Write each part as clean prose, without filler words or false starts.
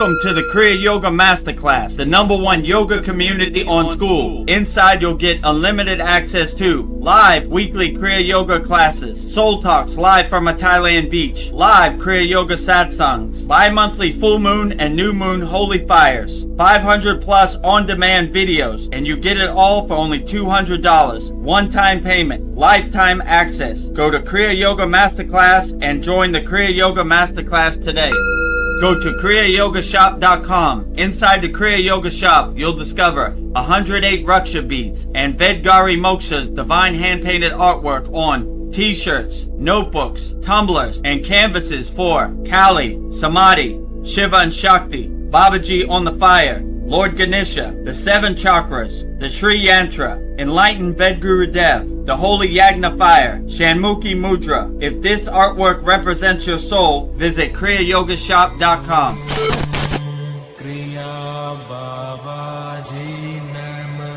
Welcome to the Kriya Yoga Masterclass, the #1 yoga community on SKOOL. Inside you'll get unlimited access to live weekly Kriya Yoga classes, soul talks live from a Thailand beach, live Kriya Yoga satsangs, bi-monthly full moon and new moon holy fires, 500 plus on-demand videos, and you get it all for only $200. One-time payment, lifetime access. Go to Kriya Yoga Masterclass and join the Kriya Yoga Masterclass today. Go to kriyayogamasterclass.com. Inside the Kriya Yoga shop, you'll discover 108 Raksha beads and Vedagurudev divine hand-painted artwork on t-shirts, notebooks, tumblers, and canvases for Kali, Samadhi, Shiva and Shakti, Babaji on the fire, Lord Ganesha, the 7 chakras, the Sri Yantra, enlightened Vedagurudev, the holy Yagna fire, Shanmukhi Mudra. If this artwork represents your soul, visit kriyayogashop.com. Kriya Babaji Namo.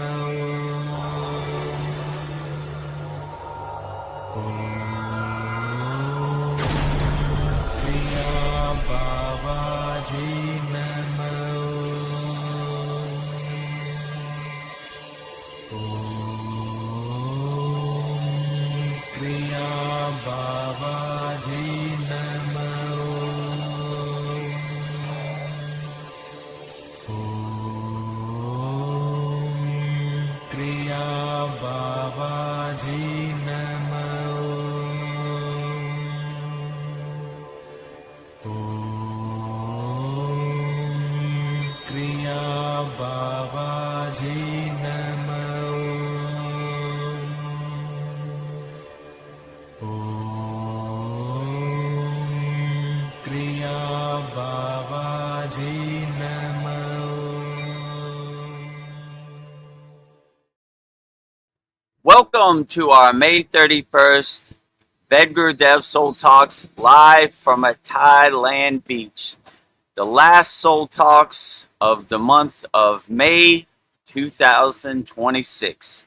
Kriya Babaji Namo. Kriya Babaji Namo. Kriya Babaji Namo. Kriya Babaji Namo. Kriya Babaji Namo. Welcome to our May 31st Vedagurudev Soul Talks live from a Thailand beach. The last Soul Talks of the month of May 2026.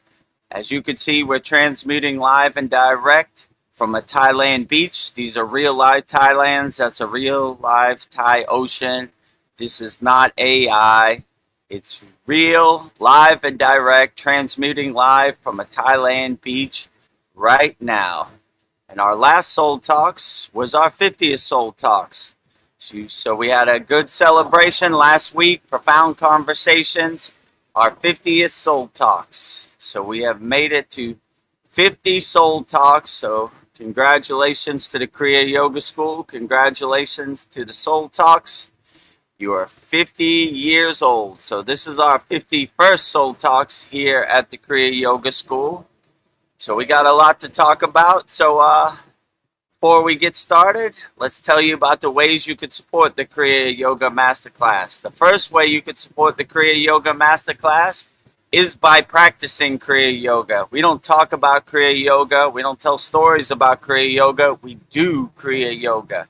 As you can see, we're transmitting live and direct from a Thailand beach. These are real live Thailands. That's a real live Thai ocean. This is not AI. It's real, live and direct, transmitting live from a Thailand beach right now. And our last Soul Talks was our 50th Soul Talks. So we had a good celebration last week, profound conversations, our 50th Soul Talks. So we have made it to 50 Soul Talks. So congratulations to the Kriya Yoga School. Congratulations to the Soul Talks. You are 50 years old. So this is our 51st Soul Talks here at the Kriya Yoga School. So we got a lot to talk about. So before we get started, let's tell you about the ways you could support the Kriya Yoga Masterclass. The first way you could support the Kriya Yoga Masterclass is by practicing Kriya Yoga. We don't talk about Kriya Yoga. We don't tell stories about Kriya Yoga. We do Kriya Yoga.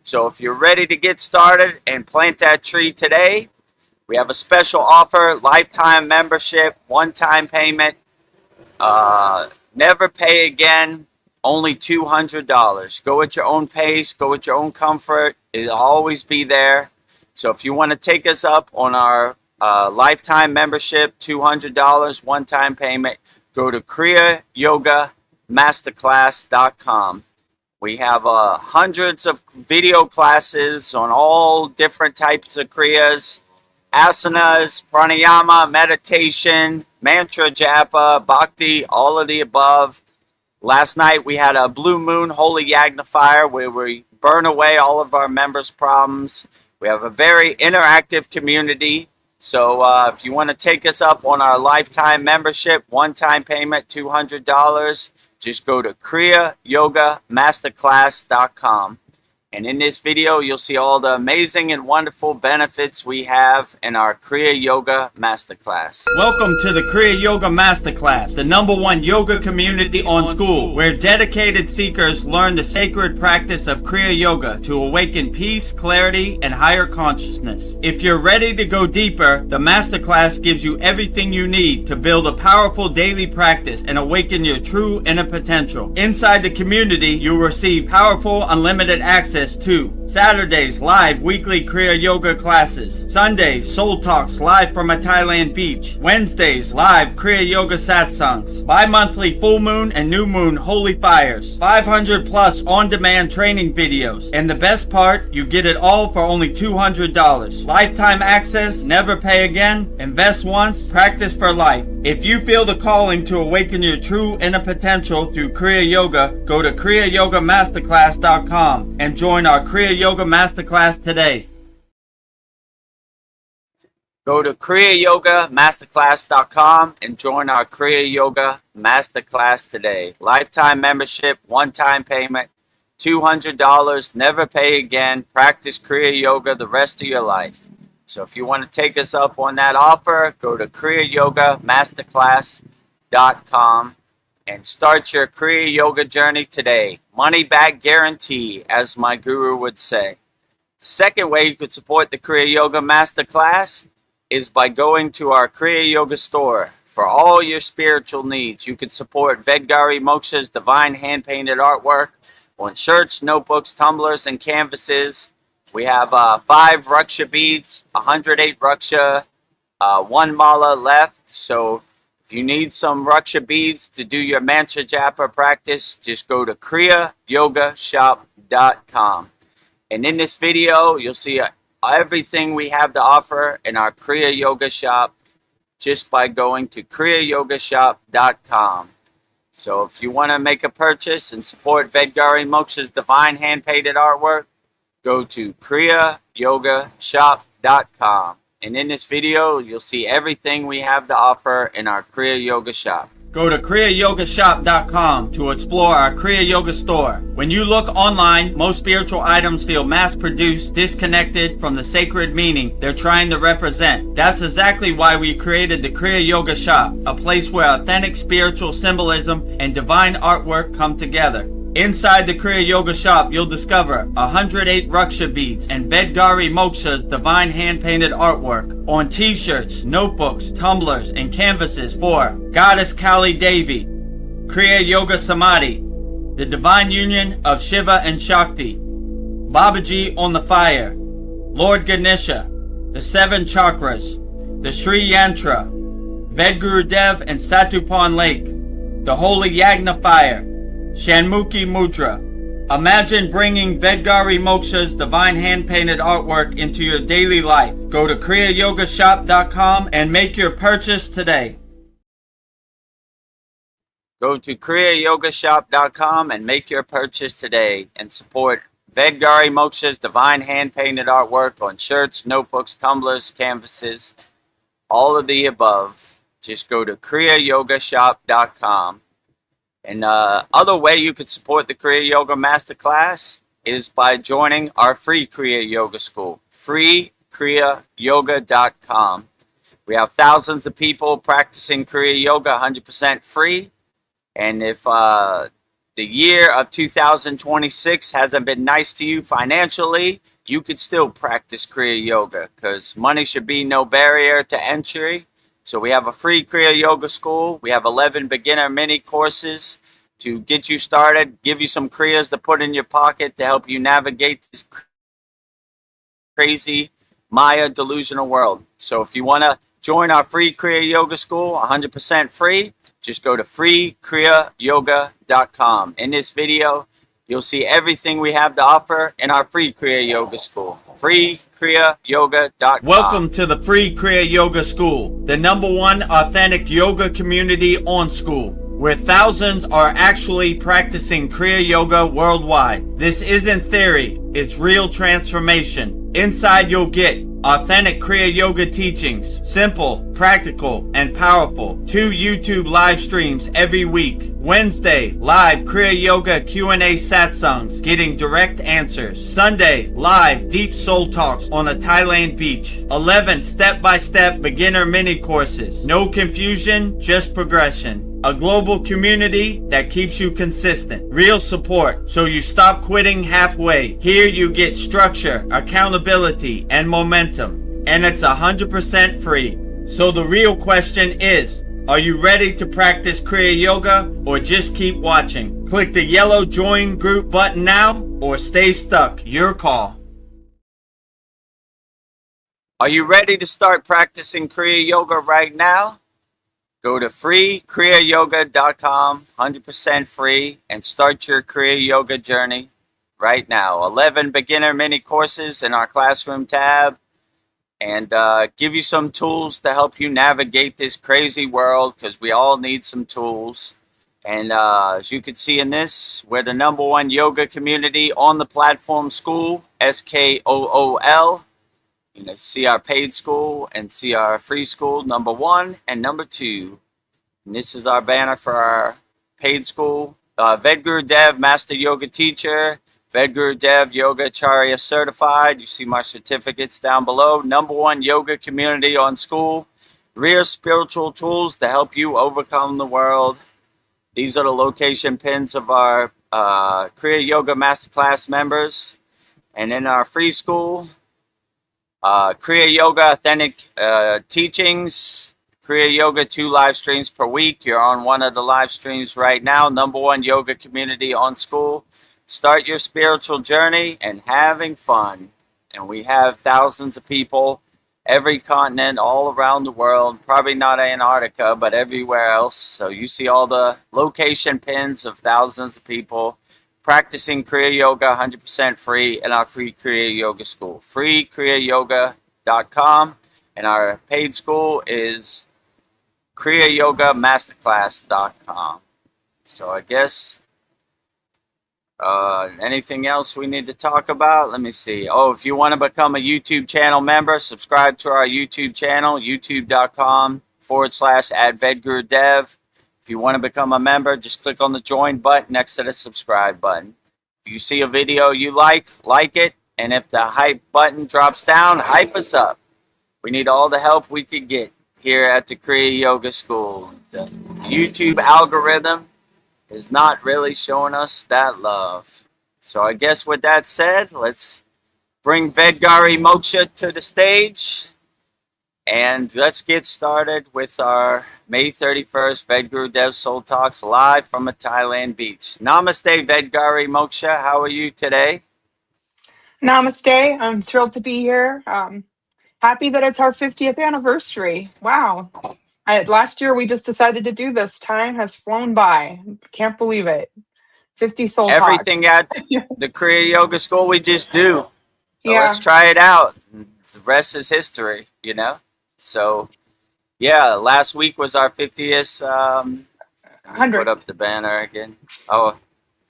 So if you're ready to get started and plant that tree today, we have a special offer, lifetime membership, one-time payment, never pay again, only $200. Go at your own pace, go at your own comfort. It'll always be there. So if you want to take us up on our lifetime membership, $200, one-time payment, go to kriyayogamasterclass.com. We have hundreds of video classes on all different types of kriyas, asanas, pranayama, meditation, mantra japa, bhakti, all of the above. Last night we had a blue moon holy yagna fire where we burn away all of our members' problems. We have a very interactive community. So if you want to take us up on our lifetime membership, one-time payment, $200, just go to kriyayogamasterclass.com. And in this video, you'll see all the amazing and wonderful benefits we have in our Kriya Yoga Masterclass. Welcome to the Kriya Yoga Masterclass, the #1 yoga community on SKOOL, where dedicated seekers learn the sacred practice of Kriya Yoga to awaken peace, clarity, and higher consciousness. If you're ready to go deeper, the Masterclass gives you everything you need to build a powerful daily practice and awaken your true inner potential. Inside the community, you'll receive powerful, unlimited access access to Saturdays, live weekly Kriya Yoga classes. Sundays, Soul Talks live from a Thailand beach. Wednesdays, live Kriya Yoga satsangs. Bi-monthly full moon and new moon holy fires. 500 plus on-demand training videos. And the best part, you get it all for only $200. Lifetime access, never pay again, invest once, practice for life. If you feel the calling to awaken your true inner potential through Kriya Yoga, go to kriyayogamasterclass.com and join our Kriya Yoga Masterclass today. Go to kriyayogamasterclass.com and join our Kriya Yoga Masterclass today. Lifetime membership, one-time payment, $200, never pay again. Practice Kriya Yoga the rest of your life. So if you want to take us up on that offer, go to kriyayogamasterclass.com and start your Kriya Yoga journey today. Money back guarantee, as my guru would say. The second way you could support the Kriya Yoga Masterclass is by going to our Kriya Yoga store. For all your spiritual needs, you could support Vedgari Moksha's divine hand-painted artwork on shirts, notebooks, tumblers, and canvases. We have 5 Raksha beads, 108 Raksha, 1 mala left. So if you need some Raksha beads to do your mantra japa practice, just go to kriyayogashop.com. And in this video, you'll see everything we have to offer in our Kriya Yoga shop just by going to kriyayogashop.com. So if you want to make a purchase and support Vedgari Moksha's divine hand-painted artwork, go to kriyayogashop.com. And in this video, you'll see everything we have to offer in our Kriya Yoga shop. Go to kriyayogashop.com to explore our Kriya Yoga store. When you look online, most spiritual items feel mass-produced, disconnected from the sacred meaning they're trying to represent. That's exactly why we created the Kriya Yoga shop, a place where authentic spiritual symbolism and divine artwork come together. Inside the Kriya Yoga shop, you'll discover 108 Raksha beads and Vedgari Moksha's divine hand-painted artwork on t-shirts, notebooks, tumblers, and canvases for Goddess Kali Devi, Kriya Yoga Samadhi, the divine union of Shiva and Shakti, Babaji on the fire, Lord Ganesha, the 7 chakras, the Sri Yantra, Vedagurudev and Satupan Lake, the Holy Yagna fire, Shanmukhi Mudra. Imagine bringing Vedgari Moksha's divine hand-painted artwork into your daily life. Go to kriyayogashop.com and make your purchase today. Go to kriyayogashop.com and make your purchase today and support Vedgari Moksha's divine hand-painted artwork on shirts, notebooks, tumblers, canvases, all of the above. Just go to kriyayogashop.com. And other way you could support the Kriya Yoga Masterclass is by joining our free Kriya Yoga school, freekriyayoga.com. We have thousands of people practicing Kriya Yoga 100% free. And if the year of 2026 hasn't been nice to you financially, you could still practice Kriya Yoga because money should be no barrier to entry. So we have a free Kriya Yoga school. We have 11 beginner mini courses to get you started, give you some Kriyas to put in your pocket to help you navigate this crazy Maya delusional world. So if you want to join our free Kriya Yoga school, 100% free, just go to freekriyayoga.com. In this video, you'll see everything we have to offer in our free Kriya Yoga school. freekriyayoga.com. Welcome to the free Kriya Yoga school, the #1 authentic yoga community on School, where thousands are actually practicing Kriya Yoga worldwide. This isn't theory, it's real transformation. Inside you'll get authentic Kriya Yoga teachings, simple, practical, and powerful. 2 YouTube live streams every week. Wednesday, live Kriya Yoga Q&A satsangs, getting direct answers. Sunday, live deep soul talks on a Thailand beach. 11 step-by-step beginner mini courses. No confusion, just progression. A global community that keeps you consistent. Real support, so you stop quitting halfway. Here you get structure, accountability, and momentum. And it's 100% free. So the real question is, are you ready to practice Kriya Yoga or just keep watching? Click the yellow join group button now or stay stuck. Your call. Are you ready to start practicing Kriya Yoga right now? Go to kriyayogamasterclass.com, 100% free, and start your Kriya Yoga journey right now. 11 beginner mini courses in our classroom tab, and give you some tools to help you navigate this crazy world, because we all need some tools. And as you can see in this, we're the #1 yoga community on the platform SKOOL, SKOOL. You know, see our paid school and see our free school, #1 and #2. And this is our banner for our paid school. Vedagurudev, Master Yoga Teacher, Vedagurudev Yoga Acharya Certified. You see my certificates down below. #1 yoga community on SKOOL. Real spiritual tools to help you overcome the world. These are the location pins of our Kriya Yoga Masterclass members. And in our free school, Kriya Yoga Authentic Teachings, Kriya Yoga 2 live streams per week. You're on one of the live streams right now. #1 yoga community on SKOOL. Start your spiritual journey and having fun. And we have thousands of people, every continent, all around the world. Probably not Antarctica, but everywhere else. So you see all the location pins of thousands of people practicing Kriya Yoga 100% free in our free Kriya Yoga school. Free kriyayogamasterclass.com, and our paid school is kriyayogamasterclass.com. So I guess anything else we need to talk about? Let me see. Oh, if you want to become a YouTube channel member, subscribe to our YouTube channel, youtube.com/@Vedagurudev. If you want to become a member, just click on the join button next to the subscribe button. If you see a video you like it. And if the hype button drops down, hype us up. We need all the help we could get here at the Kriya Yoga School. The YouTube algorithm is not really showing us that love. So I guess with that said, let's bring Vedgari Moksha to the stage. And let's get started with our May 31st Vedagurudev Soul Talks live from a Thailand beach. Namaste, Vedgari Moksha. How are you today? Namaste. I'm thrilled to be here. Happy that it's our 50th anniversary. Wow. Last year we just decided to do this. Time has flown by. Can't believe it. 50 Soul Talks. Everything at the Kriya Yoga School we just do. So Yeah. let's try it out. The rest is history, you know? So, yeah, last week was our 50th. Let me 100. put up the banner again. Oh,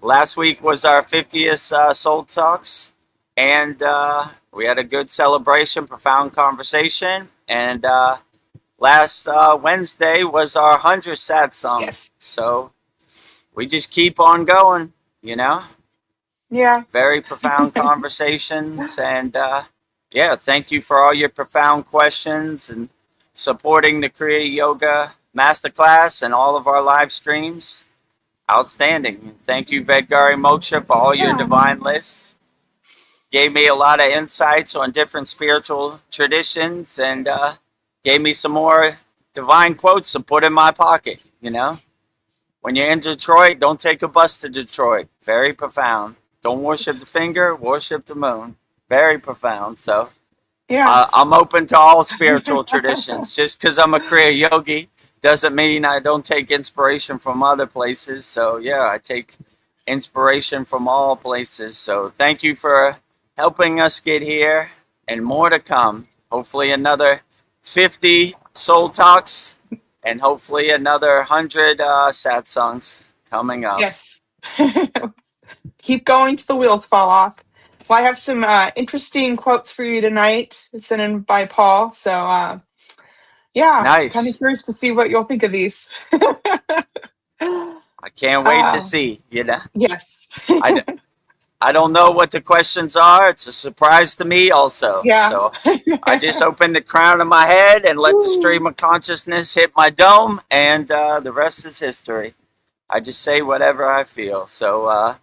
last week was our 50th Soul Talks. And we had a good celebration, profound conversation. And last Wednesday was our 100th satsang. Yes. So we just keep on going, you know? Yeah. Very profound conversations. And yeah, thank you for all your profound questions and supporting the Kriya Yoga Masterclass and all of our live streams. Outstanding. Thank you, Vedgari Moksha, for all your divine lists. Gave me a lot of insights on different spiritual traditions, and gave me some more divine quotes to put in my pocket, you know? When you're in Detroit, don't take a bus to Detroit. Very profound. Don't worship the finger, worship the moon. Very profound. So Yeah. I'm open to all spiritual traditions. Just because I'm a Kriya yogi doesn't mean I don't take inspiration from other places. So yeah, I take inspiration from all places. So thank you for helping us get here, and more to come. Hopefully another 50 Soul Talks, and hopefully another 100 satsangs coming up. Yes. Keep going till the wheels fall off. Well, I have some interesting quotes for you tonight, sent in by Paul. So, yeah, Nice. kind of curious to see what you'll think of these. I can't wait to see, you know. Yes. I don't know what the questions are. It's a surprise to me also. Yeah. So I just open the crown of my head and let the stream of consciousness hit my dome, and the rest is history. I just say whatever I feel. So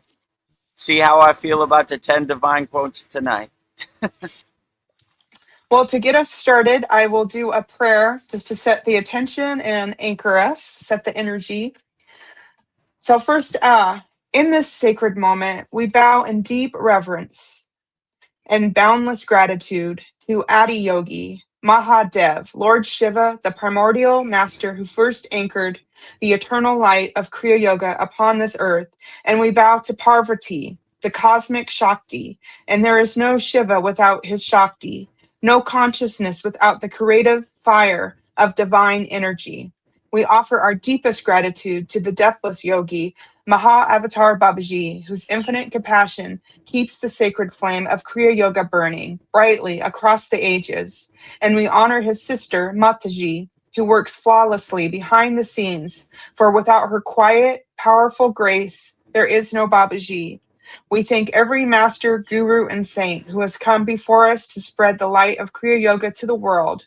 see how I feel about the 10 divine quotes tonight. Well, to get us started, I will do a prayer just to set the attention and anchor us, set the energy. So first, In this sacred moment, we bow in deep reverence and boundless gratitude to Adi Yogi, Mahadev, Lord Shiva, the primordial master who first anchored the eternal light of Kriya Yoga upon this earth. And we bow to Parvati, the cosmic Shakti. And there is no Shiva without his Shakti, no consciousness without the creative fire of divine energy. We offer our deepest gratitude to the deathless yogi, Maha Avatar Babaji, whose infinite compassion keeps the sacred flame of Kriya Yoga burning brightly across the ages. And we honor his sister, Mataji, who works flawlessly behind the scenes, for without her quiet, powerful grace, there is no Babaji. We thank every master, guru, and saint who has come before us to spread the light of Kriya Yoga to the world.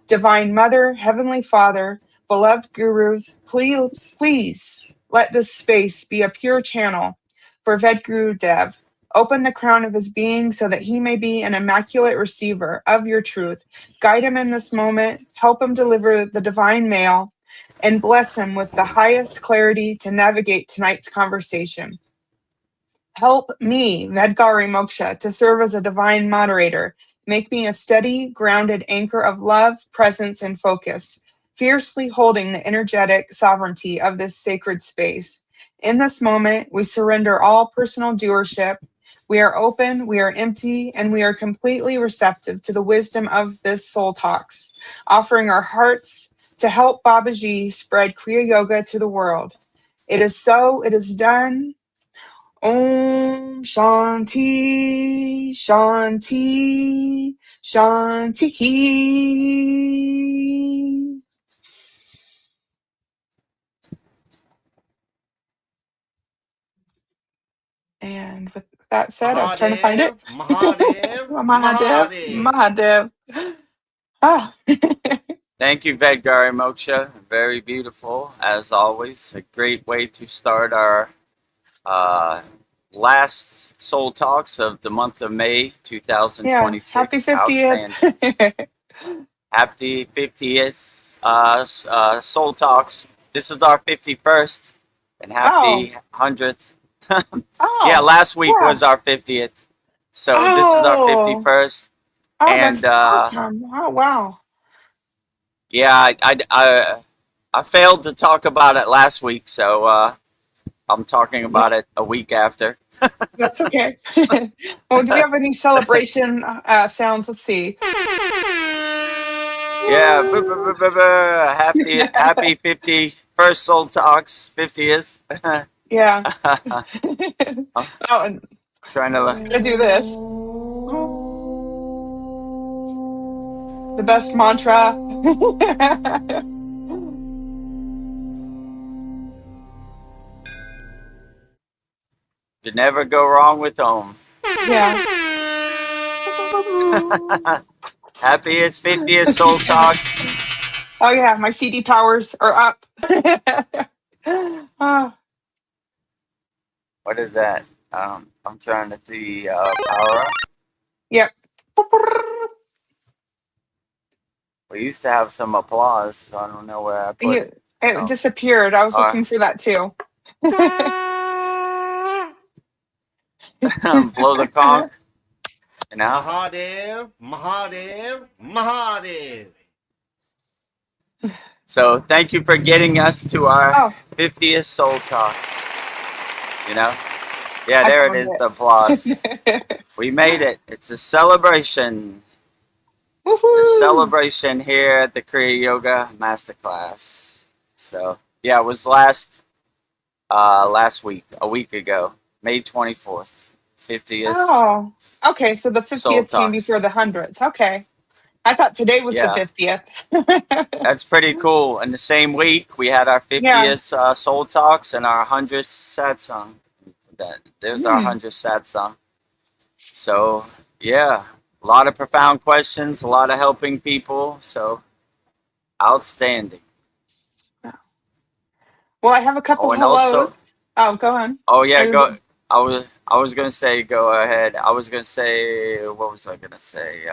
Divine Mother, Heavenly Father, beloved gurus, please let this space be a pure channel for Vedagurudev. Open the crown of his being so that he may be an immaculate receiver of your truth. Guide him in this moment, help him deliver the divine mail, and bless him with the highest clarity to navigate tonight's conversation. Help me, Vedgari Moksha, to serve as a divine moderator. Make me a steady, grounded anchor of love, presence, and focus, fiercely holding the energetic sovereignty of this sacred space. In this moment, we surrender all personal doership. We are open, we are empty, and we are completely receptive to the wisdom of this Soul Talks, offering our hearts to help Babaji spread Kriya Yoga to the world. It is so, it is done. Om Shanti, Shanti, Shanti. And with that said, I was trying to find it. Mahadev, Mahadev, Mahadev. Mahadev. Ah. Thank you, Vedgari Moksha. Very beautiful, as always. A great way to start our last Soul Talks of the month of May Yeah, 2026. happy 50th. Outstanding. Happy 50th Soul Talks. This is our 51st, and happy 100th. Yeah, Oh, last week yeah. was our 50th. So this is our Oh, 51st. oh, And that's awesome. Oh, wow. yeah, I failed to talk about it last week, so I'm talking about it a week after. That's okay. Well, do we have any celebration sounds? Let's see. Yeah, happy 51st Soul Talks 50th. Yeah. I'm Oh, and trying I'm to. gonna do this. The best mantra. You never go wrong with home. Yeah. Happiest 50th Soul Talks. Oh yeah, my CD powers are up. Oh, What is that? I'm trying to see power up. yep. We used to have some applause, so I don't know where I put it. It disappeared. I was looking for that too. Blow the conch. You know? Mahadev, Mahadev, Mahadev. So thank you for getting us to our Oh, 50th Soul Talks. You know? Yeah, I there it found is, the applause. it. We made it. It's a celebration. It's a Woohoo! celebration here at the Kriya Yoga Masterclass. So yeah, it was last week, a week ago, May 24th, 50th Oh, okay. So the Soul 50th came Talks. before the 100th. Okay. I thought today was the Yeah, 50th. that's pretty cool. In the same week, we had our Yeah. 50th Soul Talks and our 100th satsang. There's our 100th satsang. So yeah, a lot of profound questions, a lot of helping people. So outstanding. Well, I have a couple Oh, and also, hellos. Oh, go on. oh yeah, Are go. you- I was gonna say go ahead. I was gonna say what was I gonna say?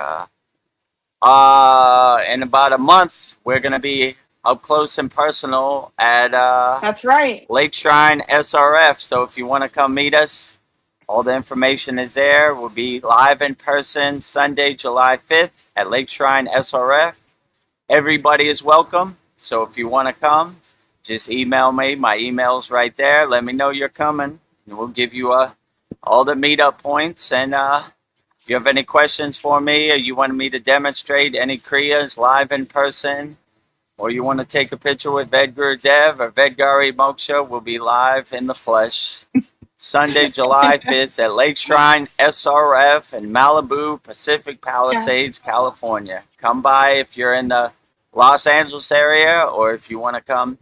In about a month we're gonna be up close and personal at That's right. Lake Shrine SRF. So if you want to come meet us, all the information is there. We'll be live in person Sunday, July 5th at Lake Shrine SRF. Everybody is welcome. So if you want to come, just email me. My email's right there. Let me know you're coming, and we'll give you all the meetup points. And if you have any questions for me, or you want me to demonstrate any Kriyas live in person, or you want to take a picture with Vedagurudev or Vedgari Moksha, we'll be live in the flesh Sunday, July 5th at Lake Shrine SRF in Malibu, Pacific Palisades, California. Come by if you're in the Los Angeles area, or if you want to come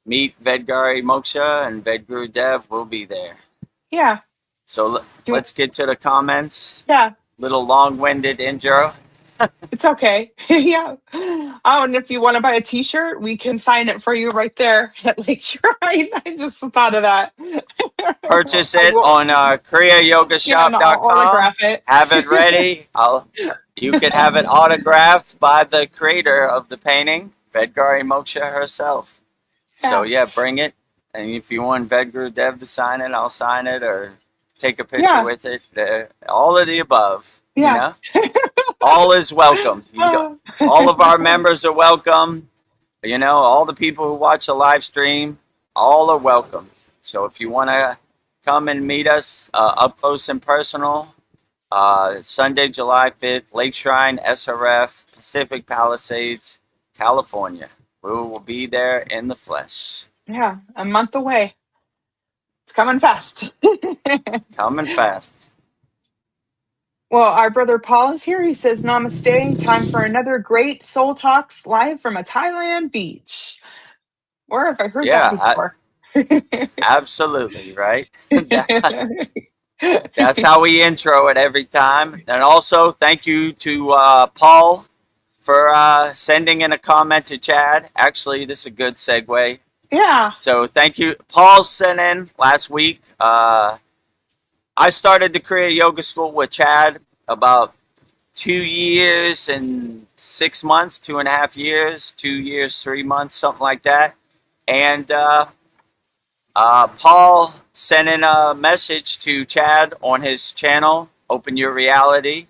meet Vedgari Moksha and Vedagurudev, we'll be there. Yeah. So let's get to the comments. Yeah. Little long-winded intro. It's okay. Yeah. Oh, and if you want to buy a t-shirt, we can sign it for you right there at Lake Shrine. I just thought of that. Purchase it on kriyayogamasterclass.com. I'll autograph it. Have it ready. You can have it autographed by the creator of the painting, Vedgari Moksha herself. So yeah, bring it. And if you want Vedagurudev to sign it, I'll sign it, or take a picture with it. All of the above. Yeah. You know? All is welcome. All of our members are welcome. You know, all the people who watch the live stream, all are welcome. So if you want to come and meet us up close and personal, Sunday, July 5th, Lake Shrine, SRF, Pacific Palisades, California. We will be there in the flesh. Yeah, a month away. It's coming fast. Coming fast. Well, our brother Paul is here. He says, Namaste. Time for another great Soul Talks live from a Thailand beach. Where have I heard that before? Absolutely, right? That's how we intro it every time. And also, thank you to Paul for sending in a comment to Chad. Actually, this is a good segue. Yeah. So thank you. Paul sent in last week. I started the Kriya Yoga School with Chad about 2 years and 6 months, 2.5 years, 2 years, 3 months, something like that. And Paul sent in a message to Chad on his channel, Open Your Reality.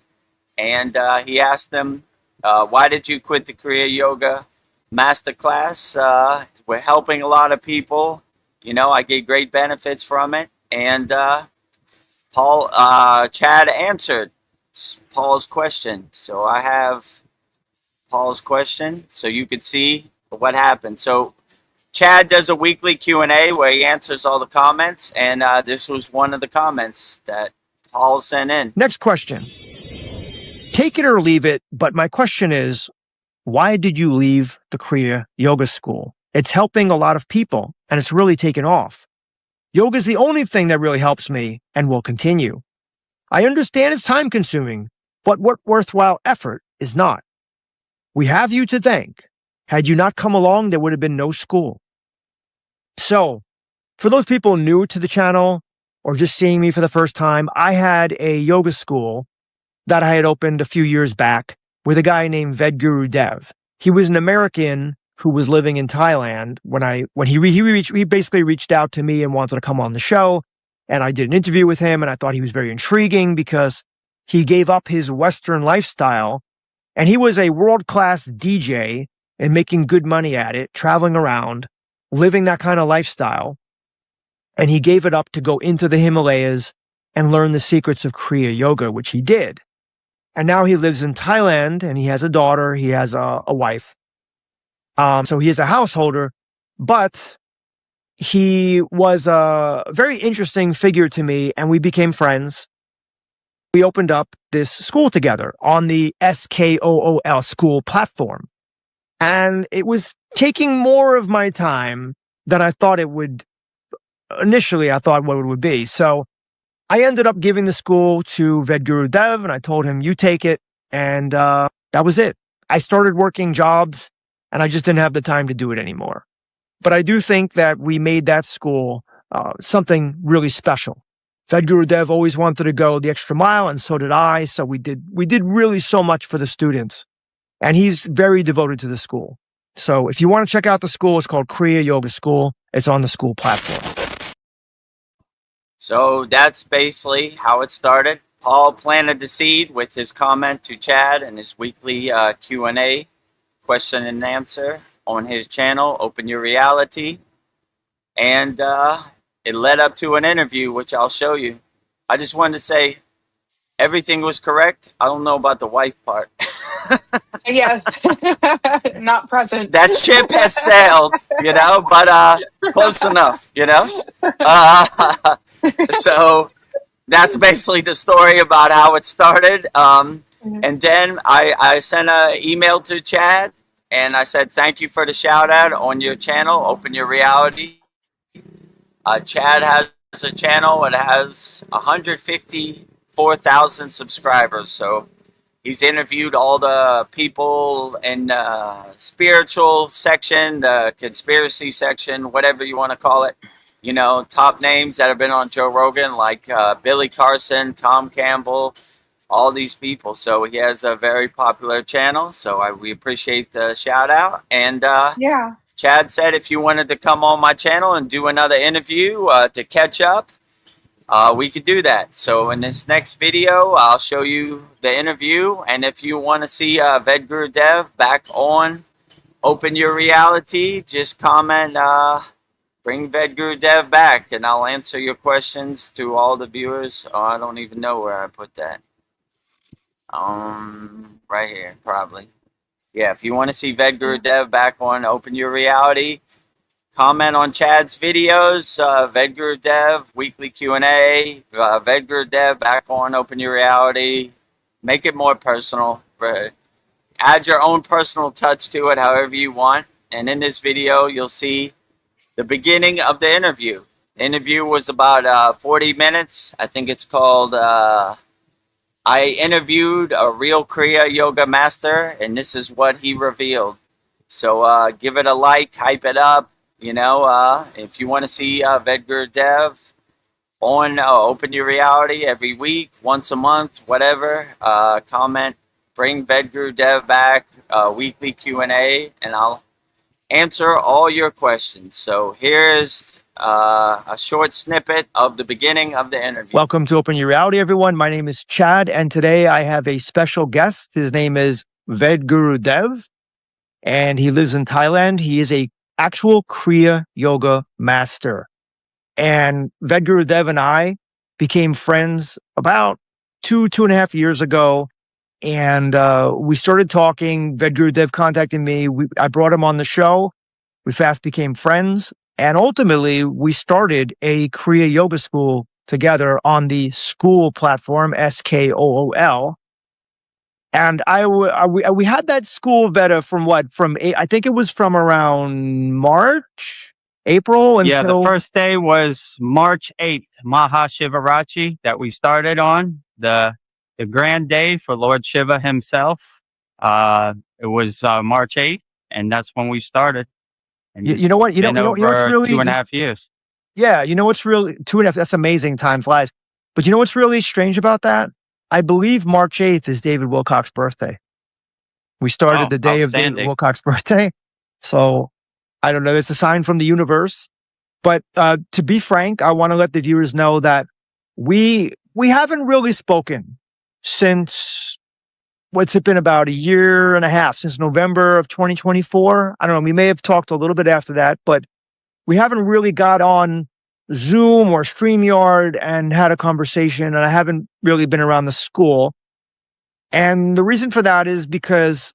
And he asked him, why did you quit the Kriya Yoga Masterclass? We're helping a lot of people. You know, I get great benefits from it. And Chad answered Paul's question. So I have Paul's question so you could see what happened. So Chad does a weekly Q&A where he answers all the comments, and this was one of the comments that Paul sent in. Next question. Take it or leave it, but my question is, why did you leave the Kriya Yoga School? It's helping a lot of people, and it's really taken off. Yoga is the only thing that really helps me and will continue. I understand it's time-consuming, but what worthwhile effort is not? We have you to thank. Had you not come along, there would have been no school. So, for those people new to the channel or just seeing me for the first time, I had a yoga school that I had opened a few years back with a guy named Vedagurudev. He was an American who was living in Thailand when he basically reached out to me and wanted to come on the show. And I did an interview with him, and I thought he was very intriguing because he gave up his Western lifestyle, and he was a world-class DJ and making good money at it, traveling around, living that kind of lifestyle. And he gave it up to go into the Himalayas and learn the secrets of Kriya Yoga, which he did. And now he lives in Thailand, and he has a daughter, he has a wife. So he is a householder, but he was a very interesting figure to me, and we became friends. We opened up this school together on the SKOOL SKOOL platform. And it was taking more of my time than I thought it would. Initially, I thought what it would be. So I ended up giving the school to Vedagurudev, and I told him, you take it. And that was it. I started working jobs, and I just didn't have the time to do it anymore. But I do think that we made that school something really special. Vedagurudev always wanted to go the extra mile, and so did I. So we did really so much for the students. And he's very devoted to the school. So if you want to check out the school, it's called Kriya Yoga School. It's on the SKOOL platform. So that's basically how it started. Paul planted the seed with his comment to Chad and his weekly Q&A, question and answer on his channel, Open Your Reality. And it led up to an interview, which I'll show you. I just wanted to say everything was correct. I don't know about the wife part. Yeah, not present. That ship has sailed, but close enough, So that's basically the story about how it started. And then I sent an email to Chad, and I said, thank you for the shout out on your channel, Open Your Reality. Chad has a channel. It has 154,000 subscribers. So he's interviewed all the people in the spiritual section, the conspiracy section, whatever you want to call it. Top names that have been on Joe Rogan, like Billy Carson, Tom Campbell, all these people. So he has a very popular channel. So we appreciate the shout out. And Yeah. Chad said if you wanted to come on my channel and do another interview to catch up, we could do that. So in this next video, I'll show you the interview. And if you want to see Vedagurudev back on Open Your Reality, just comment, bring Vedagurudev back, and I'll answer your questions to all the viewers. Oh, I don't even know where I put that. Right here, probably. Yeah, if you want to see Vedagurudev back on Open Your Reality, comment on Chad's videos, Vedagurudev, weekly Q&A, Vedagurudev back on Open Your Reality. Make it more personal. Add your own personal touch to it however you want. And in this video, you'll see the beginning of the interview. The interview was about 40 minutes. I think it's called... I interviewed a real Kriya yoga master, and this is what he revealed. So give it a like, hype it up. If you want to see Vedagurudev on Open Your Reality every week, once a month, whatever, comment, bring Vedagurudev back, weekly Q&A, and I'll answer all your questions. So here's a short snippet of the beginning of the interview. Welcome to Open Your Reality, everyone. My name is Chad, and today I have a special guest. His name is Vedagurudev, and he lives in Thailand. He is a actual Kriya yoga master. And Vedagurudev and I became friends about two and a half years ago. And we started talking. Vedagurudev contacted me. I brought him on the show. We fast became friends. And ultimately, we started a Kriya yoga school together on the SKOOL platform, SKOOL. And we had that school, Veda, I think it was from around March, April. Yeah, the first day was March 8th, Mahashivarachi, that we started on, the grand day for Lord Shiva himself. It was March 8th, and that's when we started. And you know what? You know what's really 2.5 years. Yeah, you know what's really 2.5. That's amazing. Time flies. But you know what's really strange about that? I believe March 8th is David Wilcock's birthday. We started the day of David Wilcock's birthday. So I don't know. It's a sign from the universe. But to be frank, I want to let the viewers know that we haven't really spoken since, what's it been, about a year and a half, since November of 2024. I don't know. We may have talked a little bit after that, but we haven't really got on Zoom or StreamYard and had a conversation, and I haven't really been around the school. And the reason for that is because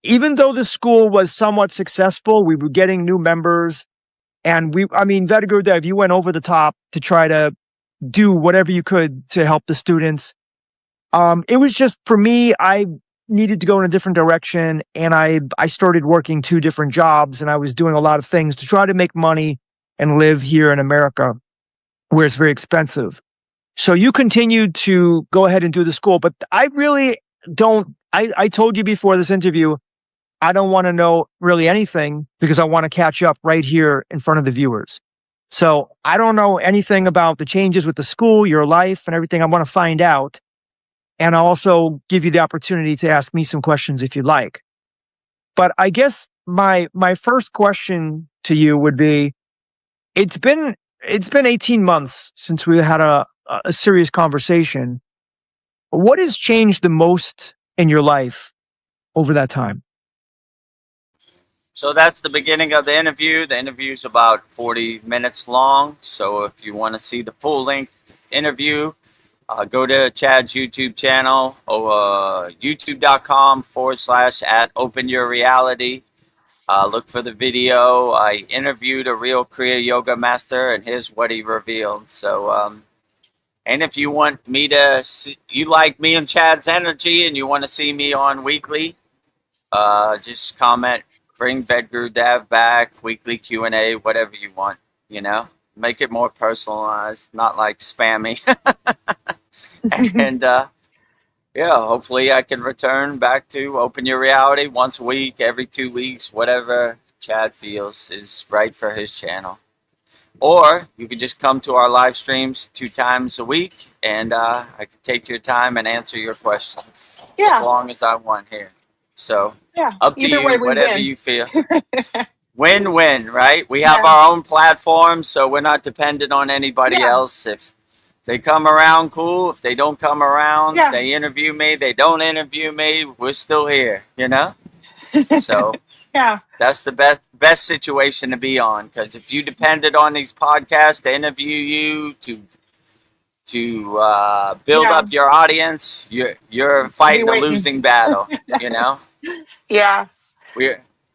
even though the school was somewhat successful, we were getting new members, and Vedagurudev, you went over the top to try to do whatever you could to help the students. It was just, for me, I needed to go in a different direction, and I started working 2 different jobs, and I was doing a lot of things to try to make money and live here in America, where it's very expensive. So you continued to go ahead and do the school, but I really don't, I told you before this interview, I don't want to know really anything because I want to catch up right here in front of the viewers. So I don't know anything about the changes with the school, your life, and everything. I want to find out. And I'll also give you the opportunity to ask me some questions if you like. But I guess my first question to you would be, it's been 18 months since we had a serious conversation. What has changed the most in your life over that time? So that's the beginning of the interview. The interview is about 40 minutes long. So if you want to see the full length interview, go to Chad's YouTube channel, youtube.com/at Open Your Reality. Look for the video. I interviewed a real Kriya yoga master, and here's what he revealed. So, and if you want me to see, you like me and Chad's energy, and you want to see me on weekly, just comment. Bring Vedagurudev back, weekly Q&A, whatever you want. Make it more personalized, not like spammy. And hopefully I can return back to Open Your Reality once a week, every 2 weeks, whatever Chad feels is right for his channel. Or you can just come to our live streams 2 times a week, and I can take your time and answer your questions as long as I want here. So up to you, whatever you feel. Win-win, right? We have our own platform, so we're not dependent on anybody else. If they come around, cool. If they don't come around, they interview me. They don't interview me. We're still here, So that's the best situation to be on. Because if you depended on these podcasts to interview you, to build up your audience, you're fighting a losing battle.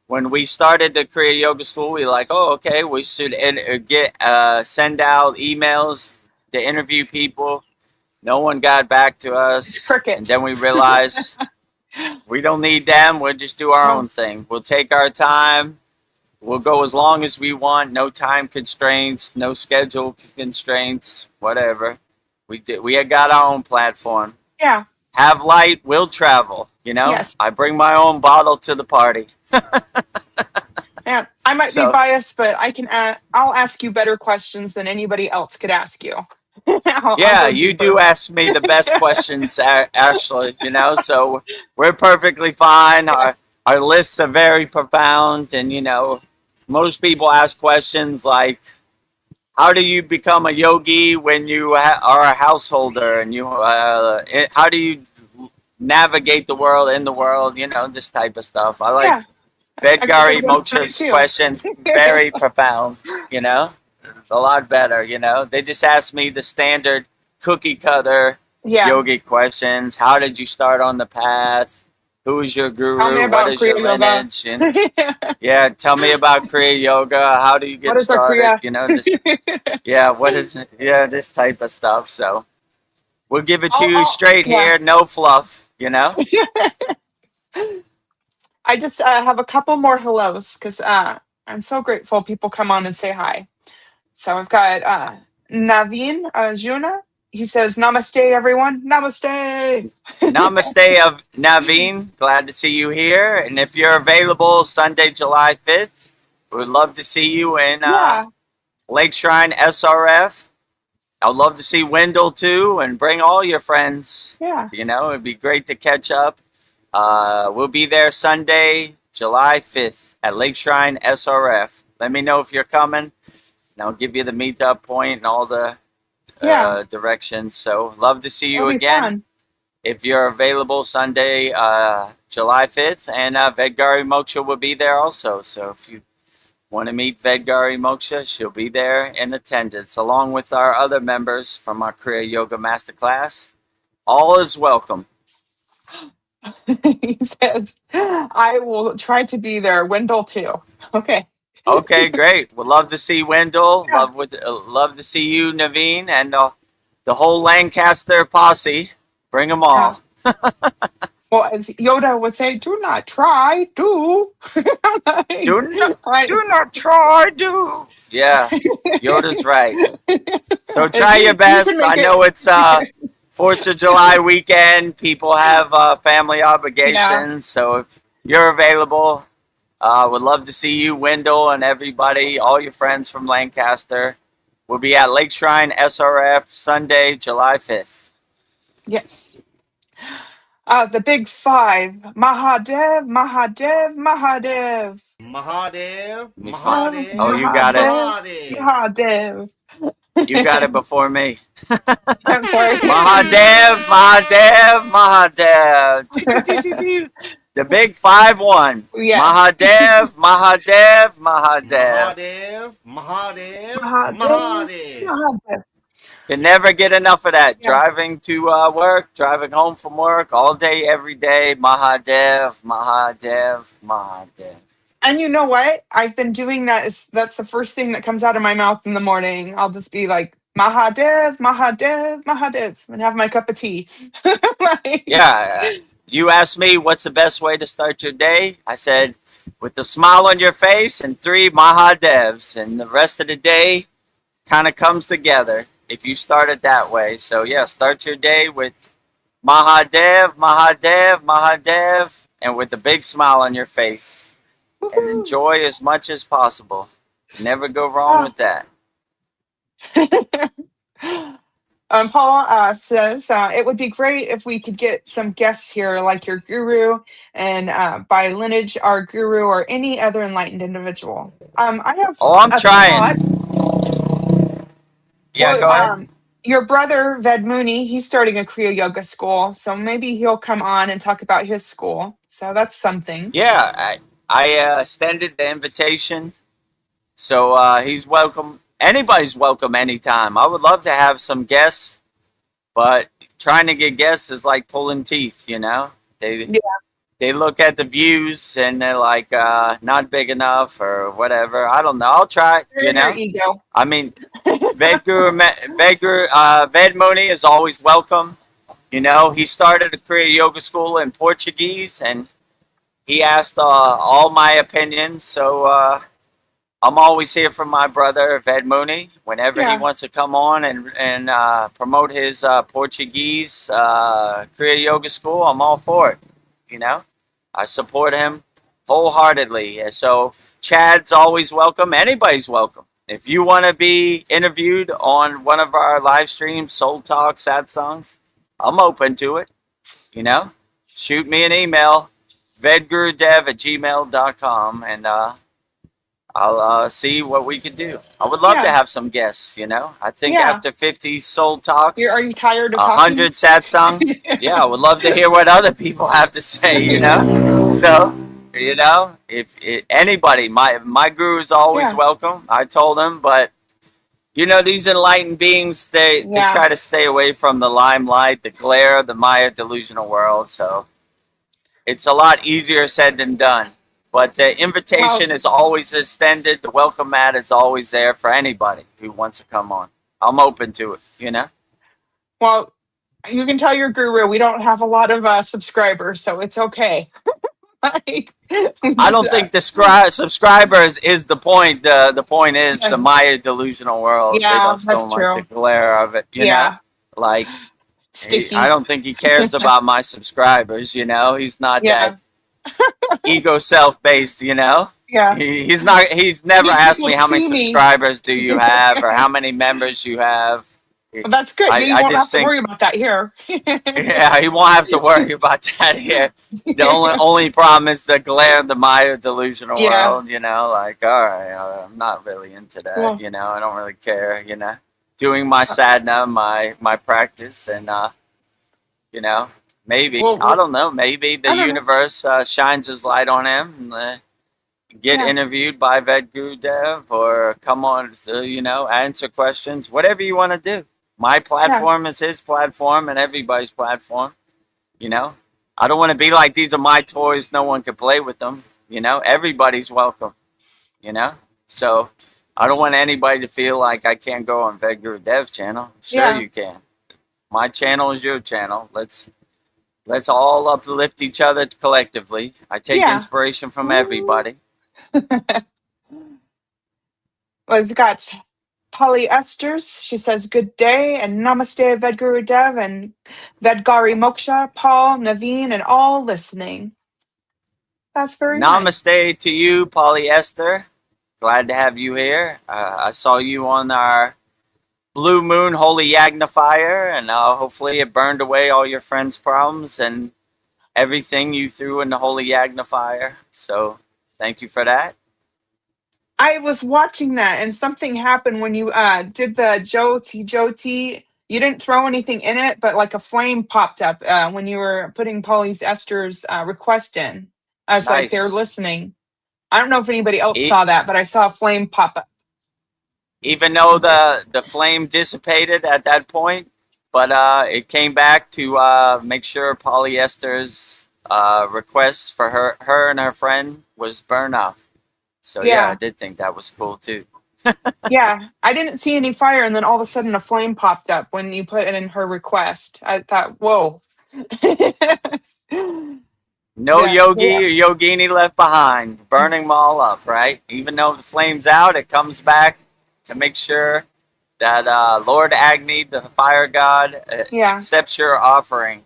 When we started the Kriya Yoga School, we were like, oh, okay, we should send out emails to interview people. No one got back to us. Crickets. And then we realized we don't need them. We'll just do our own thing. We'll take our time. We'll go as long as we want. No time constraints, no schedule constraints, whatever. We had got our own platform. Yeah. Have light, will travel. Yes. I bring my own bottle to the party. Yeah, I might be biased, but I'll ask you better questions than anybody else could ask you. You do ask me the best questions, actually. So we're perfectly fine. Yes. Our lists are very profound, and most people ask questions like, how do you become a yogi when you are a householder, and how do you navigate the world, in the world, this type of stuff. I like Vedgari Moksha's questions, very profound, a lot better, They just ask me the standard cookie cutter yogic questions. How did you start on the path? Who is your guru? What is your lineage? And, tell me about Kriya Yoga. How do you get started? This type of stuff. So we'll give it to you straight here, no fluff, I just have a couple more hellos because I'm so grateful people come on and say hi. So I've got Naveen Juna. He says, namaste, everyone. Namaste. Namaste of Naveen. Glad to see you here. And if you're available Sunday, July 5th, we would love to see you in Lake Shrine SRF. I'd love to see Wendell too, and bring all your friends. Yeah. It'd be great to catch up. We'll be there Sunday, July 5th at Lake Shrine SRF. Let me know if you're coming, and I'll give you the meetup point and all the directions. So love to see you again. Fun. If you're available Sunday, July 5th, and Vedgari Moksha will be there also. So if you want to meet Vedgari Moksha, she'll be there in attendance, along with our other members from our Kriya Yoga Masterclass. All is welcome. He says, I will try to be there. Wendell too. Okay. Okay, great. We'd love to see Wendell. Love to see you, Naveen, and the whole Lancaster posse. Bring them all. Well, as Yoda would say, do not try, do. Do not try, do. Yeah, Yoda's right. So try your best. I know it's 4th of July weekend. People have family obligations. So if you're available, would love to see you, Wendell, and everybody, all your friends from Lancaster. We'll be at Lake Shrine SRF Sunday, July 5th. Yes. The big five. Mahadev, Mahadev, Mahadev. Mahadev, Let me find. Oh, Mahadev, Oh, you got it. Mahadev, Mahadev. Mahadev. You got it before me. I'm sorry. Mahadev, Mahadev, Mahadev. Doo, doo, doo, doo, doo. The big 5-1. Yeah. Mahadev, Mahadev, Mahadev. Mahadev, Mahadev, Mahadev, Mahadev. Mahadev. Can never get enough of that. Yeah. Driving to work, driving home from work, all day, every day. Mahadev, Mahadev, Mahadev. And you know what? I've been doing that. That's the first thing that comes out of my mouth in the morning. I'll just be like, Mahadev, Mahadev, Mahadev, and have my cup of tea. Like, Yeah. You asked me what's the best way to start your day. I said, with a smile on your face and 3 Mahadevs, and the rest of the day kind of comes together if you start it that way. So yeah, start your day with Mahadev, Mahadev, Mahadev, and with a big smile on your face, and woohoo. enjoy as much as possible. Never go wrong with that. Paul says it would be great if we could get some guests here, like your guru, and by lineage, our guru, or any other enlightened individual. I have. Oh, I'm a trying. thought. Yeah, Well, go ahead. your brother Ved Mooney, he's starting a Kriya yoga school, so maybe he'll come on and talk about his school. So that's something. Yeah, I extended the invitation, so he's welcome. Anybody's welcome anytime. I would love to have some guests, but trying to get guests is like pulling teeth, you know? They look at the views and they're like, not big enough or whatever. I don't know. I'll try, you know? Your ego. I mean, Ved Mooney is always welcome. You know, he started a Kriya yoga school in Portuguese, and he asked all my opinions. So I'm always here for my brother, Ved Mooney, whenever he Yeah. wants to come on and promote his Portuguese Kriya yoga school. I'm all for it, you know? I support him wholeheartedly. So Chad's always welcome. Anybody's welcome. If you want to be interviewed on one of our live streams, Soul Talk, Satsangs, I'm open to it. You know, shoot me an email, vedgurudev@gmail.com, and I'll see what we can do. I would love to Yeah. have some guests, you know. I think Yeah. after 50 Soul Talks, Are you tired of talking? 100 Satsang, yeah, I would love to hear what other people have to say, you know. So, you know, if anybody, my guru is always Yeah. welcome. I told him, but you know, these enlightened beings, they Yeah. try to stay away from the limelight, the glare of the Maya delusional world. So it's a lot easier said than done. But the invitation is always extended. The welcome mat is always there for anybody who wants to come on. I'm open to it, you know? Well, you can tell your guru we don't have a lot of subscribers, so it's okay. Like, I don't think the subscribers is the point. The point is the Maya delusional world. Yeah, They just that's don't true. like the glare of it, you know? Like, Sticky. I don't think he cares about my subscribers, you know? He's not Yeah. that ego self-based, you know? Yeah. He's never You asked me how many see me. subscribers do you have or how many members you have. Well, that's good. You I won't just have to think- worry about that here. Yeah, he won't have to worry about that here. The only problem is the glare of the Maya delusional Yeah. world, you know? Like, all right, I'm not really into that, Well- you know? I don't really care, you know? Doing my sadhana, my practice, and, you know, maybe, Well, I don't know, maybe the I don't know. universe shines his light on him and get Yeah. interviewed by Vedagurudev or come on, you know, answer questions, whatever you want to do. My platform is his platform and everybody's platform, you know. I don't want to be like, these are my toys, no one can play with them, you know. Everybody's welcome, you know. So I don't want anybody to feel like I can't go on Vedgurudev's channel. Sure, Yeah. you can. My channel is your channel. Let's all uplift each other collectively. I take Yeah. inspiration from everybody. Well, we've got Polly Esters. She says, good day and namaste, Vedgurudev and Vedgari Moksha, Paul, Naveen, and all listening. That's very nice. Namaste to you, Polyester. Glad to have you here. I saw you on our Blue Moon Holy Yagna Fire, and hopefully it burned away all your friends' problems and everything you threw in the holy yagna fire. So thank you for that. I was watching that, and something happened when you did the Joti. You didn't throw anything in it, but like a flame popped up when you were putting Esther's request in. I was like, they're Nice. listening. I don't know if anybody else E- saw that, but I saw a flame pop up. Even though the flame dissipated at that point, but it came back to make sure Polyester's request for her and her friend was burned off. So yeah, I Yeah, did think that was cool too. yeah. I didn't see any fire, and then all of a sudden a flame popped up when you put it in her request. I thought, whoa. No Yeah. yogi or yogini left behind, burning them all up, right? Even though the flame's out, it comes back to make sure that Lord Agni, the fire god, Yeah. accepts your offering.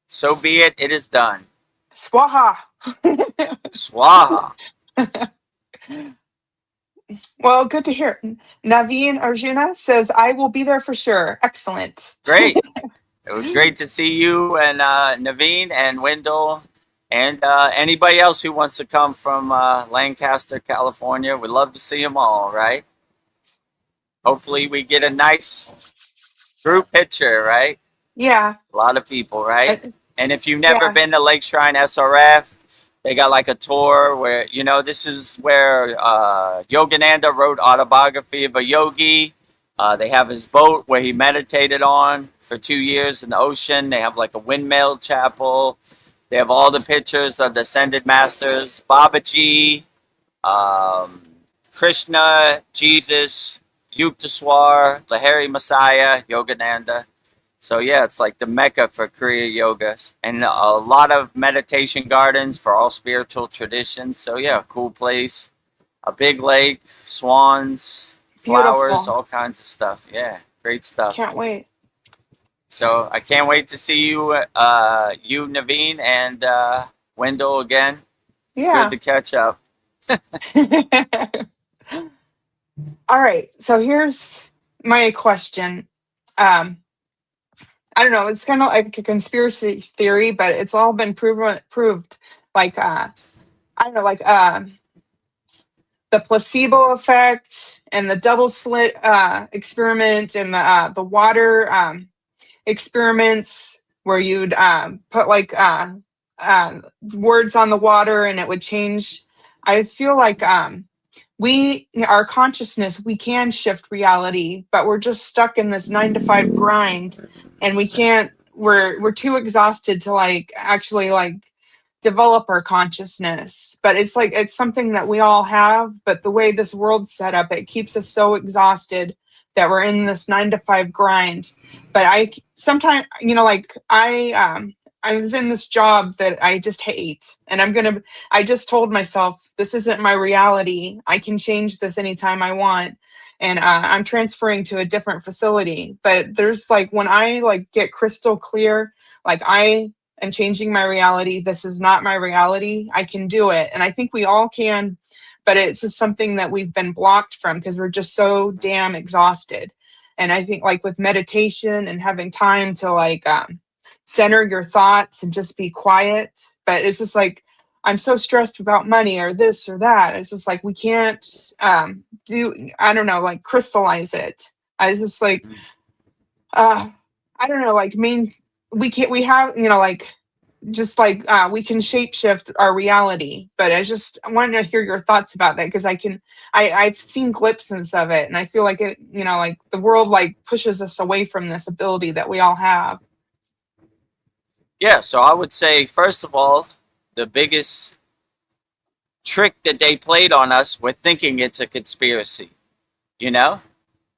So be it, it is done. Swaha. Swaha. Well, good to hear. Naveen Arjuna says, I will be there for sure. Excellent. Great. It was great to see you and Naveen and Wendell and anybody else who wants to come from Lancaster, California. We'd love to see them all, right? Hopefully we get a nice group picture, right? Yeah. A lot of people, right? Uh, And if you've never yeah. been to Lake Shrine SRF, they got like a tour where, you know, this is where Yogananda wrote Autobiography of a Yogi. They have his boat where he meditated on for 2 years in the ocean. They have like a windmill chapel. They have all the pictures of the ascended masters, Babaji, Krishna, Jesus, Yukteswar, Lahiri Messiah, Yogananda. So yeah, it's like the mecca for Kriya yoga, and a lot of meditation gardens for all spiritual traditions. So yeah, cool place, a big lake, swans, flowers, Beautiful. all kinds of stuff. Yeah, great stuff. Can't wait. So I can't wait to see you, you Naveen and Wendell again. Yeah. Good to catch up. All right. So here's my question. I don't know. It's kind of like a conspiracy theory, but it's all been proved. Like, I don't know, like the placebo effect and the double slit experiment and the water experiments where you'd put like words on the water and it would change. I feel like our consciousness, we can shift reality, but we're just stuck in this 9 to 5 grind, and we can't. We're too exhausted to like actually like develop our consciousness. But it's like it's something that we all have. But the way this world's set up, it keeps us so exhausted that we're in this 9 to 5 grind. But I sometimes, you know, like I was in this job that I just hate, and I just told myself, this isn't my reality. I can change this anytime I want. And I'm transferring to a different facility. But there's like, when I like get crystal clear, like I am changing my reality. This is not my reality. I can do it. And I think we all can, but it's just something that we've been blocked from because we're just so damn exhausted. And I think like with meditation and having time to like, center your thoughts and just be quiet. But it's just like, I'm so stressed about money or this or that. It's just like we can't I don't know, like crystallize it. I just like I don't know, like we have, you know, like just like we can shapeshift our reality. But I just wanted to hear your thoughts about that because I've seen glimpses of it, and I feel like it, you know, like the world like pushes us away from this ability that we all have. Yeah, so I would say, first of all, the biggest trick that they played on us, we're thinking it's a conspiracy. You know?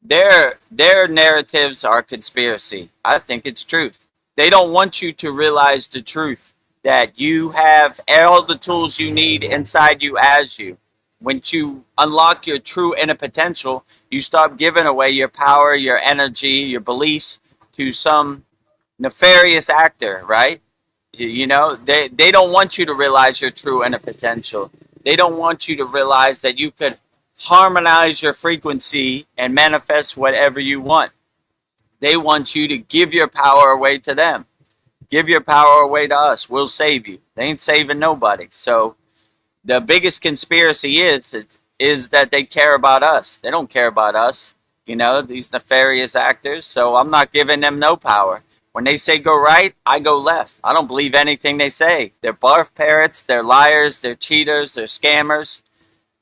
Their narratives are conspiracy. I think it's truth. They don't want you to realize the truth, that you have all the tools you need inside you as you. When you unlock your true inner potential, you stop giving away your power, your energy, your beliefs to some nefarious actor, right? You know, they don't want you to realize your true inner potential. They don't want you to realize that you could harmonize your frequency and manifest whatever you want. They want you to give your power away to them. Give your power away to us. We'll save you. They ain't saving nobody. So the biggest conspiracy is that they care about us. They don't care about us, these nefarious actors. So I'm not giving them no power. When they say go right, I go left. I don't believe anything they say. They're barf parrots, they're liars, they're cheaters, they're scammers,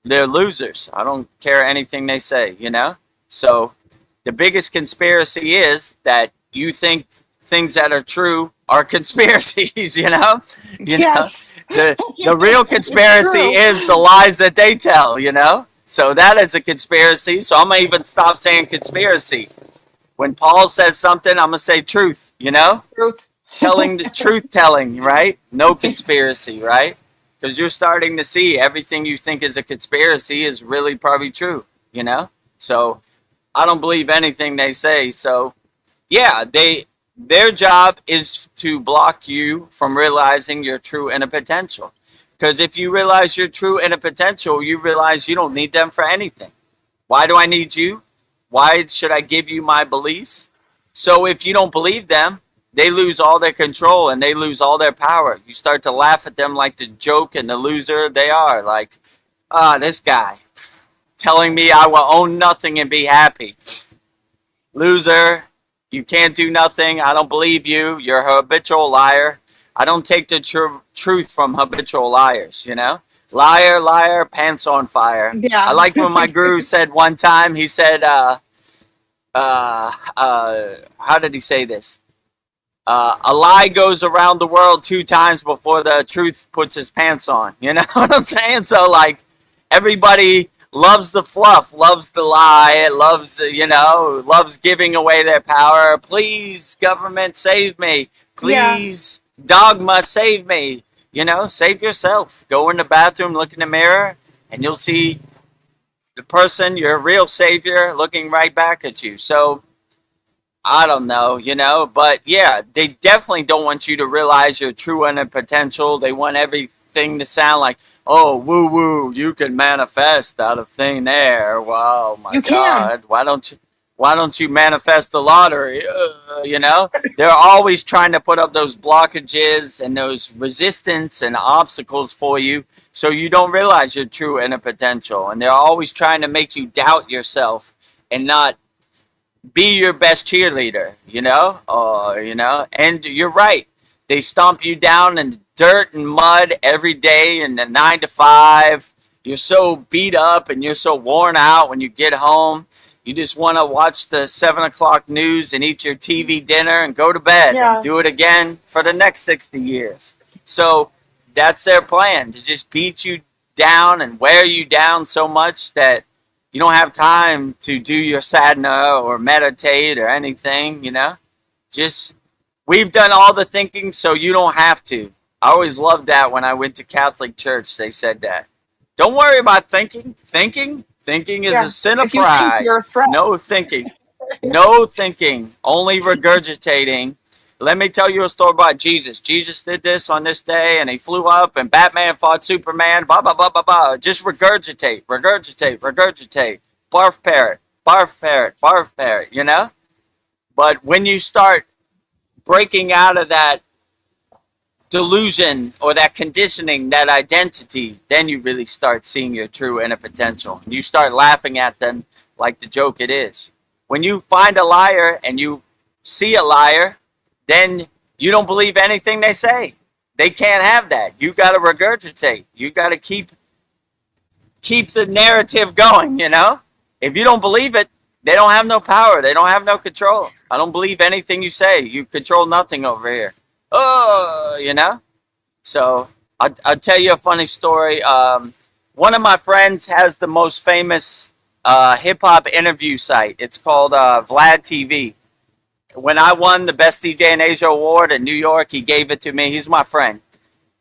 they're losers. I don't care anything they say, So the biggest conspiracy is that you think things that are true are conspiracies, Yes. The real conspiracy is the lies that they tell, So that is a conspiracy. So I'm gonna even stop saying conspiracy. When Paul says something, I'm gonna say truth, Truth. telling the truth telling, right? No conspiracy, right? Because you're starting to see everything you think is a conspiracy is really probably true, So I don't believe anything they say. So yeah, their job is to block you from realizing your true inner potential. Because if you realize your true inner potential, you realize you don't need them for anything. Why do I need you? Why should I give you my beliefs? So if you don't believe them, they lose all their control and they lose all their power. You start to laugh at them like the joke and the loser they are. Like, this guy telling me I will own nothing and be happy. Loser, you can't do nothing. I don't believe you. You're a habitual liar. I don't take the truth from habitual liars, Liar, liar, pants on fire. Yeah. I like when my guru said one time, he said, how did he say this? A lie goes around the world 2 times before the truth puts his pants on. You know what I'm saying? So, like, everybody loves the fluff, loves the lie, loves, loves giving away their power. Please, government, save me. Please, dogma, save me. Save yourself. Go in the bathroom, look in the mirror, and you'll see the person, your real savior, looking right back at you. So, I don't know, but yeah, they definitely don't want you to realize your true inner potential. They want everything to sound like, oh, woo woo, you can manifest out of thin air. Wow, my God, why don't you manifest the lottery? They're always trying to put up those blockages and those resistance and obstacles for you, so you don't realize your true inner potential. And they're always trying to make you doubt yourself and not be your best cheerleader, and you're right. They stomp you down in dirt and mud every day in the 9 to 5. You're so beat up and you're so worn out when you get home. You just want to watch the 7 o'clock news and eat your TV dinner and go to bed and do it again for the next 60 years. So that's their plan, to just beat you down and wear you down so much that you don't have time to do your sadhana or meditate or anything, Just, we've done all the thinking, so you don't have to. I always loved that when I went to Catholic church, they said that. Don't worry about thinking. Thinking is a sin of pride. No thinking. No thinking. Only regurgitating. Let me tell you a story about Jesus. Jesus did this on this day, and he flew up, and Batman fought Superman, blah, blah, blah, blah, blah. Just regurgitate. Barf parrot, barf parrot, barf parrot, But when you start breaking out of that delusion or that conditioning, that identity, then you really start seeing your true inner potential. You start laughing at them like the joke it is. When you find a liar and you see a liar, then you don't believe anything they say. They can't have that. You got to regurgitate. You got to keep the narrative going, If you don't believe it, they don't have no power. They don't have no control. I don't believe anything you say. You control nothing over here. Oh, So I'll tell you a funny story. One of my friends has the most famous hip-hop interview site. It's called Vlad TV. When I won the Best DJ in Asia Award in New York, he gave it to me. He's my friend.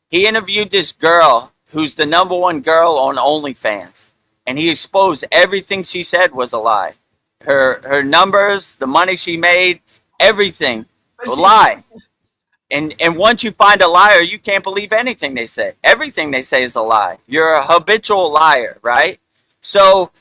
He interviewed this girl who's the #1 girl on OnlyFans. And he exposed everything she said was a lie. Her numbers, the money she made, everything, a lie. And once you find a liar, you can't believe anything they say. Everything they say is a lie. You're a habitual liar, right? So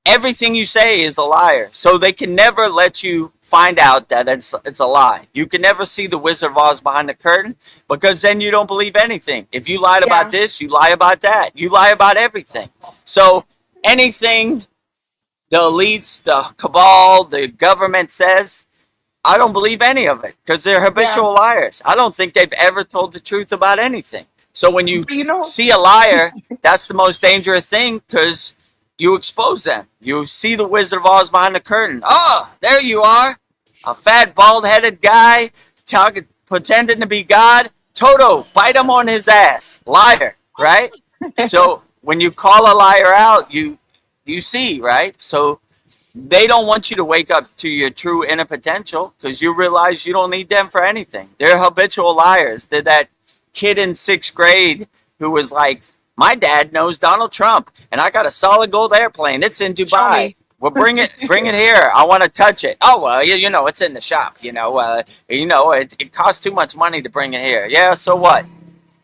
everything you say is a liar. So they can never let you find out that it's a lie. You can never see the Wizard of Oz behind the curtain, because then you don't believe anything. If you lied about this, you lie about that. You lie about everything. So anything the elites, the cabal, the government says, I don't believe any of it, because they're habitual liars. I don't think they've ever told the truth about anything. So when you see a liar, that's the most dangerous thing, because you expose them. You see the Wizard of Oz behind the curtain. Oh, there you are. A fat, bald-headed guy pretending to be God. Toto, bite him on his ass. Liar, right? So when you call a liar out, you see, right? So they don't want you to wake up to your true inner potential, because you realize you don't need them for anything. They're habitual liars. They're that kid in 6th grade who was like, my dad knows Donald Trump, and I got a solid gold airplane. It's in Dubai. Well, bring it here. I want to touch it. Oh, well, you know, it's in the shop. It costs too much money to bring it here. Yeah, so what?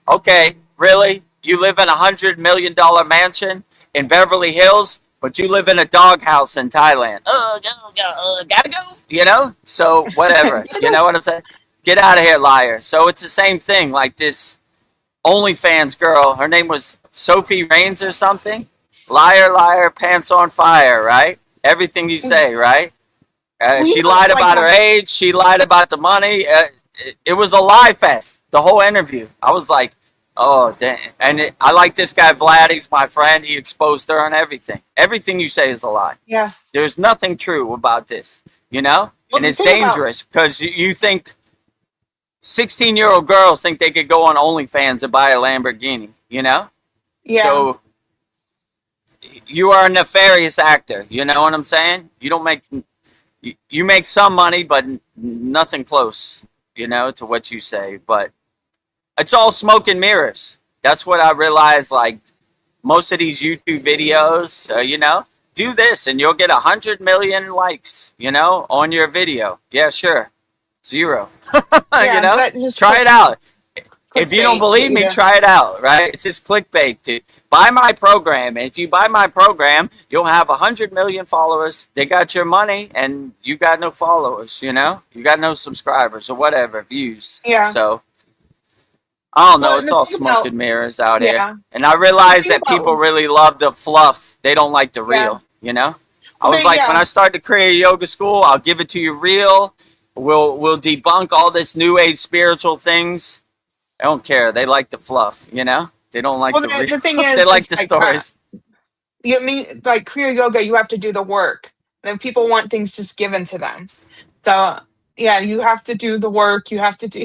Okay, really? You live in $100 million mansion in Beverly Hills, but you live in a doghouse in Thailand. Gotta go. So whatever. You know what I'm saying? Get out of here, liar. So it's the same thing. Like this OnlyFans girl, her name was Sophie Rains or something. Liar, liar, pants on fire, right? Everything you say, right? She lied about her age. She lied about the money. It was a lie fest, the whole interview. I was like, oh, damn. And I like this guy, Vlad. He's my friend. He exposed her on everything. Everything you say is a lie. Yeah. There's nothing true about this, Well, and it's dangerous, because you think 16-year-old girls think they could go on OnlyFans and buy a Lamborghini, Yeah. So you are a nefarious actor. You know what I'm saying? You don't make, you make some money, but nothing close, to what you say. But it's all smoke and mirrors. That's what I realized. Like most of these YouTube videos, do this and you'll get 100 million likes, on your video. Yeah, sure. 0. Try it out. If you don't believe me, try it out, right? It's just clickbait. Buy my program. And if you buy my program, you'll have 100 million followers. They got your money and you got no followers, You got no subscribers or whatever, views. Yeah. So, I don't know. It's all smoke and mirrors out here. And I realize that people really love the fluff. They don't like the real, I was like, when I start the Kriya Yoga School, I'll give it to you real. We'll debunk all this new age spiritual things. I don't care. They like the fluff, They don't like the real. The thing is, they like the stories. You mean like Kriya Yoga? You have to do the work. And people want things just given to them. So yeah, you have to do the work. You have to do.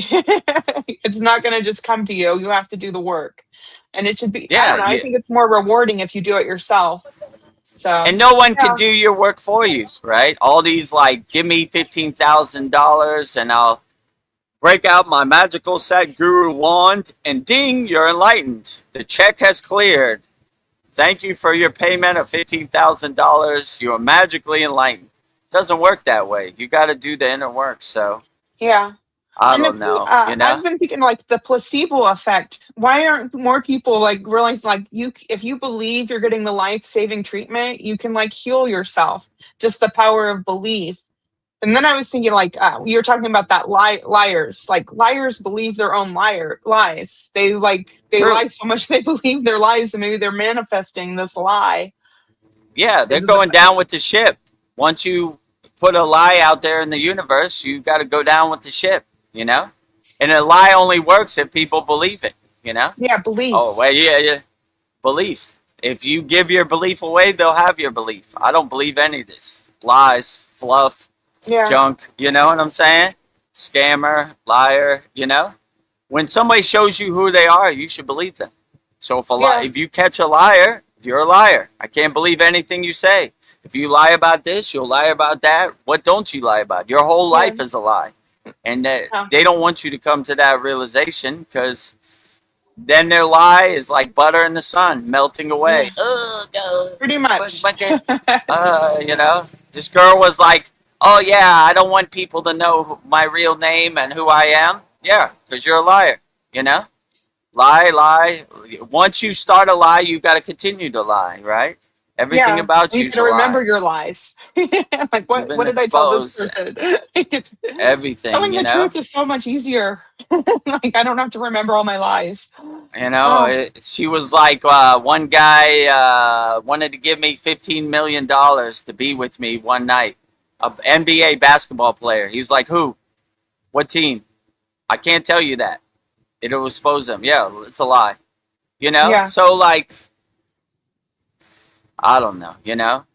It's not going to just come to you. You have to do the work, and it should be. I don't know. I think it's more rewarding if you do it yourself. So and no one can do your work for you, right? All these like, give me $15,000 and I'll break out my magical set guru wand, and ding, you're enlightened. The check has cleared. Thank you for your payment of $15,000. You are magically enlightened. It doesn't work that way. You got to do the inner work. So yeah, I don't know. I've been thinking like the placebo effect. Why aren't more people like realizing like if you believe you're getting the life-saving treatment, you can like heal yourself. Just the power of belief. And then I was thinking, like, you're talking about that liars. Like, liars believe their own lies. They lie so much they believe their lies, and maybe they're manifesting this lie. Yeah, they're going down with the ship. Once you put a lie out there in the universe, you got to go down with the ship, And a lie only works if people believe it, Yeah, belief. Oh, well, yeah. Belief. If you give your belief away, they'll have your belief. I don't believe any of this. Lies, fluff. Junk, you know what I'm saying? Scammer, liar, When somebody shows you who they are, you should believe them. So if you catch a liar, you're a liar. I can't believe anything you say. If you lie about this, you'll lie about that. What don't you lie about? Your whole life is a lie. And they don't want you to come to that realization, because then their lie is like butter in the sun, melting away. Pretty much. This girl was like, oh, yeah, I don't want people to know my real name and who I am. Yeah, because you're a liar, Lie. Once you start a lie, you got to continue to lie, right? Everything Yeah, about you you's can a remember lie. your lies. Like You've what been did I tell this exposed. person? It's Everything, telling you the know. truth is so much easier. Like I don't have to remember all my lies. You know, Oh, she was like, one guy wanted to give me $15 million to be with me one night. A NBA basketball player. He was like, "Who? What team?" I can't tell you that. It'll expose them. Yeah, it's a lie. You know. yeah. So like, I don't know. You know,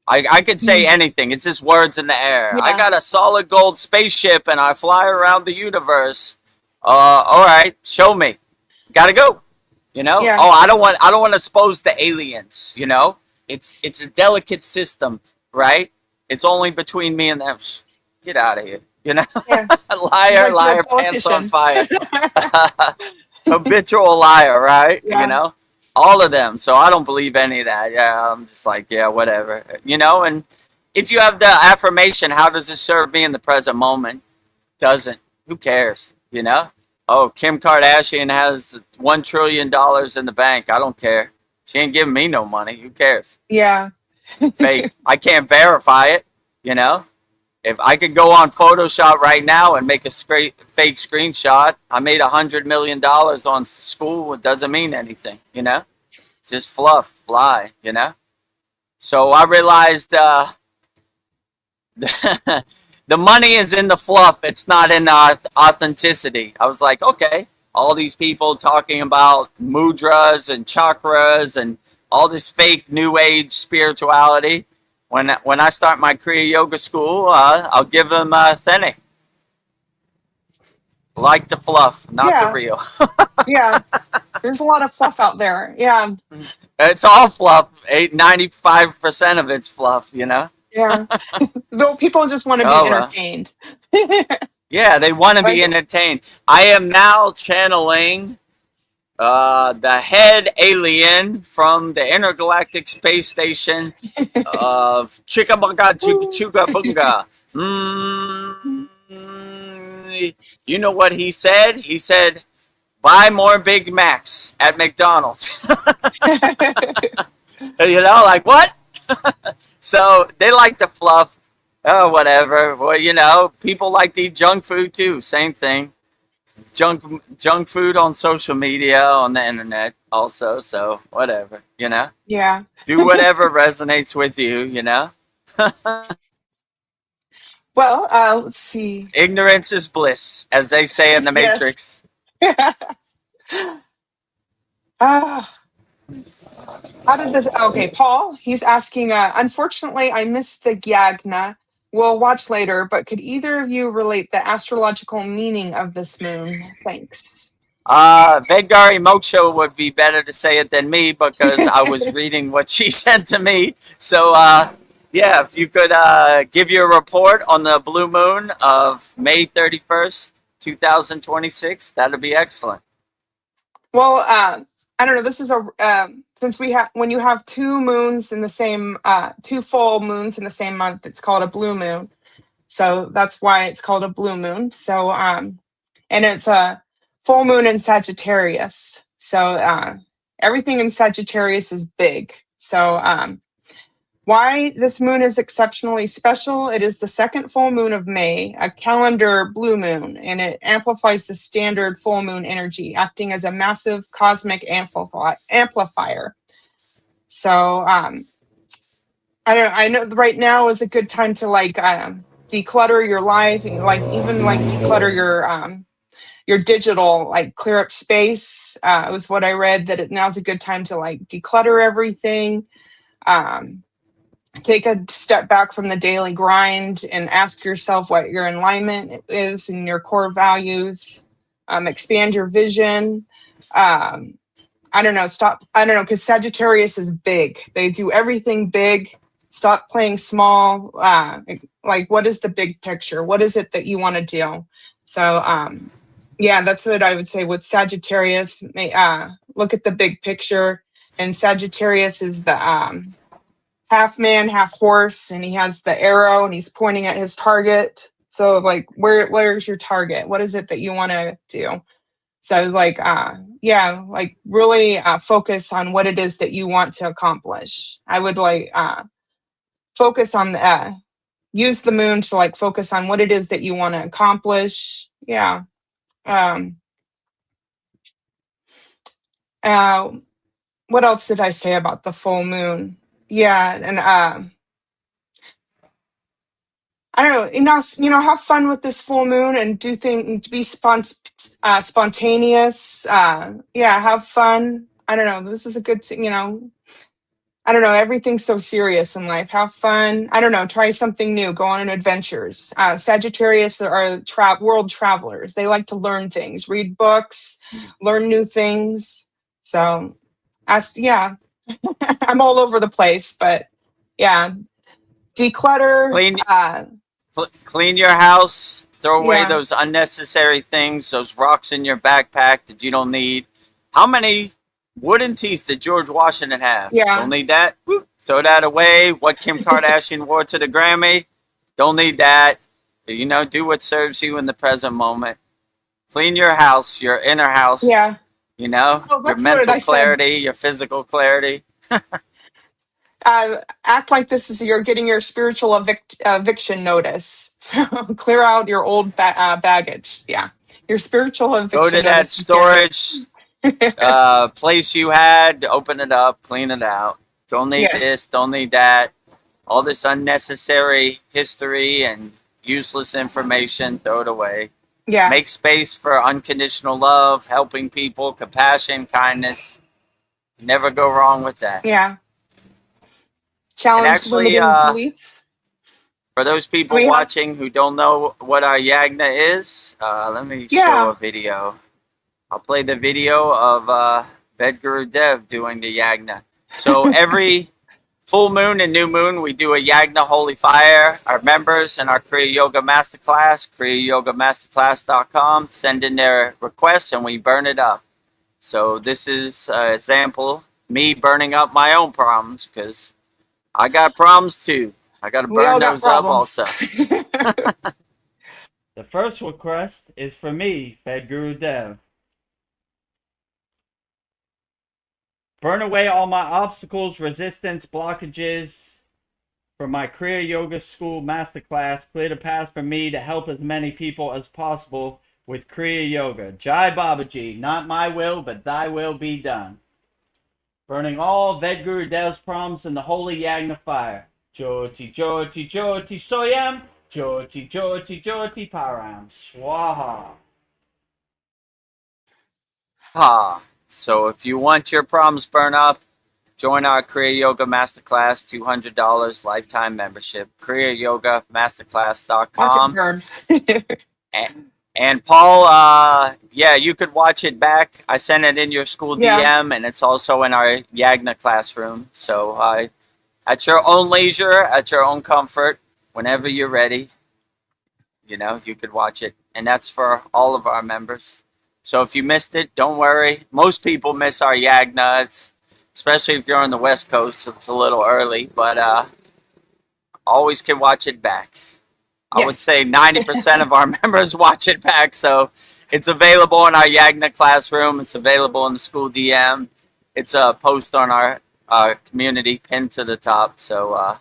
I could say Mm, anything. It's just words in the air. I yeah, got a solid gold spaceship and I fly around the universe. All right, show me. Gotta go. You know? yeah, Oh, I don't want to expose the aliens, you know? It's a delicate system, right? It's only between me and them. Get out of here. You know? yeah. She's Liar, like you're a liar, pants on politician. fire. Habitual liar, right? You Yeah, know? All of them. So I don't believe any of that. Yeah, I'm just like, yeah, whatever. You know, and if you have the affirmation, how does it serve me in the present moment? Doesn't. Who cares? You know? Oh, Kim Kardashian has $1 trillion in the bank. I don't care. She ain't giving me no money. Who cares? yeah, Fake. I can't verify it. You know? If I could go on Photoshop right now and make a fake screenshot, I made $100 million on SKOOL. It doesn't mean anything. You know? It's just fluff, fly. You know? So I realized the money is in the fluff. It's not in the authenticity. I was like, okay, all these people talking about mudras and chakras and all this fake new age spirituality. When I start my Kriya yoga school, I'll give them authentic, like the fluff, not the yeah, real. yeah. There's a lot of fluff out there. Yeah, It's all fluff. 95% of it's fluff. You know. yeah. Though people just want to be Oh well. entertained. Yeah, they want to Like, be entertained. I am now channeling the head alien from the intergalactic space station of Chickabaga Chicka Chuka Bunga. You know what he said? He said, buy more Big Macs at McDonald's. You know, like what? So they like to fluff. Oh, whatever. Well, you know, people like to eat junk food too. Same thing. Junk food on social media, on the internet also. So whatever, you know. yeah. Do whatever resonates with you, you know. Well, let's see. Ignorance is bliss, as they say in the Yes. Matrix. Ah, how did this? Okay, Paul. He's asking. Unfortunately, I missed the Gyagna. We'll watch later. But could either of you relate the astrological meaning of this moon? Thanks. Vedgari Moksha would be better to say it than me because I was reading what she sent to me. So, yeah, if you could give your report on the blue moon of May 31st, 2026, that'd be excellent. Well, I don't know. This is a since we have when you have two moons in the same two full moons in the same month, it's called a blue moon. So that's why it's called a blue moon. So and it's a full moon in Sagittarius. So everything in Sagittarius is big. So why this moon is exceptionally special? It is the second full moon of May, a calendar blue moon, and it amplifies the standard full moon energy, acting as a massive cosmic amplifier. So I know right now is a good time to like declutter your life, and like even like declutter your digital, like clear up space. Was what I read that now's a good time to like declutter everything. Take a step back from the daily grind and ask yourself what your alignment is and your core values. Expand your vision. I don't know. I don't know, because Sagittarius is big. They do everything big. Stop playing small. Like, what is the big picture? What is it that you want to do? So, yeah, that's what I would say with Sagittarius. Look at the big picture. And Sagittarius is the half man, half horse, and he has the arrow and he's pointing at his target. So, like, where's your target? What is it that you want to do? So like, like really focus on what it is that you want to accomplish. I would like focus on use the moon to like focus on what it is that you want to accomplish. Yeah. Um, what else did I say about the full moon? Yeah, and I don't know, have fun with this full moon and do things, be spontaneous. Yeah, have fun. I don't know. This is a good thing, I don't know. Everything's so serious in life. Have fun. I don't know. Try something new. Go on adventures. Sagittarius are world travelers. They like to learn things, read books, learn new things. So, yeah, I'm all over the place, but yeah, declutter. Clean your house. Throw away Yeah. those unnecessary things, those rocks in your backpack that you don't need. How many wooden teeth did George Washington have? Yeah. Don't need that. Whoop, throw that away. What Kim Kardashian wore to the Grammy? Don't need that. Do what serves you in the present moment. Clean your house, your inner house. Yeah. Your that's mental what I clarity, your physical clarity. Act like this is you're getting your spiritual eviction notice. So clear out your old baggage. Yeah, your spiritual eviction. Go to that storage place you had. Open it up, clean it out. Don't need this. Don't need that. All this unnecessary history and useless information. Throw it away. Yeah. Make space for unconditional love, helping people, compassion, kindness. You never go wrong with that. Yeah. Challenge limiting beliefs. For those people watching who don't know what our yagna is, let me show a video. I'll play the video of Vedagurudev doing the yagna. So every full moon and new moon, we do a yagna holy fire. Our members in our Kriya Yoga Masterclass, kriyayogamasterclass.com, send in their requests and we burn it up. So this is an example, me burning up my own problems, because I got problems too. I got to burn those up also. The first request is for me, Vedagurudev. Burn away all my obstacles, resistance, blockages for my Kriya Yoga School Masterclass. Clear the path for me to help as many people as possible with Kriya Yoga. Jai Babaji, not my will, but thy will be done. Burning all Vedgurudev's problems in the holy yagna fire. Jyoti, Jyoti, Jyoti, Soyam. Jyoti, Jyoti, Jyoti, Param. Swaha. So if you want your problems burned up, join our Kriya Yoga Masterclass, $200 lifetime membership. kriyayogamasterclass.com. And Paul, you could watch it back. I sent it in your school DM, and it's also in our Yagna classroom. So at your own leisure, at your own comfort, whenever you're ready, you could watch it. And that's for all of our members. So if you missed it, don't worry. Most people miss our Yagna, especially if you're on the West Coast. It's a little early, but always can watch it back. I would say 90% of our members watch it back, so it's available in our Yagna classroom. It's available in the school DM. It's a post on our community pinned to the top. So,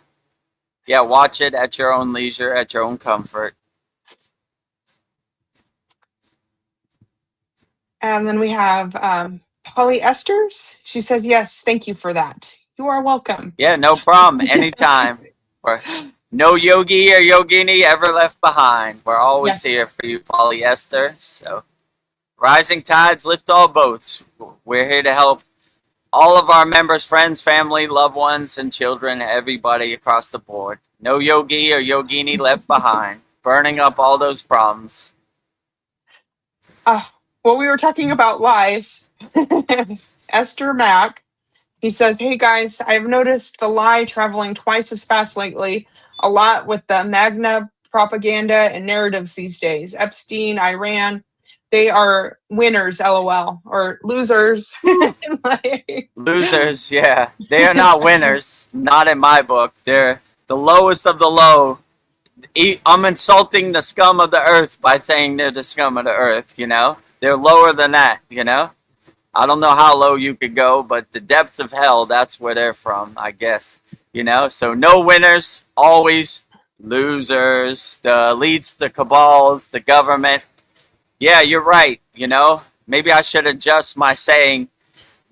watch it at your own leisure, at your own comfort. And then we have Polly Esters. She says, yes, thank you for that. You are welcome. Yeah, no problem. Anytime. No yogi or yogini ever left behind. We're always here for you, polyester. So, rising tides lift all boats. We're here to help all of our members, friends, family, loved ones, and children, everybody across the board. No yogi or yogini left behind. Burning up all those problems. Well, we were talking about lies. Esther Mack. He says, hey guys, I've noticed the lie traveling twice as fast lately, a lot with the Magna propaganda and narratives these days. Epstein, Iran, they are winners, LOL, or losers. Losers, yeah. They are not winners, not in my book. They're the lowest of the low. I'm insulting the scum of the earth by saying they're the scum of the earth, They're They're lower than that, you know? I don't know how low you could go, but the depths of hell, that's where they're from, I guess. You know, so no winners, always losers. The elites, the cabals, the government. Yeah, you're right, you know? Maybe I should adjust my saying.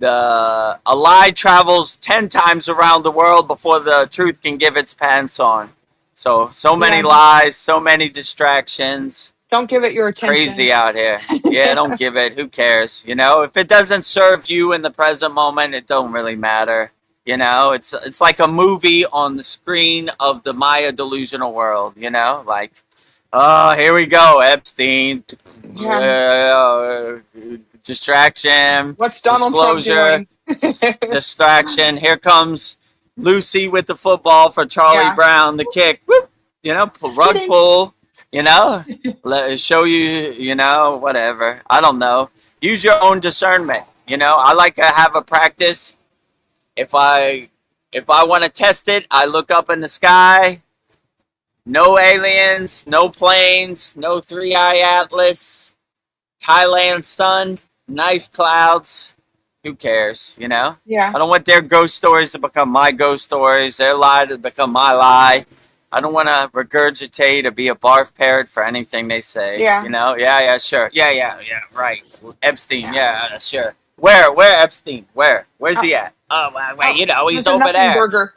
A lie travels 10 times around the world before the truth can give its pants on. So many Yeah. lies, so many distractions. Don't give it your attention. Crazy out here. Yeah, don't give it. Who cares? You know, if it doesn't serve you in the present moment, it don't really matter. You know, it's like a movie on the screen of the Maya delusional world. You know, like, oh, here we go, Epstein. Yeah. Distraction. What's Donald disclosure, Trump doing? Distraction. Here comes Lucy with the football for Charlie Brown, the kick. Whoop, you know, rug pull. You know, show you, you know, whatever. I don't know. Use your own discernment. You know, I like to have a practice. If I want to test it, I look up in the sky. No aliens, no planes, no 3-eye atlas. Thailand sun, nice clouds. Who cares, you know? Yeah. I don't want their ghost stories to become my ghost stories, their lie to become my lie. I don't want to regurgitate or be a barf parrot for anything they say. Yeah. You know? Yeah, sure. Yeah, right. Epstein, yeah, sure. Where Epstein? Where's he at? Oh, well, you know, he's over there. Burger.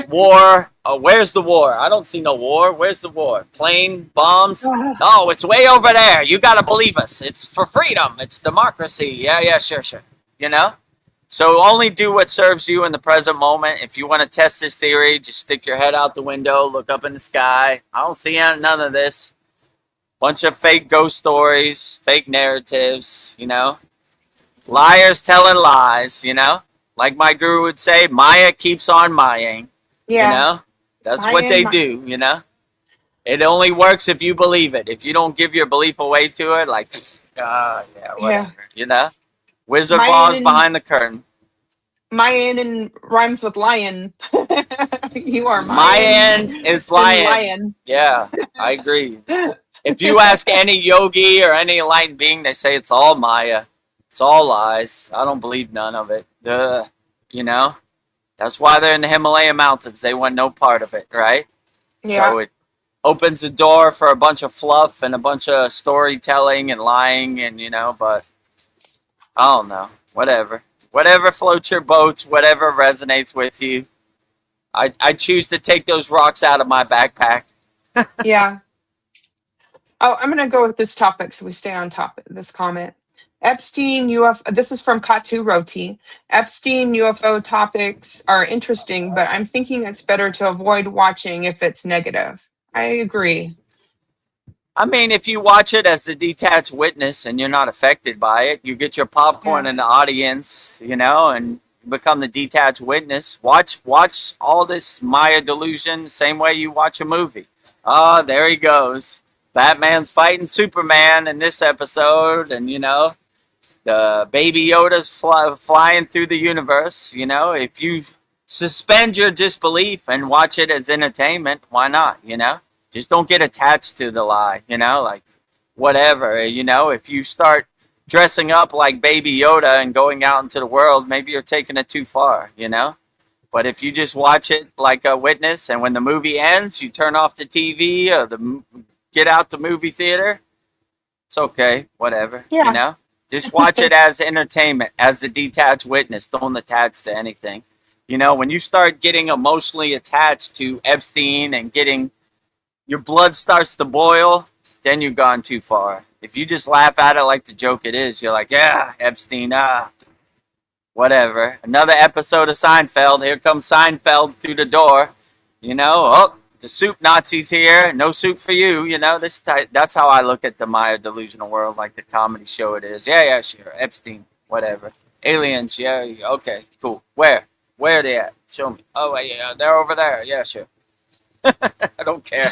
War. Where's the war? I don't see no war. Where's the war? Plane bombs? Oh, it's way over there. You got to believe us. It's for freedom. It's democracy. Yeah, sure. You know? So only do what serves you in the present moment. If you want to test this theory, just stick your head out the window, look up in the sky. I don't see none of this. Bunch of fake ghost stories, fake narratives, you know? Liars telling lies, you know? Like my guru would say, Maya keeps on Mayaing. Yeah. You know? That's what they do, you know? It only works if you believe it. If you don't give your belief away to it, like, whatever, you know? Wizard of Oz behind the curtain. Mayan rhymes with lion. You are Mayan is lion. Yeah, I agree. If you ask any yogi or any enlightened being, they say it's all Maya. It's all lies. I don't believe none of it. You know? That's why they're in the Himalayan mountains. They want no part of it, right? Yeah. So it opens the door for a bunch of fluff and a bunch of storytelling and lying and, you know, but I don't know. Whatever floats your boats, whatever resonates with you. I choose to take those rocks out of my backpack. Yeah. Oh, I'm going to go with this topic so we stay on topic. This comment. Epstein UFO. This is from Katu Roti. Epstein UFO topics are interesting, but I'm thinking it's better to avoid watching if it's negative. I agree. I mean, if you watch it as a detached witness and you're not affected by it, you get your popcorn in the audience, you know, and become the detached witness. Watch all this Maya delusion the same way you watch a movie. Oh, there he goes. Batman's fighting Superman in this episode, and, you know, the Baby Yoda's flying through the universe. You know, if you suspend your disbelief and watch it as entertainment, why not, you know? Just don't get attached to the lie, you know, like whatever, you know, if you start dressing up like Baby Yoda and going out into the world, maybe you're taking it too far, you know? But if you just watch it like a witness and when the movie ends, you turn off the TV or get out the movie theater, it's okay, whatever, you know? Just watch it as entertainment, as the detached witness. Don't attach to anything. You know, when you start getting emotionally attached to Epstein and getting your blood starts to boil, then you've gone too far. If you just laugh at it like the joke it is, you're like, yeah, Epstein, whatever. Another episode of Seinfeld. Here comes Seinfeld through the door. You know, oh, the soup Nazi's here. No soup for you. You know, that's how I look at the Maya delusional world, like the comedy show it is. Yeah, sure. Epstein, whatever. Aliens, yeah, okay, cool. Where are they at? Show me. Oh, yeah, they're over there. Yeah, sure. I don't care.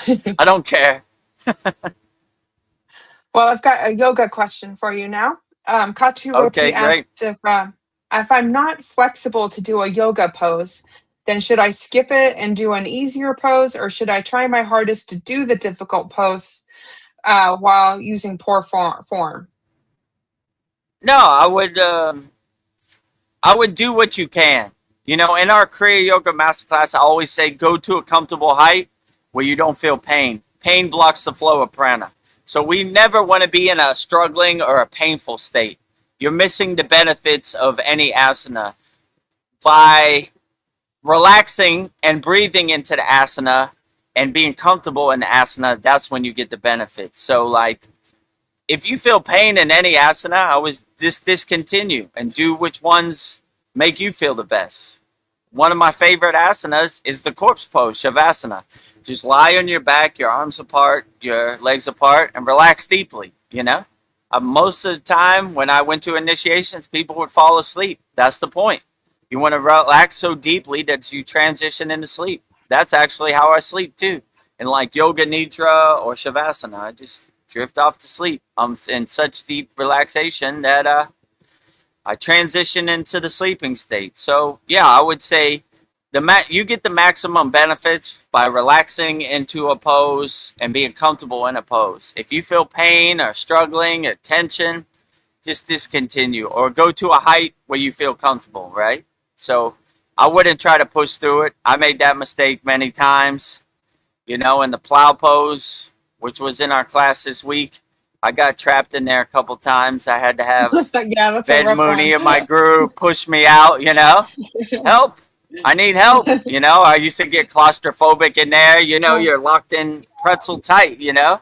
Well, I've got a yoga question for you now. Katu Roti asked if I'm not flexible to do a yoga pose, then should I skip it and do an easier pose, or should I try my hardest to do the difficult pose while using poor form? No, I would do what you can. You know, in our Kriya Yoga Masterclass, I always say go to a comfortable height where you don't feel pain. Pain blocks the flow of prana. So we never want to be in a struggling or a painful state. You're missing the benefits of any asana. By relaxing and breathing into the asana and being comfortable in the asana, that's when you get the benefits. So, like, if you feel pain in any asana, I would just discontinue and do which ones make you feel the best. One of my favorite asanas is the corpse pose, Shavasana. Just lie on your back, your arms apart, your legs apart, and relax deeply, you know? Most of the time when I went to initiations, people would fall asleep. That's the point. You want to relax so deeply that you transition into sleep. That's actually how I sleep too. In like Yoga Nidra or Shavasana, I just drift off to sleep. I'm in such deep relaxation that I transition into the sleeping state. So yeah, I would say you get the maximum benefits by relaxing into a pose and being comfortable in a pose. If you feel pain or struggling or tension, just discontinue or go to a height where you feel comfortable, right? So I wouldn't try to push through it. I made that mistake many times. You know, in the plow pose, which was in our class this week, I got trapped in there a couple times. I had to have Yeah, that's a Ved rough Mooney one. and my guru push me out, you know. Help. I need help. You know, I used to get claustrophobic in there. You know, you're locked in pretzel tight, you know.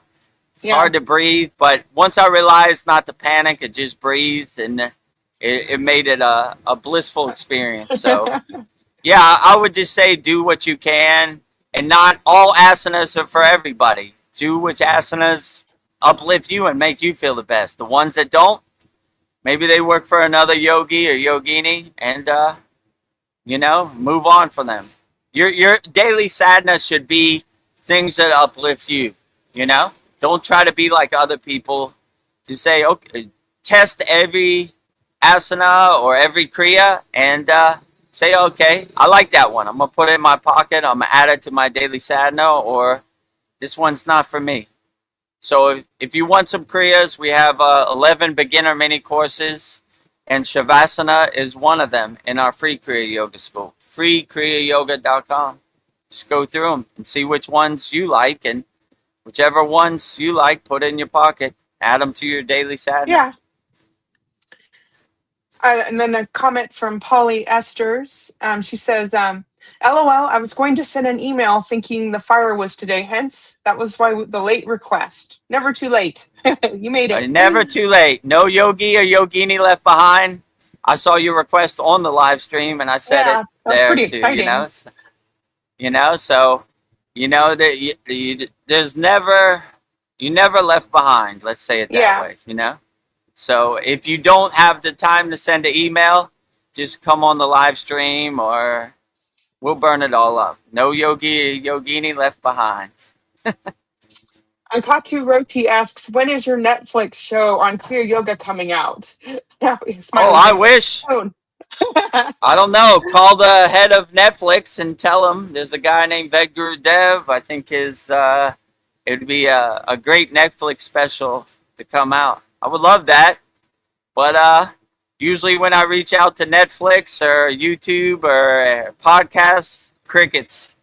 It's hard to breathe. But once I realized not to panic and just breathe, and it made it a blissful experience. So, yeah, I would just say do what you can. And not all asanas are for everybody. Do which asanas uplift you and make you feel the best. The ones that don't, maybe they work for another yogi or yogini, and you know, move on from them. Your daily sadness should be things that uplift you. You know, don't try to be like other people. To say, okay, test every asana or every kriya and say, okay, I like that one. I'm gonna put it in my pocket. I'm gonna add it to my daily sadhana, or this one's not for me. So if you want some kriyas, we have 11 beginner mini courses, and Shavasana is one of them in our free Kriya Yoga school. Free KriyaYoga.com. Just go through them and see which ones you like, and whichever ones you like, put in your pocket. Add them to your daily sadhana. Yeah. And then a comment from Polly Esters. She says, LOL, I was going to send an email thinking the fire was today. Hence, that was why the late request. Never too late. You made it. Never too late. No yogi or yogini left behind. I saw your request on the live stream, and I said it that's there pretty too. exciting. You know, so you know that there's never left behind. Let's say it that way. You know. So if you don't have the time to send an email, just come on the live stream or we'll burn it all up. No yogi yogini left behind. Ankatu Roti asks, when is your Netflix show on Kriya Yoga coming out? I wish. I don't know. Call the head of Netflix and tell him there's a guy named Vedagurudev. I think it would be a great Netflix special to come out. I would love that, but usually when I reach out to Netflix or YouTube or podcasts, crickets.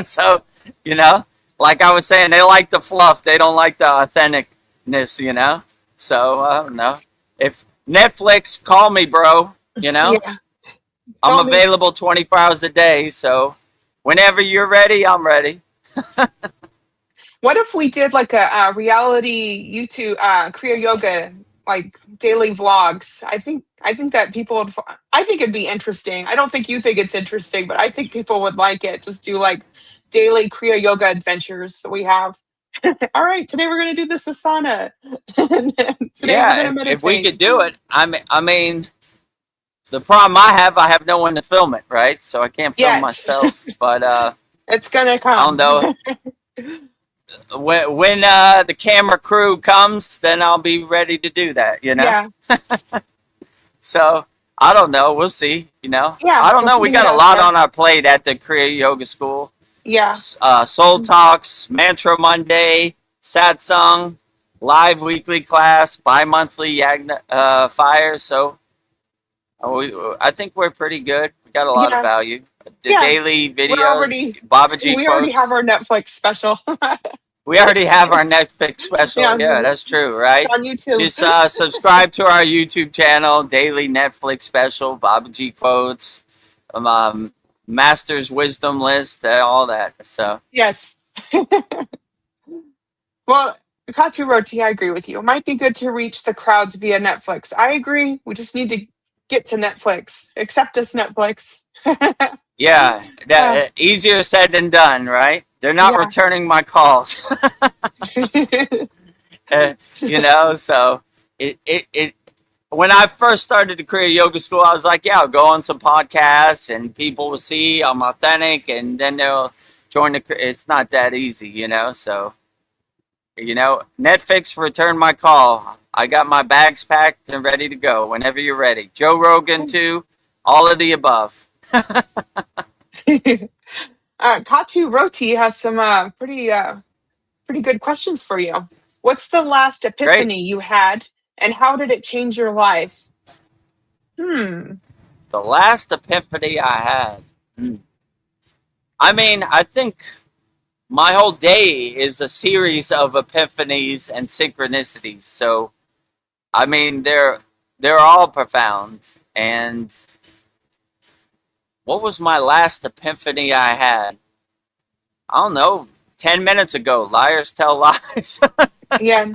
So, you know, like I was saying, they like the fluff. They don't like the authenticness, you know. So, I don't know. If Netflix, call me, bro, you know. Yeah. I'm available 24 hours a day, so whenever you're ready, I'm ready. What if we did like a reality YouTube Kriya Yoga, like daily vlogs? I think that people would. I think it'd be interesting. I don't think you think it's interesting, but I think people would like it. Just do like daily Kriya Yoga adventures that we have. All right, today we're going to do this asana. Today we're going to meditate. If we could do it, I mean, the problem I have no one to film it, right? So I can't film myself. But it's gonna come. I don't know. When the camera crew comes, then I'll be ready to do that, you know? Yeah. So, I don't know. We'll see, you know? Yeah. I don't know. We got a lot on our plate at the Kriya Yoga School. Yeah. Soul Talks, Mantra Monday, Satsang, live weekly class, bi-monthly Yagna fire. So I think we're pretty good. We got a lot of Yeah, value. The yeah. daily We're videos, already Babaji we already have quotes. our Netflix special. We already have our Netflix special. Yeah, Yeah, that's true, it's right? on YouTube. Just subscribe to our YouTube channel, daily Netflix special, Babaji quotes, Master's wisdom list, all that. So Yes. Well, Katu Roti, I agree with you. It might be good to reach the crowds via Netflix. I agree. We just need to get to Netflix. Accept us, Netflix. yeah, Uh, that easier said than done, right? They're not yeah. returning my calls. you know, so it when I first started the Kriya Yoga School, I was like, yeah, I'll go on some podcasts and people will see I'm authentic and then they'll join the. It's not that easy, you know. So, Netflix returned my call. I got my bags packed and ready to go whenever you're ready. Joe Rogan, too, all of the above. Katu Roti has some pretty good questions for you. What's the last Great. epiphany you had, and how did it change your life? Hmm. The last epiphany I had. Hmm. I mean, I think my whole day is a series of epiphanies and synchronicities. So, I mean, they're all profound. And what was my last epiphany I had? I don't know. 10 minutes ago, liars tell lies. Yeah.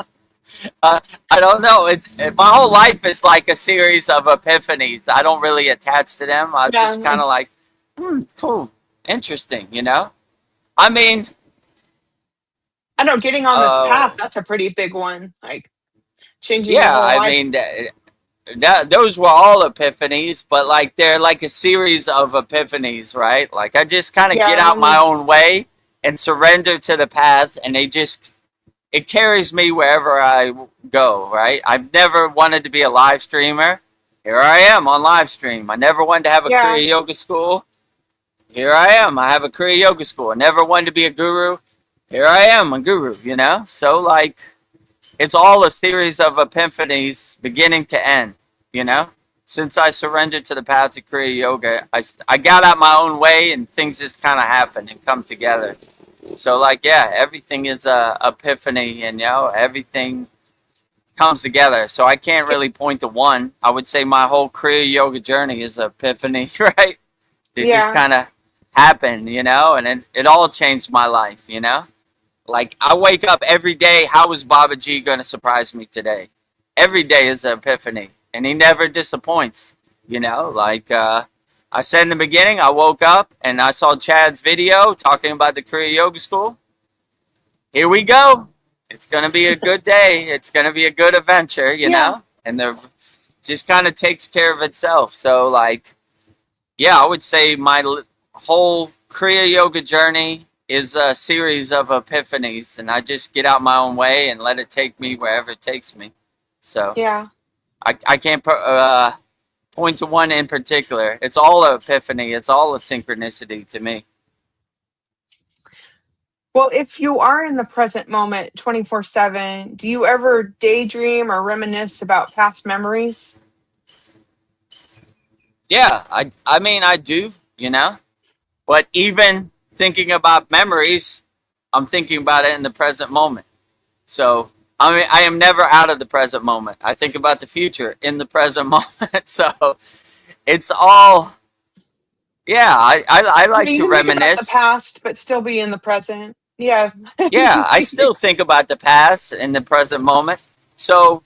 I don't know. My whole life is like a series of epiphanies. I don't really attach to them. I Yeah. just kind of like, cool, interesting. I mean, I know getting on this uh, path, that's a pretty big one. Like changing your yeah. whole I life. mean, those were all epiphanies, but like they're like a series of epiphanies, right? Like I just kind of get Yeah, out and my it's own way and surrender to the path, and it carries me wherever I go, right? I've never wanted to be a live streamer. Here I am on live stream. I never wanted to have a yeah, Kriya Yoga school. Here I am. I have a Kriya Yoga school. I never wanted to be a guru. Here I am, a guru. So, like, it's all a series of epiphanies beginning to end, you know? Since I surrendered to the path of Kriya Yoga, I got out my own way and things just kind of happen and come together. So, like, yeah, everything is a epiphany, and everything comes together. So I can't really point to one. I would say my whole Kriya Yoga journey is an epiphany, right? It just yeah, kind of happened, and it all changed my life. Like I wake up every day. How is Babaji going to surprise me today? Every day is an epiphany, and he never disappoints. Like I said in the beginning, I woke up and I saw Chad's video talking about the Kriya Yoga School. Here we go. It's going to be a good day. It's going to be a good adventure, yeah. and the just kind of takes care of itself. So, like, yeah, I would say my whole Kriya Yoga journey is a series of epiphanies, and I just get out my own way and let it take me wherever it takes me. So, Yeah. I can't point to one in particular. It's all an epiphany. It's all a synchronicity to me. Well, if you are in the present moment 24/7, do you ever daydream or reminisce about past memories? Yeah, I mean, I do. But even thinking about memories, I'm thinking about it in the present moment. So, I mean, I am never out of the present moment. I think about the future in the present moment. So, it's all, yeah, I Yeah, like you to can think about the reminisce. past, but still be in the present. Yeah. Yeah, I still think about the past in the present moment. So,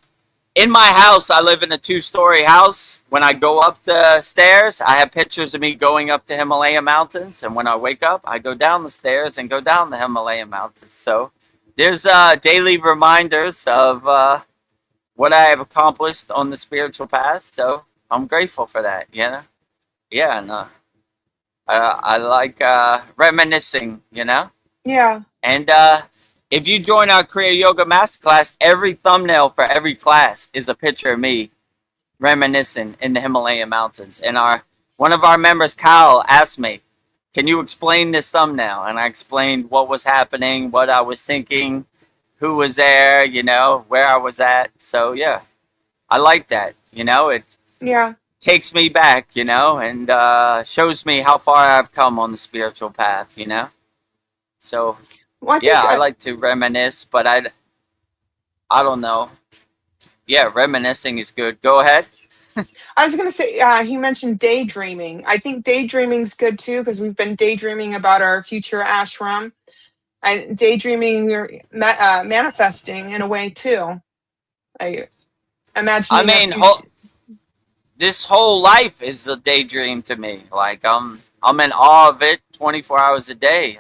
in my house, I live in a two-story house. When I go up the stairs, I have pictures of me going up the Himalayan mountains, and when I wake up, I go down the stairs and go down the Himalayan mountains. So there's daily reminders of what I have accomplished on the spiritual path. So I'm grateful for that. Yeah, and I like reminiscing. Yeah. And if you join our Kriya Yoga Masterclass, every thumbnail for every class is a picture of me reminiscing in the Himalayan mountains. And one of our members, Kyle, asked me, "Can you explain this thumbnail?" And I explained what was happening, what I was thinking, who was there, you know, where I was at. So yeah, I like that. You know, it Yeah. takes me back, you know, and shows me how far I've come on the spiritual path, you know. So Well, I yeah, think I like to reminisce, but I don't know. Yeah, reminiscing is good. Go ahead. I was going to say, he mentioned daydreaming. I think daydreaming's good too because we've been daydreaming about our future ashram. And daydreaming, you're manifesting in a way too. I I imagining a mean, future. this whole life is a daydream to me. Like I'm in awe of it 24 hours a day.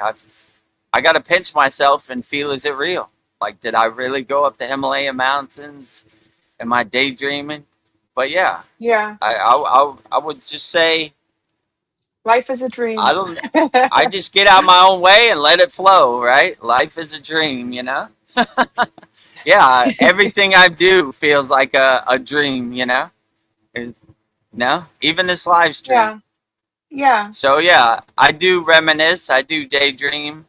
I got to pinch myself and feel, is it real? Like, did I really go up the Himalayan mountains? Am I daydreaming? But yeah, Yeah, I would just say life is a dream. I don't. I just get out my own way and let it flow. Right? Life is a dream, you know. Yeah, everything I do feels like a dream, you know. No, even this live stream. Yeah, yeah, So yeah, I do reminisce. I do daydream.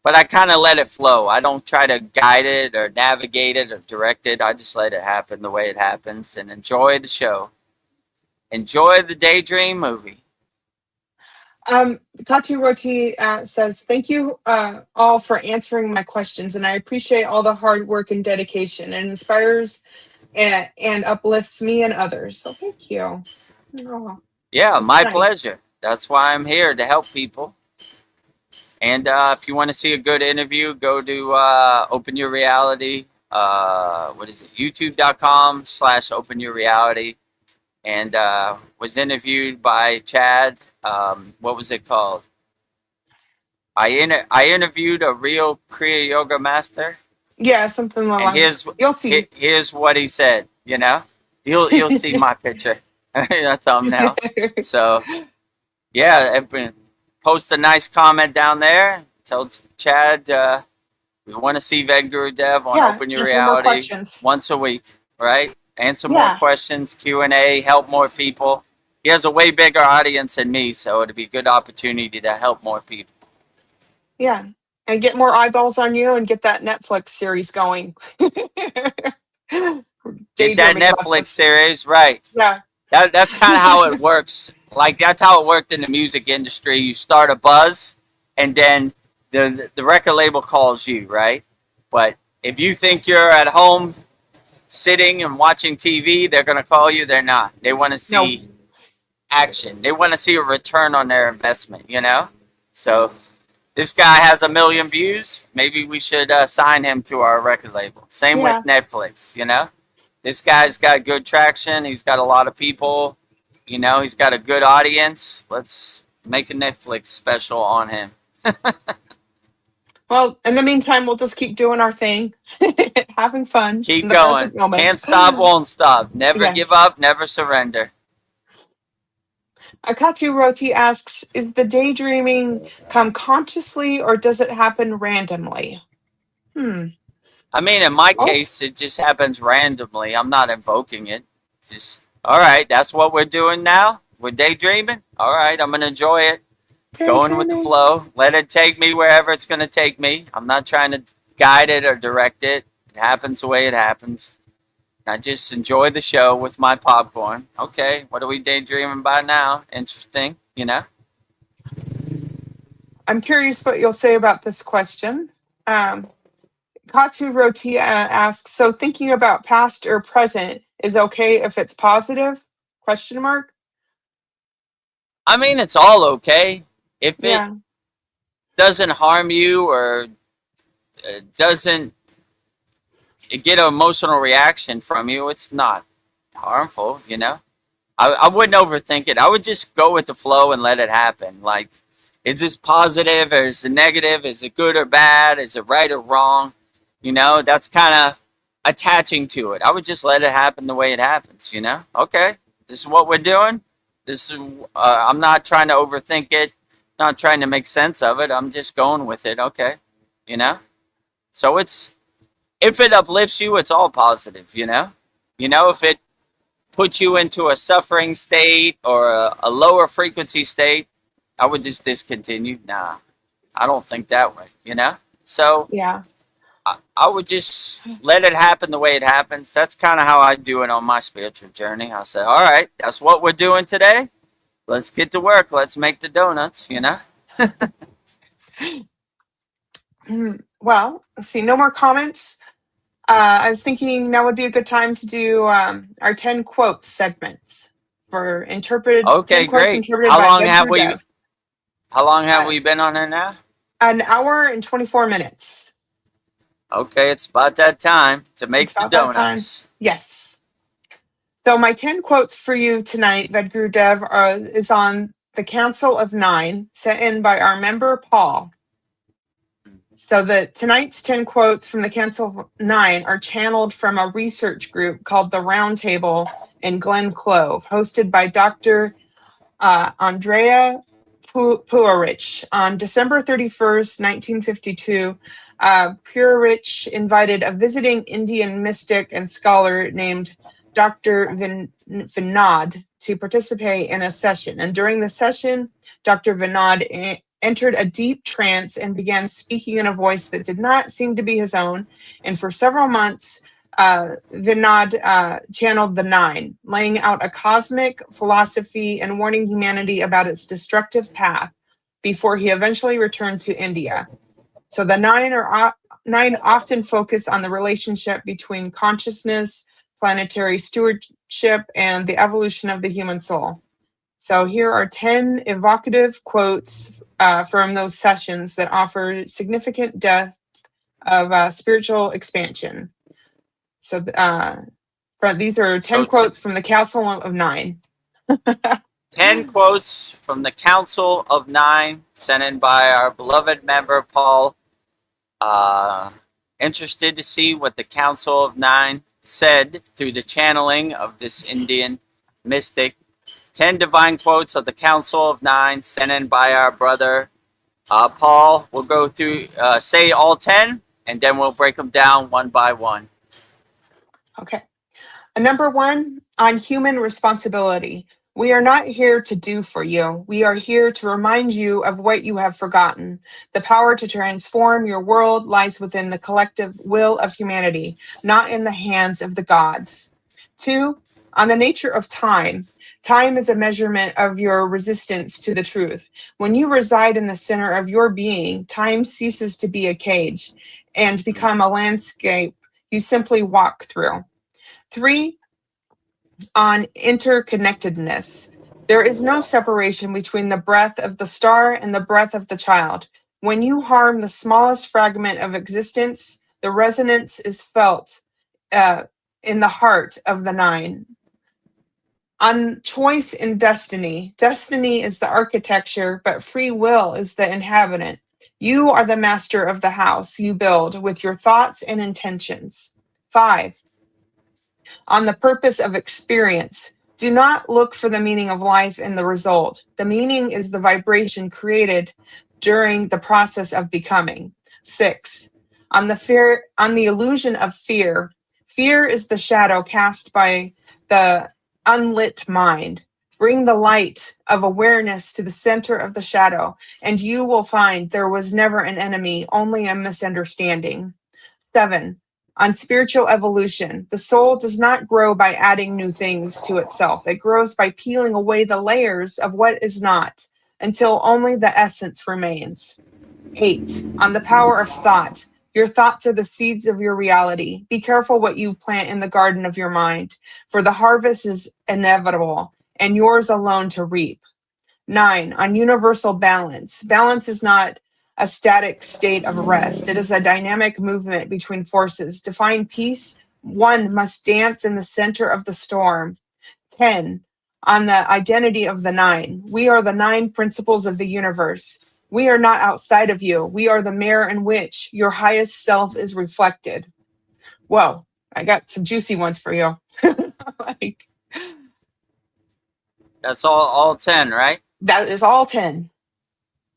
But I kind of let it flow. I don't try to guide it or navigate it or direct it. I just let it happen the way it happens and enjoy the show. Enjoy the daydream movie. Tatu Roti says, thank you all for answering my questions, and I appreciate all the hard work and dedication. It inspires and uplifts me and others. So thank you. Oh, Yeah, that's my nice. pleasure. That's why I'm here to help people. And if you want to see a good interview, go to Open Your Reality. What is it? YouTube.com/Open Your Reality. And was interviewed by Chad. What was it called? I interviewed a real Kriya yoga master, Yeah, something and along. You'll see. here's what he said. You know, you'll see my picture, a thumbnail. So yeah, post a nice comment down there. Tell Chad we want to see Vedagurudev on Yeah, Open Your answer more Reality questions. once a week, right? Answer more Yeah, questions, Q&A, help more people. He has a way bigger audience than me, so it'd be a good opportunity to help more people. yeah. And get more eyeballs on you and get that Netflix series going. Get that Daydreaming about Netflix this. series, right? Yeah, That's kind of how it works. Like that's how it worked in the music industry. You start a buzz, and then the record label calls you, right? But if you think you're at home sitting and watching TV, they're gonna call you. They're not. They want to no. see action. They want to see a return on their investment. You know. So this guy has 1 million views. Maybe we should sign him to our record label. Same with Yeah, Netflix. You know. This guy's got good traction. He's got a lot of people. You know, he's got a good audience. Let's make a Netflix special on him. well, in the meantime, we'll just keep doing our thing, having fun in Keep the present going. moment. Can't stop, won't stop. Never give Yes. up, never surrender. Akatu Roti asks, is the daydreaming come consciously or does it happen randomly? Hmm. I mean, in my Oh, case, it just happens randomly. I'm not invoking it. It's just, all right, that's what we're doing now. We're daydreaming. All right, I'm going to enjoy it. Going with the daydreaming. flow. Let it take me wherever it's going to take me. I'm not trying to guide it or direct it. It happens the way it happens. I just enjoy the show with my popcorn. Okay, what are we daydreaming about now? Interesting, you know? I'm curious what you'll say about this question. Katu Roti asks, so thinking about past or present is okay if it's positive? Question mark. I mean, it's all okay. If it Yeah. doesn't harm you or doesn't get an emotional reaction from you, it's not harmful, you know? I wouldn't overthink it. I would just go with the flow and let it happen. Like, is this positive or is it negative? Is it good or bad? Is it right or wrong? You know, that's kind of attaching to it. I would just let it happen the way it happens, you know? Okay, this is what we're doing. This is, I'm not trying to overthink it, not trying to make sense of it. I'm just going with it, okay? You know? So it's, if it uplifts you, it's all positive, you know? You know, if it puts you into a suffering state or a lower frequency state, I would just discontinue. Nah, I don't think that way, you know? So Yeah. I would just let it happen the way it happens. That's kind of how I do it on my spiritual journey. I'll say, all right, that's what we're doing today. Let's get to work. Let's make the donuts, you know? Well, let's see, no more comments. I was thinking now would be a good time to do our 10 quotes segments for interpreted. Okay, 10 quotes great. interpreted by Vedagurudev. How long have we been on it now? An hour and 24 minutes. Okay, it's about that time to make It's the about that time. donuts. Yes. So my 10 quotes for you tonight, Vedagurudev, is on the Council of Nine, sent in by our member Paul. So tonight's 10 quotes from the Council of Nine are channeled from a research group called the Round Table in Glen Clove, hosted by Dr. Andrea Puarich. On December 31st, 1952, Puarich invited a visiting Indian mystic and scholar named Dr. Vinod to participate in a session. And during the session, Dr. Vinod entered a deep trance and began speaking in a voice that did not seem to be his own. And for several months, Vinod channeled the Nine, laying out a cosmic philosophy and warning humanity about its destructive path before he eventually returned to India. So the Nine often focus on the relationship between consciousness, planetary stewardship, and the evolution of the human soul. So here are 10 evocative quotes from those sessions that offer significant depth of spiritual expansion. So these are 10 quotes from the Council of Nine. 10 quotes from the Council of Nine, sent in by our beloved member, Paul. Interested to see what the Council of Nine said through the channeling of this Indian mystic. 10 divine quotes of the Council of Nine, sent in by our brother, Paul. We'll go through, say all 10, and then we'll break them down one by one. Okay. Number 1, on human responsibility. We are not here to do for you. We are here to remind you of what you have forgotten. The power to transform your world lies within the collective will of humanity, not in the hands of the gods. 2, on the nature of time. Time is a measurement of your resistance to the truth. When you reside in the center of your being, time ceases to be a cage and become a landscape you simply walk through. 3, on interconnectedness. There is no separation between the breath of the star and the breath of the child. When you harm the smallest fragment of existence, the resonance is felt in the heart of the Nine. On choice and destiny. Destiny is the architecture, but free will is the inhabitant. You are the master of the house you build with your thoughts and intentions. 5, on the purpose of experience. Do not look for the meaning of life in the result. The meaning is the vibration created during the process of becoming. 6, on the illusion of fear. Fear is the shadow cast by the unlit mind. Bring the light of awareness to the center of the shadow, and you will find there was never an enemy, only a misunderstanding. 7, on spiritual evolution. The soul does not grow by adding new things to itself. It grows by peeling away the layers of what is not until only the essence remains. 8, on the power of thought. Your thoughts are the seeds of your reality. Be careful what you plant in the garden of your mind, for the harvest is inevitable and yours alone to reap. 9, on universal balance. Balance is not a static state of rest. It is a dynamic movement between forces. To find peace, one must dance in the center of the storm. 10, on the identity of the Nine. We are the 9 principles of the universe. We are not outside of you. We are the mirror in which your highest self is reflected. Whoa, I got some juicy ones for you. That's all 10, right? That is all 10.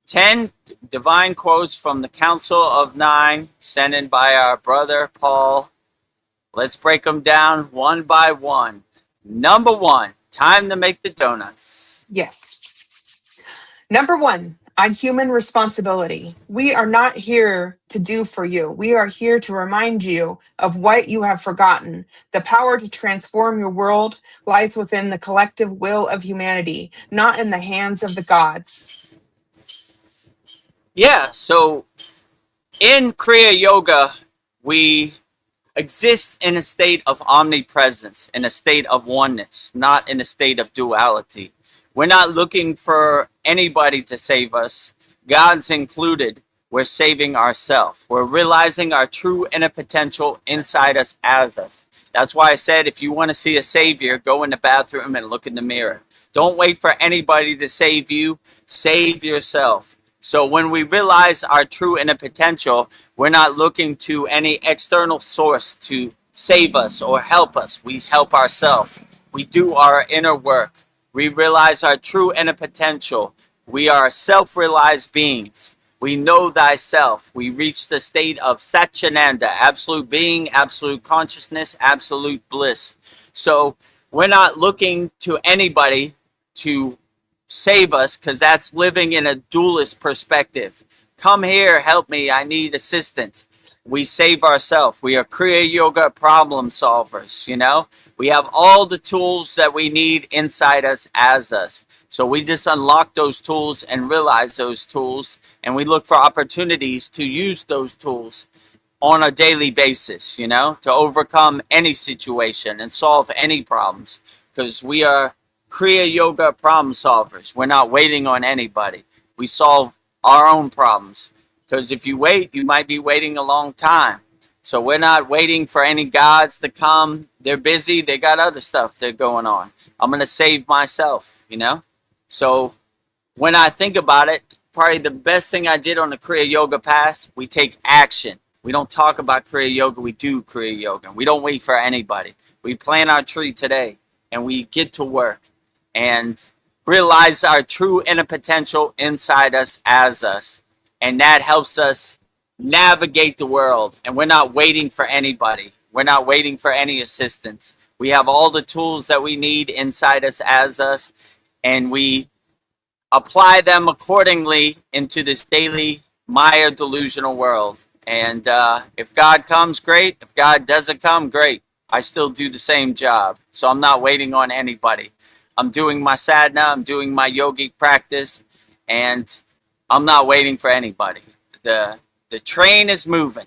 10 divine quotes from the Council of Nine, sent in by our brother Paul. Let's break them down one by one. Number 1, time to make the donuts. Yes. Number one, on human responsibility. We are not here to do for you. We are here to remind you of what you have forgotten. The power to transform your world lies within the collective will of humanity, not in the hands of the gods. Yeah, so in Kriya Yoga, we exist in a state of omnipresence, in a state of oneness, not in a state of duality. We're not looking for anybody to save us, God's included. We're saving ourselves. We're realizing our true inner potential inside us as us. That's why I said if you want to see a savior, go in the bathroom and look in the mirror. Don't wait for anybody to save you. Save yourself. So when we realize our true inner potential, we're not looking to any external source to save us or help us. We help ourselves. We do our inner work. We realize our true inner potential. We are self-realized beings. We know thyself. We reach the state of Satchinanda, absolute being, absolute consciousness, absolute bliss. So we're not looking to anybody to save us, because that's living in a dualist perspective. Come here, help me, I need assistance. We save ourselves. We are Kriya Yoga problem solvers, you know? We have all the tools that we need inside us as us. So we just unlock those tools and realize those tools, and we look for opportunities to use those tools on a daily basis, you know, to overcome any situation and solve any problems, because we are Kriya Yoga problem solvers. We're not waiting on anybody. We solve our own problems. Because if you wait, you might be waiting a long time. So we're not waiting for any gods to come. They're busy. They got other stuff they're going on. I'm going to save myself, you know? So when I think about it, probably the best thing I did on the Kriya Yoga path, we take action. We don't talk about Kriya Yoga. We do Kriya Yoga. We don't wait for anybody. We plant our tree today and we get to work and realize our true inner potential inside us as us. And that helps us navigate the world. And we're not waiting for anybody. We're not waiting for any assistance. We have all the tools that we need inside us as us. And we apply them accordingly into this daily Maya delusional world. And if God comes, great. If God doesn't come, great. I still do the same job. So I'm not waiting on anybody. I'm doing my sadhana, I'm doing my yogic practice, and I'm not waiting for anybody. The train is moving.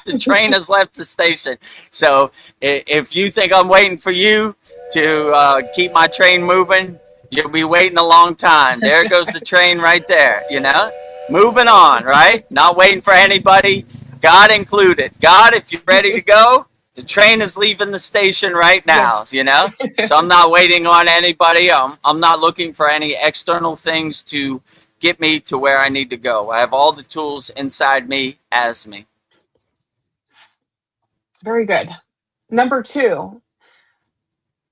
The train has left the station. So if you think I'm waiting for you to keep my train moving, you'll be waiting a long time. There goes the train right there, you know? Moving on, right? Not waiting for anybody, God included. God, if you're ready to go, the train is leaving the station right now, yes. You know? So I'm not waiting on anybody. I'm not looking for any external things to get me to where I need to go. I have all the tools inside me as me. Very good. Number 2,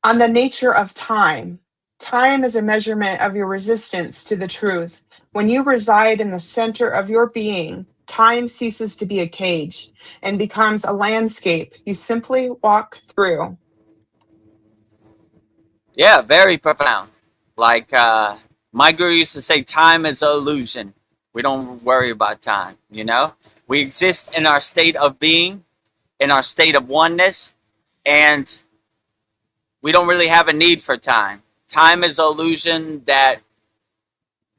on the nature of time. Time is a measurement of your resistance to the truth. When you reside in the center of your being, time ceases to be a cage and becomes a landscape you simply walk through. Yeah, very profound. Like my guru used to say, time is an illusion. We don't worry about time, you know? We exist in our state of being, in our state of oneness, and we don't really have a need for time. Time is an illusion that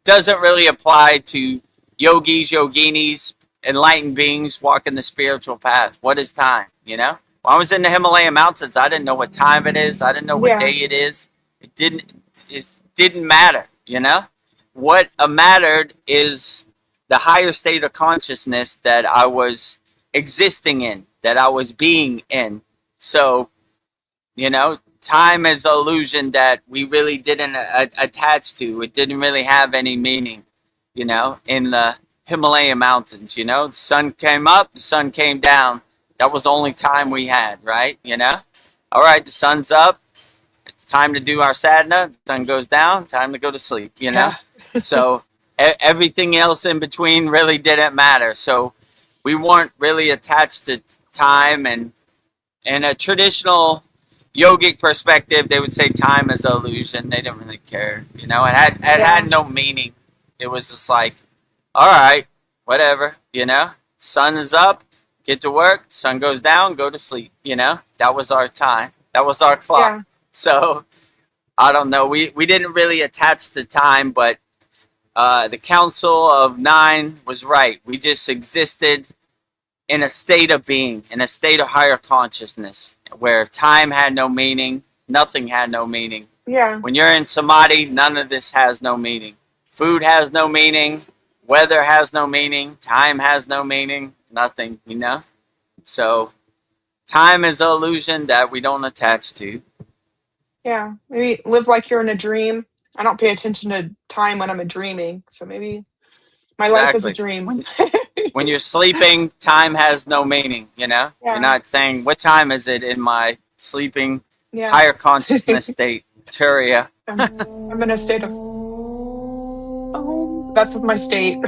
doesn't really apply to yogis, yoginis, enlightened beings walking the spiritual path. What is time, you know? When I was in the Himalayan mountains, I didn't know what time it is. I didn't know what day it is. It didn't matter, you know? What mattered is the higher state of consciousness that I was existing in, that I was being in. So, you know, time is an illusion that we really didn't attach to. It didn't really have any meaning, you know, in the Himalayan mountains, you know. The sun came up, the sun came down. That was the only time we had, right? You know? All right, the sun's up. It's time to do our sadhana. The sun goes down. Time to go to sleep, you know? Yeah. So everything else in between really didn't matter. So we weren't really attached to time. And in a traditional yogic perspective, they would say time is an illusion. They didn't really care, you know? It had no meaning. It was just like, all right, whatever, you know. Sun is up, get to work. Sun goes down, go to sleep. You know, that was our time. That was our clock. Yeah. So I don't know. We didn't really attach the time, but the Council of Nine was right. We just existed in a state of being, in a state of higher consciousness, where time had no meaning, nothing had no meaning. Yeah. When you're in samadhi, none of this has no meaning. Food has no meaning, weather has no meaning, time has no meaning, nothing, you know? So time is an illusion that we don't attach to. Yeah. Maybe live like you're in a dream. I don't pay attention to time when I'm dreaming. So maybe my life is a Exactly. dream. When you're sleeping, time has no meaning, you know? Yeah. You're not saying, what time is it in my sleeping Yeah. higher consciousness state? Turiya. I'm in a state of, oh, that's my state.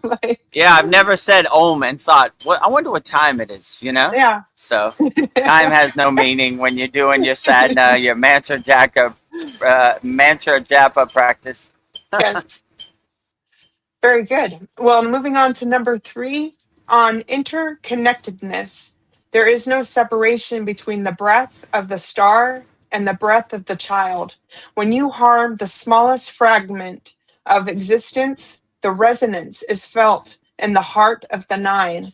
Like, Yeah, I've never said Om and thought, I wonder what time it is, you know? yeah. So time has no meaning when you're doing your sadhana, your mantra japa practice. Yes. Very good. Well, moving on to number 3 on interconnectedness. There is no separation between the breath of the star and the breath of the child. When you harm the smallest fragment of existence, the resonance is felt in the heart of the nine.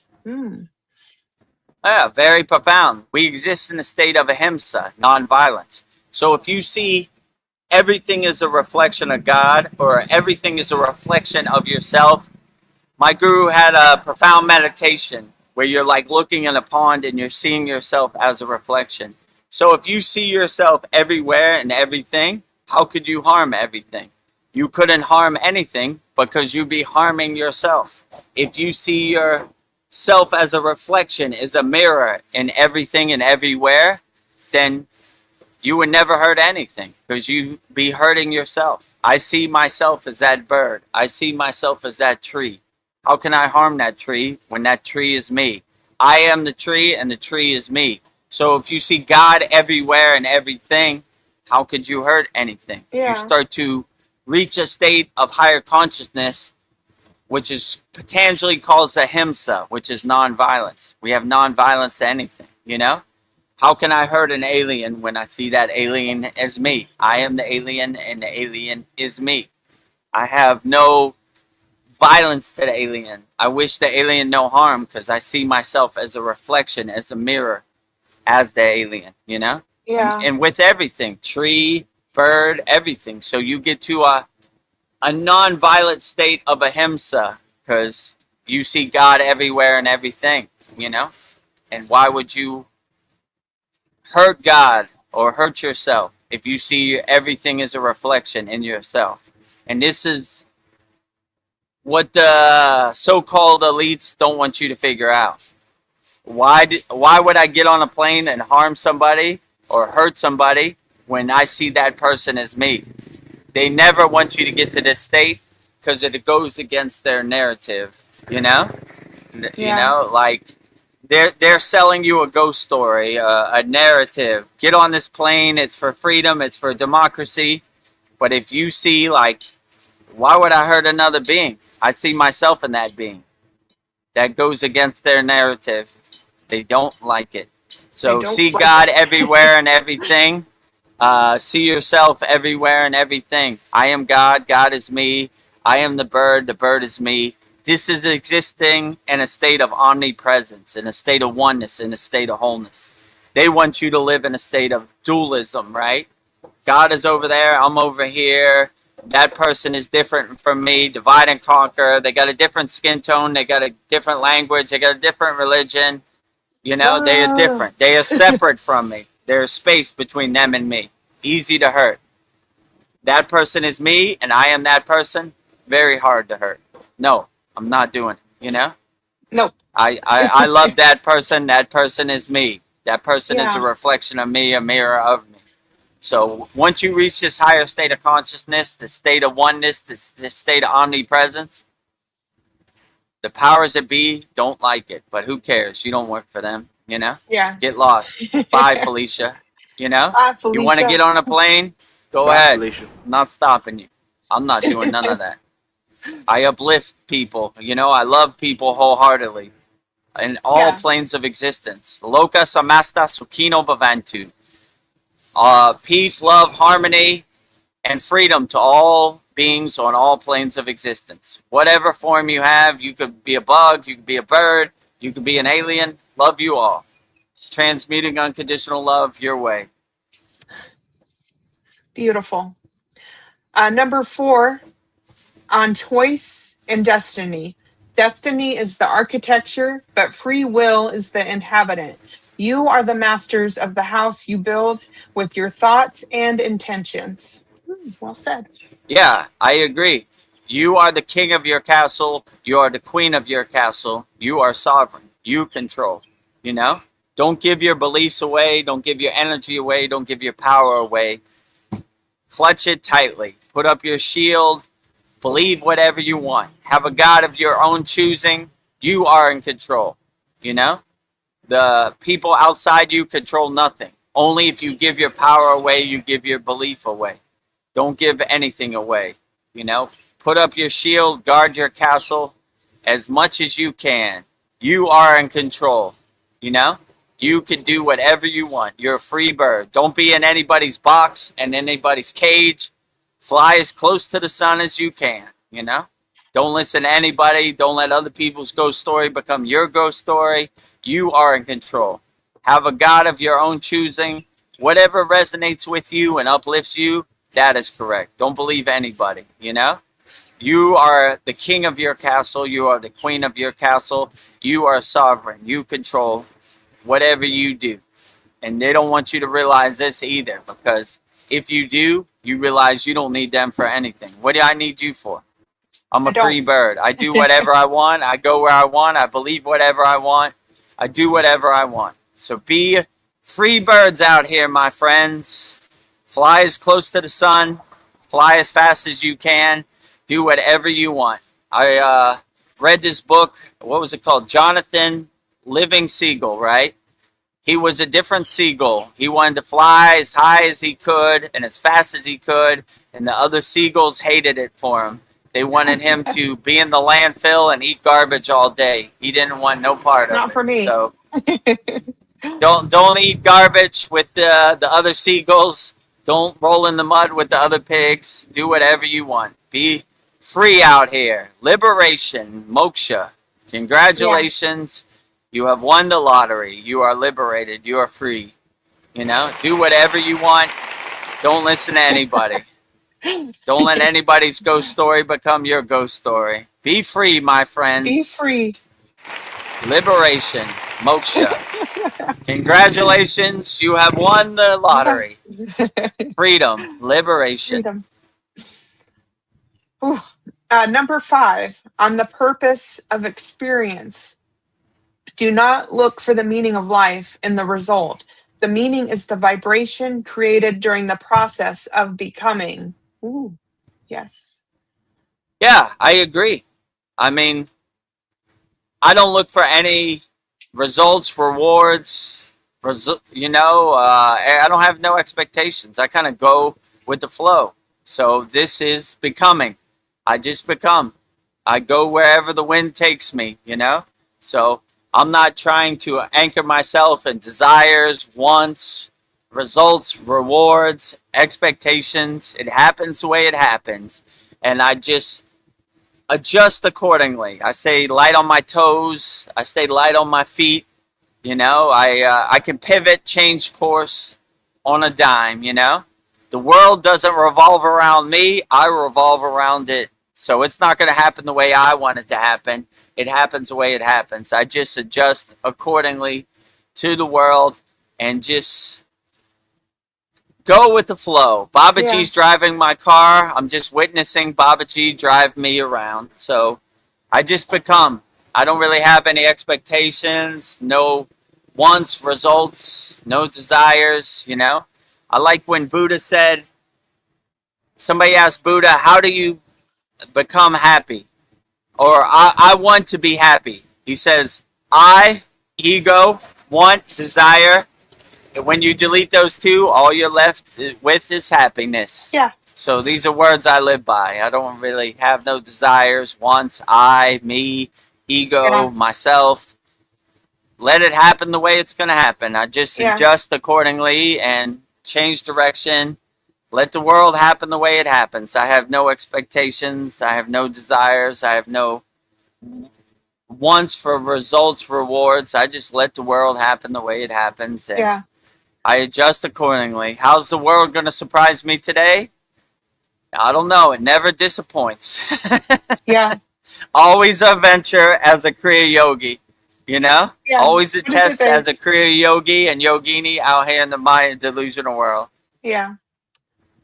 Yeah, very profound. We exist in a state of ahimsa, non-violence. So if you see everything is a reflection of God or everything is a reflection of yourself, my guru had a profound meditation where you're like looking in a pond and you're seeing yourself as a reflection. So if you see yourself everywhere and everything, how could you harm everything? You couldn't harm anything because you'd be harming yourself. If you see yourself as a reflection, as a mirror in everything and everywhere, then you would never hurt anything because you'd be hurting yourself. I see myself as that bird. I see myself as that tree. How can I harm that tree when that tree is me? I am the tree and the tree is me. So if you see God everywhere and everything, how could you hurt anything? Yeah. You start to reach a state of higher consciousness, which is potentially called ahimsa, which is non-violence. We have non-violence to anything, you know? How can I hurt an alien when I see that alien as me? I am the alien and the alien is me. I have no violence to the alien. I wish the alien no harm because I see myself as a reflection, as a mirror, as the alien, you know? Yeah. And with everything, tree, bird, everything. So you get to a non-violent state of ahimsa because you see God everywhere and everything, you know? And why would you hurt God or hurt yourself if you see everything as a reflection in yourself? And this is what the so-called elites don't want you to figure out. Why would I get on a plane and harm somebody or hurt somebody when I see that person as me? They never want you to get to this state because it goes against their narrative, you know? Yeah. You know, like they're selling you a ghost story, a narrative. Get on this plane, it's for freedom, it's for democracy. But if you see, like, why would I hurt another being? I see myself in that being. That goes against their narrative. They don't like it. So see like God everywhere and everything. See yourself everywhere and everything. I am God. God is me. I am the bird is me. This is existing in a state of omnipresence, in a state of oneness, in a state of wholeness. They want you to live in a state of dualism, right? God is over there. I'm over here. That person is different from me. Divide and conquer. They got a different skin tone. They got a different language. They got a different religion. You know, they are different. They are separate from me. There's space between them and me. Easy to hurt. That person is me and I am that person. Very hard to hurt. No, I'm not doing it, you know? No. I love that person. That person is me. That person is Yeah. a reflection of me, a mirror of me. So once you reach this higher state of consciousness, the state of oneness, this state of omnipresence, the powers that be don't like it, but who cares? You don't work for them, you know? Yeah. Get lost. Bye, Felicia. You know? Bye, You want to Felicia. get on a plane? Go Bye, ahead. Felicia. I'm not stopping you. I'm not doing none of that. I uplift people. I love people wholeheartedly in all Yeah. planes of existence. Loka samasta sukhino bhavantu. Peace, love, harmony, and freedom to all beings on all planes of existence. Whatever form you have, you could be a bug, you could be a bird, you could be an alien. Love you all. Transmuting unconditional love your way. Beautiful. Number 4, on choice and destiny. Destiny is the architecture, but free will is the inhabitant. You are the masters of the house you build with your thoughts and intentions. Well said. Yeah, I agree. You are the king of your castle. You are the queen of your castle. You are sovereign. You control. Don't give your beliefs away. Don't give your energy away. Don't give your power away. Clutch it tightly. Put up your shield. Believe whatever you want. Have a God of your own choosing. You are in control. The people outside you control nothing. Only if you give your power away, you give your belief away. Don't give anything away. Put up your shield, guard your castle as much as you can. You are in control. You can do whatever you want. You're a free bird. Don't be in anybody's box and anybody's cage. Fly as close to the sun as you can. Don't listen to anybody. Don't let other people's ghost story become your ghost story. You are in control. Have a God of your own choosing. Whatever resonates with you and uplifts you, that is correct. Don't believe anybody. You are the king of your castle. You are the queen of your castle. You are sovereign. You control whatever you do. And they don't want you to realize this either, because if you do, you realize you don't need them for anything. What do I need you for? I'm a free bird. I do whatever I want. I go where I want. I believe whatever I want. I do whatever I want. So be free birds out here, my friends. Fly as close to the sun. Fly as fast as you can. Do whatever you want. I read this book. What was it called? Jonathan Living Seagull, right? He was a different seagull. He wanted to fly as high as he could and as fast as he could, and the other seagulls hated it for him. They wanted him to be in the landfill and eat garbage all day. He didn't want no part of it. Not for me. So don't eat garbage with the other seagulls. Don't roll in the mud with the other pigs. Do whatever you want. Be free out here. Liberation, moksha. Congratulations. Yeah. You have won the lottery. You are liberated. You are free. Do whatever you want. Don't listen to anybody. Don't let anybody's ghost story become your ghost story. Be free, my friends. Be free. Liberation, moksha. Congratulations. You have won the lottery. Freedom, liberation. Freedom. Number 5, on the purpose of experience. Do not look for the meaning of life in the result. The meaning is the vibration created during the process of becoming. Ooh, yes. Yeah, I agree. I mean, I don't look for any results, rewards, I don't have no expectations. I kind of go with the flow. So this is becoming. I just become. I go wherever the wind takes me, So I'm not trying to anchor myself in desires, wants, results, rewards, expectations. It happens the way it happens. And I just adjust accordingly. I stay light on my toes. I stay light on my feet. I can pivot, change course on a dime, The world doesn't revolve around me. I revolve around it. So it's not going to happen the way I want it to happen. It happens the way it happens. I just adjust accordingly to the world and just go with the flow. Babaji's driving my car. I'm just witnessing Babaji drive me around. So I just become. I don't really have any expectations, no wants, results, no desires, I like when Buddha said, somebody asked Buddha, how do you become happy? Or I want to be happy. He says, I, ego, want, desire. And when you delete those two, all you're left with is happiness. Yeah. So these are words I live by. I don't really have no desires, wants, I, me, ego, Yeah. myself. Let it happen the way it's going to happen. I just Yeah. adjust accordingly and change direction. Let the world happen the way it happens. I have no expectations. I have no desires. I have no wants for results, rewards. I just let the world happen the way it happens, and Yeah. I adjust accordingly. How's the world going to surprise me today? I don't know. It never disappoints. Yeah. Always a venture as a Kriya yogi, you know? Yeah. Always a What is it test as a Kriya yogi and yogini out here in the Mayan delusional world. Yeah.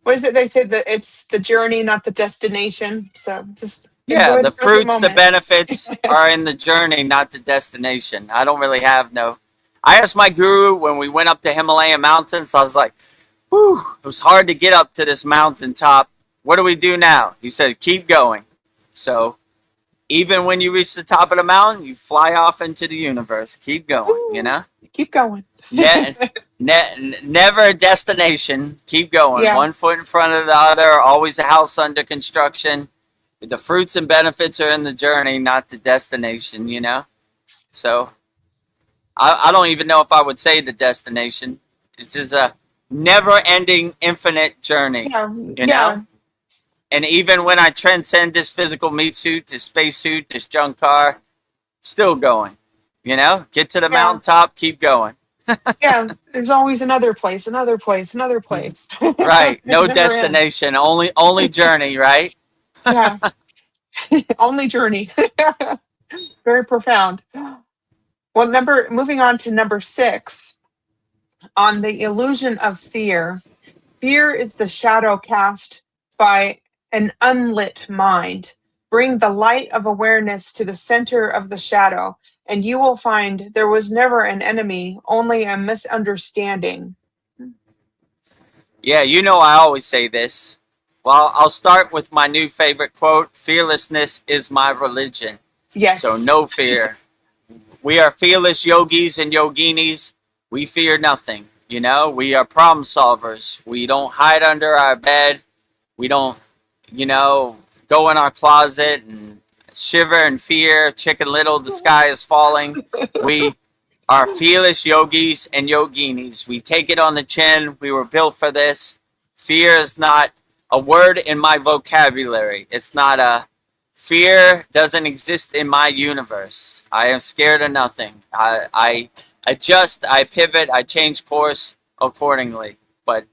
What is it they say that it's the journey, not the destination? So just Yeah, enjoy the the present fruits, the moment. benefits are in the journey, not the destination. I don't really have no. I asked my guru when we went up the Himalayan mountains, I was like, whew, it was hard to get up to this mountaintop. What do we do now? He said, keep going. So even when you reach the top of the mountain, you fly off into the universe. Keep going, you Ooh, know? keep going. Never a destination. Keep going. Yeah. One foot in front of the other. Always a house under construction. The fruits and benefits are in the journey, not the destination, you know? So I don't even know if I would say the destination. It's just a never ending, infinite journey, Yeah. you know? And even when I transcend this physical meat suit, this space suit, this junk car, still going, you know? Get to the Yeah. mountaintop, keep going. Yeah. There's always another place, another place, another place. Right. No Never ends. destination, only journey, right? Yeah. Only journey. Very profound. Well, moving on to number 6, on the illusion of fear. Fear is the shadow cast by an unlit mind. Bring the light of awareness to the center of the shadow, and you will find there was never an enemy, only a misunderstanding. Yeah, you know I always say this. Well, I'll start with my new favorite quote: fearlessness is my religion. Yes. So no fear. We are fearless yogis and yoginis. We fear nothing. You know, we are problem solvers. We don't hide under our bed. We don't, you know, go in our closet and shiver in fear. Chicken Little, the sky is falling. We are fearless yogis and yoginis. We take it on the chin. We were built for this. Fear is not a word in my vocabulary. It's not a fear doesn't exist in my universe. I am scared of nothing. I adjust, I pivot, I change course accordingly. But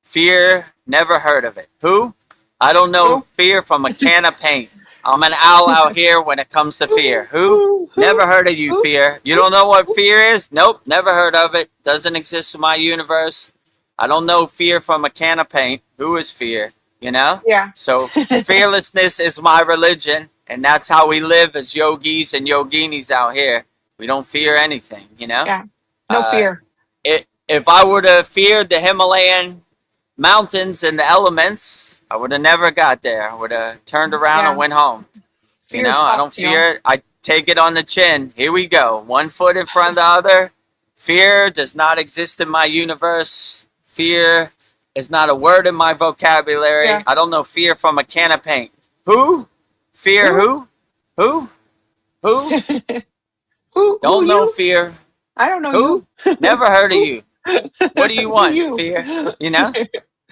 fear, never heard of it. Who? I don't know fear from a can of paint. I'm an owl out here when it comes to fear. Who? Never heard of you, fear. You don't know what fear is? Nope, never heard of it. Doesn't exist in my universe. I don't know fear from a can of paint. Who is fear? You know? Yeah. So fearlessness is my religion, and that's how we live as yogis and yoginis out here. We don't fear anything, you know? Yeah. No fear. If I would have feared the Himalayan mountains and the elements, I would have never got there. I would have turned around and went home. Fear You know, I don't fear it. I take it on the chin. Here we go. One foot in front of the other. Fear does not exist in my universe. Fear is not a word in my vocabulary. Yeah. I don't know fear from a can of paint. Who? Fear who? Who? Who? Don't know you? fear. I don't know Who? you. Never heard of you. What do you want? You. Fear? You know?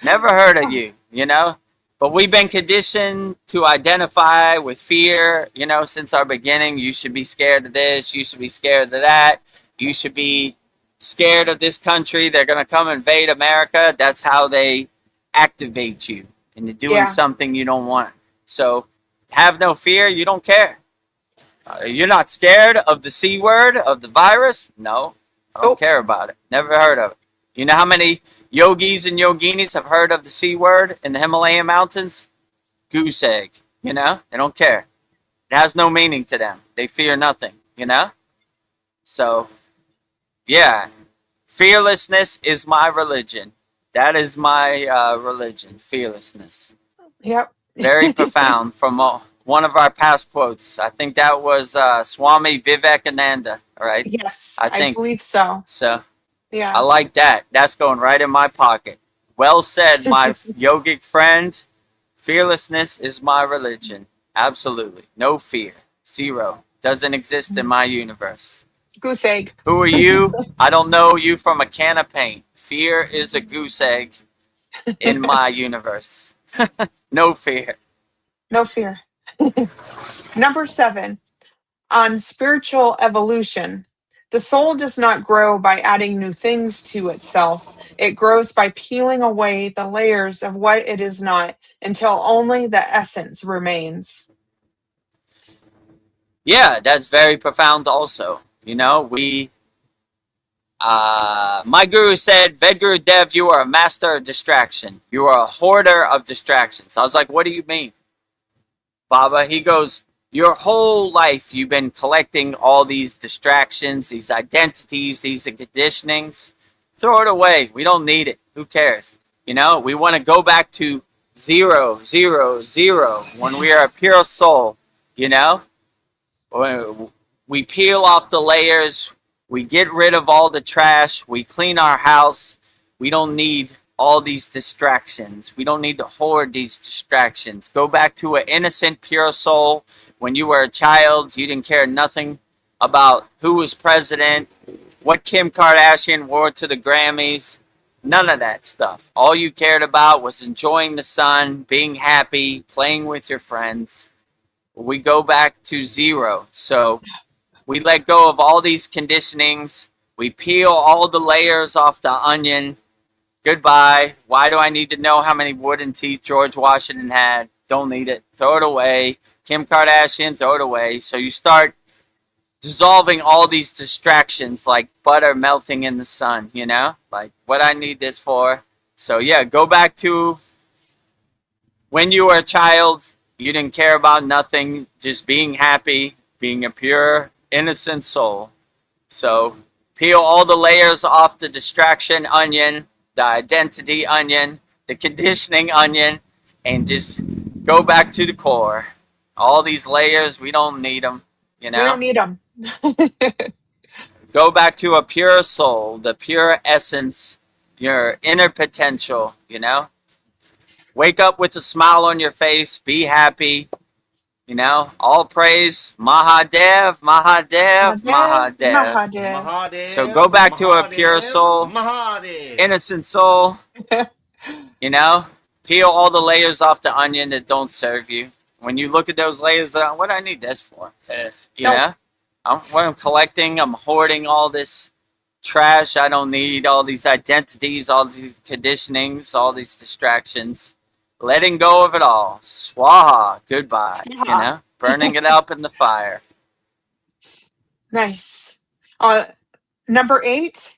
Never heard of you, you know? But we've been conditioned to identify with fear, you know, since our beginning. You should be scared of this. You should be scared of that. You should be scared of this country. They're going to come invade America. That's how they activate you into doing something you don't want. So have no fear. You don't care. You're not scared of the C word, of the virus? No, I don't care about it. Never heard of it. You know how many yogis and yoginis have heard of the C word in the Himalayan mountains? Goose egg, you know? They don't care. It has no meaning to them. They fear nothing, you know? So, yeah, fearlessness is my religion. That is my religion, fearlessness. Yep. Very profound from one of our past quotes. I think that was Swami Vivekananda, right? Yes, I think believe so. so. Yeah. I like that. That's going right in my pocket. Well said, my yogic friend. Fearlessness is my religion. Absolutely. No fear. Zero. Doesn't exist in my universe. Goose egg. Who are you? I don't know you from a can of paint. Fear is a goose egg in my universe. No fear. No fear. Number 7, on spiritual evolution. The soul does not grow by adding new things to itself. It grows by peeling away the layers of what it is not until only the essence remains. Yeah, that's very profound also. You know, my guru said, Vedagurudev, you are a master of distraction. You are a hoarder of distractions. I was like, what do you mean, Baba? He goes, your whole life you've been collecting all these distractions, these identities, these conditionings. Throw it away. We don't need it. Who cares? You know, we want to go back to 0, 0, 0 when we are a pure soul, you know? We peel off the layers. We get rid of all the trash. We clean our house. We don't need all these distractions. We don't need to hoard these distractions. Go back to an innocent, pure soul. When you were a child, you didn't care nothing about who was president, what Kim Kardashian wore to the Grammys. None of that stuff. All you cared about was enjoying the sun, being happy, playing with your friends. We go back to 0. So we let go of all these conditionings. We peel all the layers off the onion. Goodbye. Why do I need to know how many wooden teeth George Washington had? Don't need it. Throw it away. Kim Kardashian, throw it away. So you start dissolving all these distractions like butter melting in the sun, you know? Like, what I need this for. So yeah, go back to when you were a child. You didn't care about nothing, just being happy, being a pure, innocent soul. So peel all the layers off the distraction onion, the identity onion, the conditioning onion, and just go back to the core. All these layers, we don't need them, you know? We don't need them. Go back to a pure soul, the pure essence, your inner potential, you know? Wake up with a smile on your face. Be happy. You know, all praise Mahadev, Mahadev, Mahadev. Mahadev. Mahadev. So go back to a pure soul, Mahadev. innocent soul. You know, peel all the layers off the onion that don't serve you. When you look at those layers, what do I need this for? You know, what I'm collecting, I'm hoarding all this trash. I don't need all these identities, all these conditionings, all these distractions. Letting go of it all. Swaha. Goodbye. You know? Burning it up in the fire. Nice. Number 8,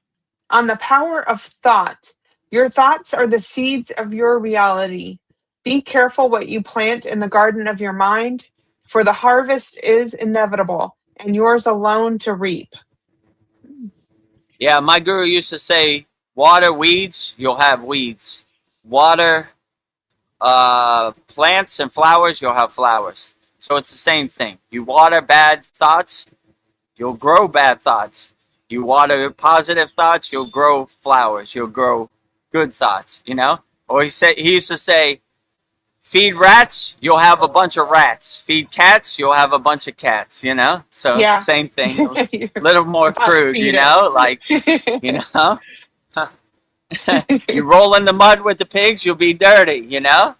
on the power of thought. Your thoughts are the seeds of your reality. Be careful what you plant in the garden of your mind, for the harvest is inevitable, and yours alone to reap. Yeah, my guru used to say, water weeds, you'll have weeds. Water plants and flowers, you'll have flowers. So it's the same thing. You water bad thoughts, you'll grow bad thoughts. You water positive thoughts, you'll grow flowers. You'll grow good thoughts, you know? Or he used to say, feed rats, you'll have a bunch of rats. Feed cats, you'll have a bunch of cats, you know? So Yeah. same thing. A little more Thoughts crude, feed you it. know? Like, you know? You roll in the mud with the pigs, you'll be dirty, you know?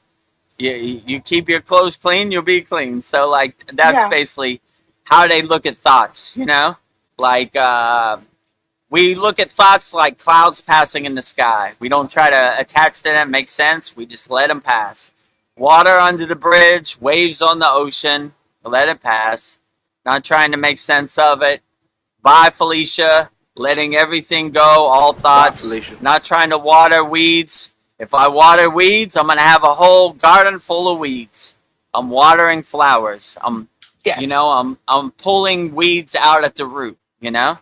You keep your clothes clean, you'll be clean. So, like, that's Yeah. basically how they look at thoughts, you know? Like, we look at thoughts like clouds passing in the sky. We don't try to attach to them, make sense. We just let them pass. Water under the bridge, waves on the ocean, let it pass. Not trying to make sense of it. Bye, Felicia. Letting everything go, all thoughts. Bye, Felicia. Not trying to water weeds. If I water weeds, I'm going to have a whole garden full of weeds. I'm watering flowers. Yes. You know, I'm pulling weeds out at the root, you know?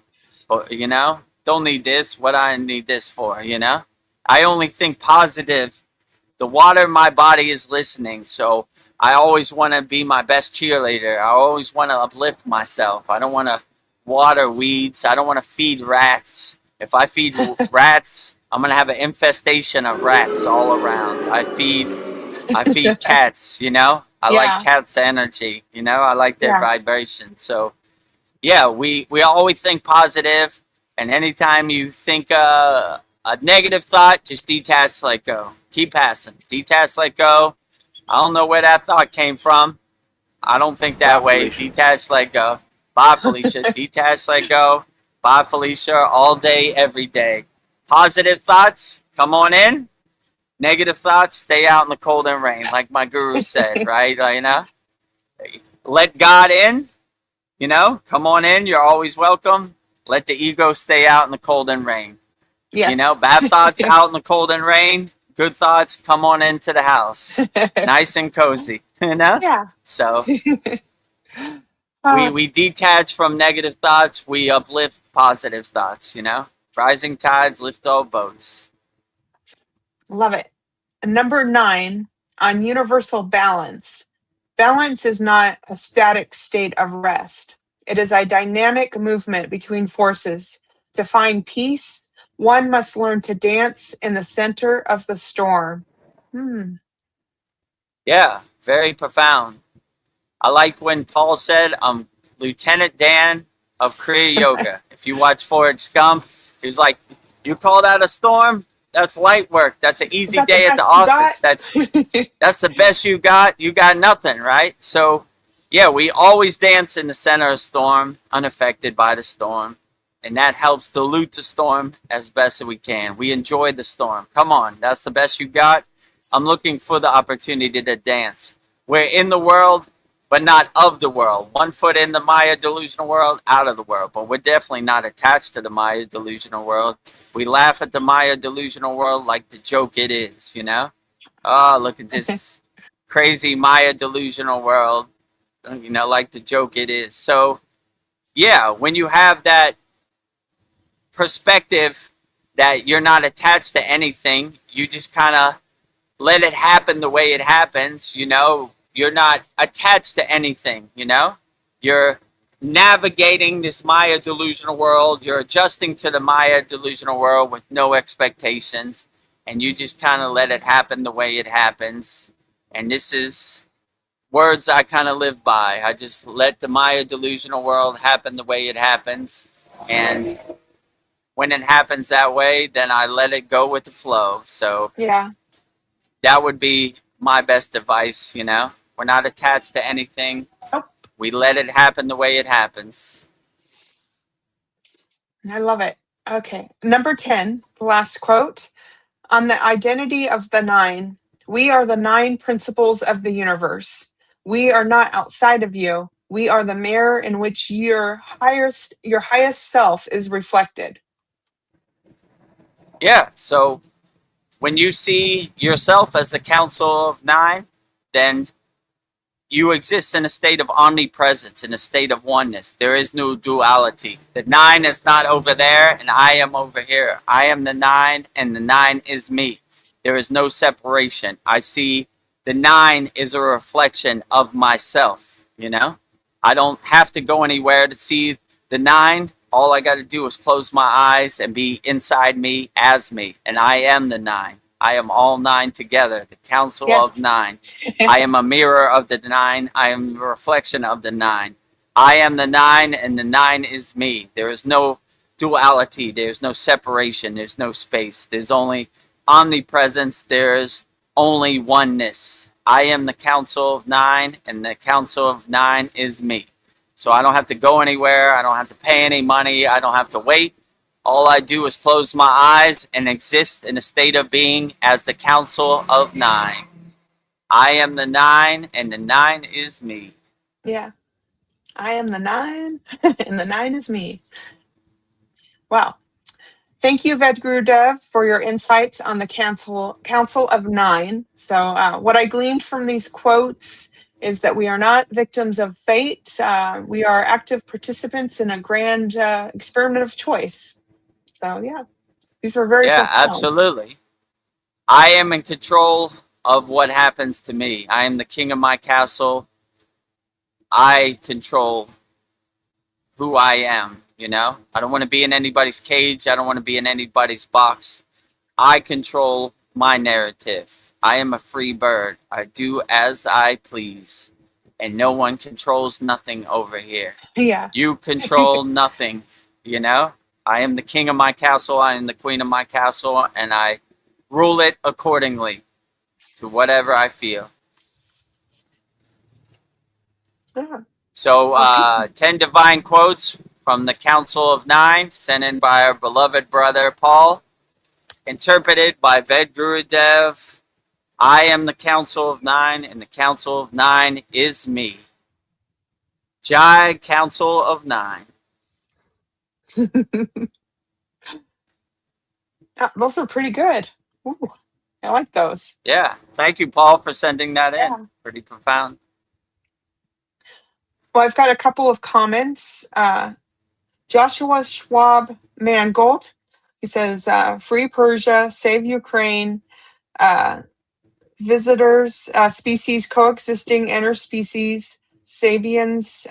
But, you know, don't need this. What I need this for, you know? I only think positive. The water in my body is listening, so I always want to be my best cheerleader. I always want to uplift myself. I don't want to water weeds. I don't want to feed rats. If I feed rats I'm gonna have an infestation of rats all around. I feed cats, you know. I like Yeah. cats' energy, you know. I like their Yeah. vibration. So yeah, we always think positive, and anytime you think a negative thought, just detach, let go. Keep passing. Detach, let go. I don't know where that thought came from. I don't think that way. Detach, let go. Bye, Felicia. Detach, let go. Bye, Felicia. All day, every day. Positive thoughts, come on in. Negative thoughts, stay out in the cold and rain, like my guru said, right? You know, let God in. You know, come on in. You're always welcome. Let the ego stay out in the cold and rain. You know, Yes. bad thoughts out in the cold and rain. Good thoughts, come on into the house. Nice and cozy, you know? Yeah. So Uh, we detach from negative thoughts. We uplift positive thoughts, you know? Rising tides lift all boats. Love it. Number 9 on universal balance. Balance is not a static state of rest. It is a dynamic movement between forces. To find peace, one must learn to dance in the center of the storm. Hmm. Yeah, very profound. I like when Paul said, I'm Lieutenant Dan of Kriya Yoga. If you watch Forrest Gump, he's like, you call that a storm? That's light work. That's an Is easy that the day at the best you got? office. That's the best you got. You got nothing, right? So, yeah, we always dance in the center of storm, unaffected by the storm. And that helps dilute the storm as best as we can. We enjoy the storm. Come on, that's the best you got. I'm looking for the opportunity to dance. We're in the world, but not of the world. One foot in the Maya delusional world, out of the world. But we're definitely not attached to the Maya delusional world. We laugh at the Maya delusional world like the joke it is, you know? Oh, look at this crazy Maya delusional world, you know, like the joke it is. So, yeah, when you have that perspective that you're not attached to anything, you just kind of let it happen the way it happens, you know. You're not attached to anything, you know. You're navigating this Maya delusional world. You're adjusting to the Maya delusional world with no expectations, and you just kind of let it happen the way it happens. And this is words I kind of live by. I just let the Maya delusional world happen the way it happens, and when it happens that way, then I let it go with the flow. So Yeah. that would be my best advice, you know. We're not attached to anything. Oh, We let it happen the way it happens. I love it. Okay. Number 10, the last quote. On the identity of the 9, we are the 9 principles of the universe. We are not outside of you. We are the mirror in which your highest self is reflected. Yeah, so when you see yourself as the council of 9, then you exist in a state of omnipresence, in a state of oneness. There is no duality. The 9 is not over there and I am over here. I am the 9 and the 9 is me. There is no separation. I see the 9 is a reflection of myself, you know? I don't have to go anywhere to see the 9. All I got to do is close my eyes and be inside me as me. And I am the 9. I am all 9 together, the council of Yes. 9. I am a mirror of the 9. I am a reflection of the 9. I am the 9 and the 9 is me. There is no duality. There's no separation. There's no space. There's only omnipresence. There's only oneness. I am the council of 9 and the council of 9 is me. So I don't have to go anywhere. I don't have to pay any money. I don't have to wait. All I do is close my eyes and exist in a state of being as the council of 9. I am the 9 and the 9 is me. Yeah. I am the 9 and the 9 is me. Wow. Thank you, Vedagurudev, for your insights on the Council of 9. So, what I gleaned from these quotes is that we are not victims of fate. We are active participants in a grand experiment of choice. So, yeah, these were very Yeah, profound. absolutely. I am in control of what happens to me. I am the king of my castle. I control who I am, you know? I don't want to be in anybody's cage. I don't want to be in anybody's box. I control my narrative. I am a free bird. I do as I please. And no one controls nothing over here. Yeah. You control nothing, you know? I am the king of my castle. I am the queen of my castle. And I rule it accordingly to whatever I feel. Yeah. So, Okay. 10 divine quotes from the Council of Nine, sent in by our beloved brother Paul, interpreted by Vedagurudev. I am the Council of Nine, and the Council of Nine is me. Jai, Council of Nine. Yeah, those are pretty good. Ooh, I like those. Yeah, thank you, Paul, for sending that in. Yeah. Pretty profound. Well, I've got a couple of comments. Joshua Schwab Mangold, he says, "Free Persia, save Ukraine." Visitors, species coexisting, interspecies, Sabians,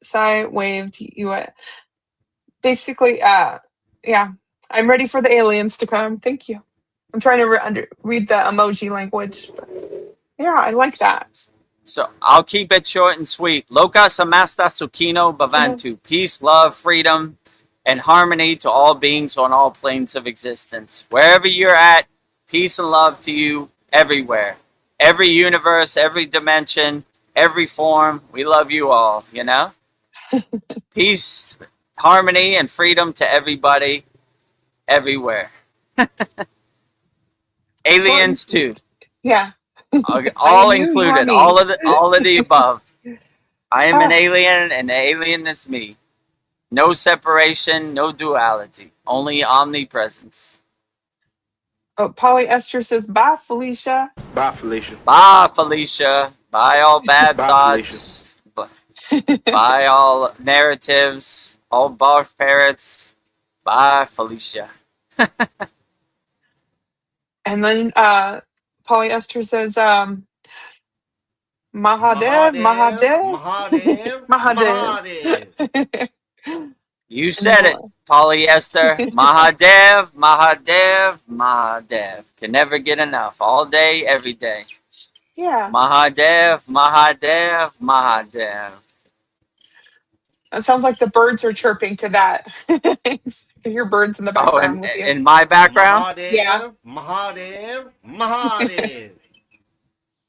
Psi waved. Basically, yeah, I'm ready for the aliens to come. Thank you. I'm trying to read the emoji language. But yeah, I like that. So I'll keep it short and sweet. Loka samasta sukhino bhavantu. Peace, love, freedom, and harmony to all beings on all planes of existence. Wherever you're at, peace and love to you everywhere. Every universe, every dimension, every form. We love you all, you know? Peace, harmony, and freedom to everybody, everywhere. Aliens too. Yeah. All am you, you are included. me. All of the above. I am an alien, and the alien is me. No separation, no duality, only omnipresence. Oh, Polyester says, "Bye, Felicia." Bye, Felicia. Bye, Felicia. Bye, all bad Bye, thoughts. Bye, all narratives. All barf parrots. Bye, Felicia. And then Polyester says, Mahadev, Mahadev, Mahadev, Mahadev. Mahadev. You said it, Polyester. Mahadev, Mahadev, Mahadev. Can never get enough. All day, every day. Yeah. Mahadev, Mahadev, Mahadev. It sounds like the birds are chirping to that. I hear birds in the Oh, background with you. in my background? Mahadev, Yeah. Mahadev, Mahadev.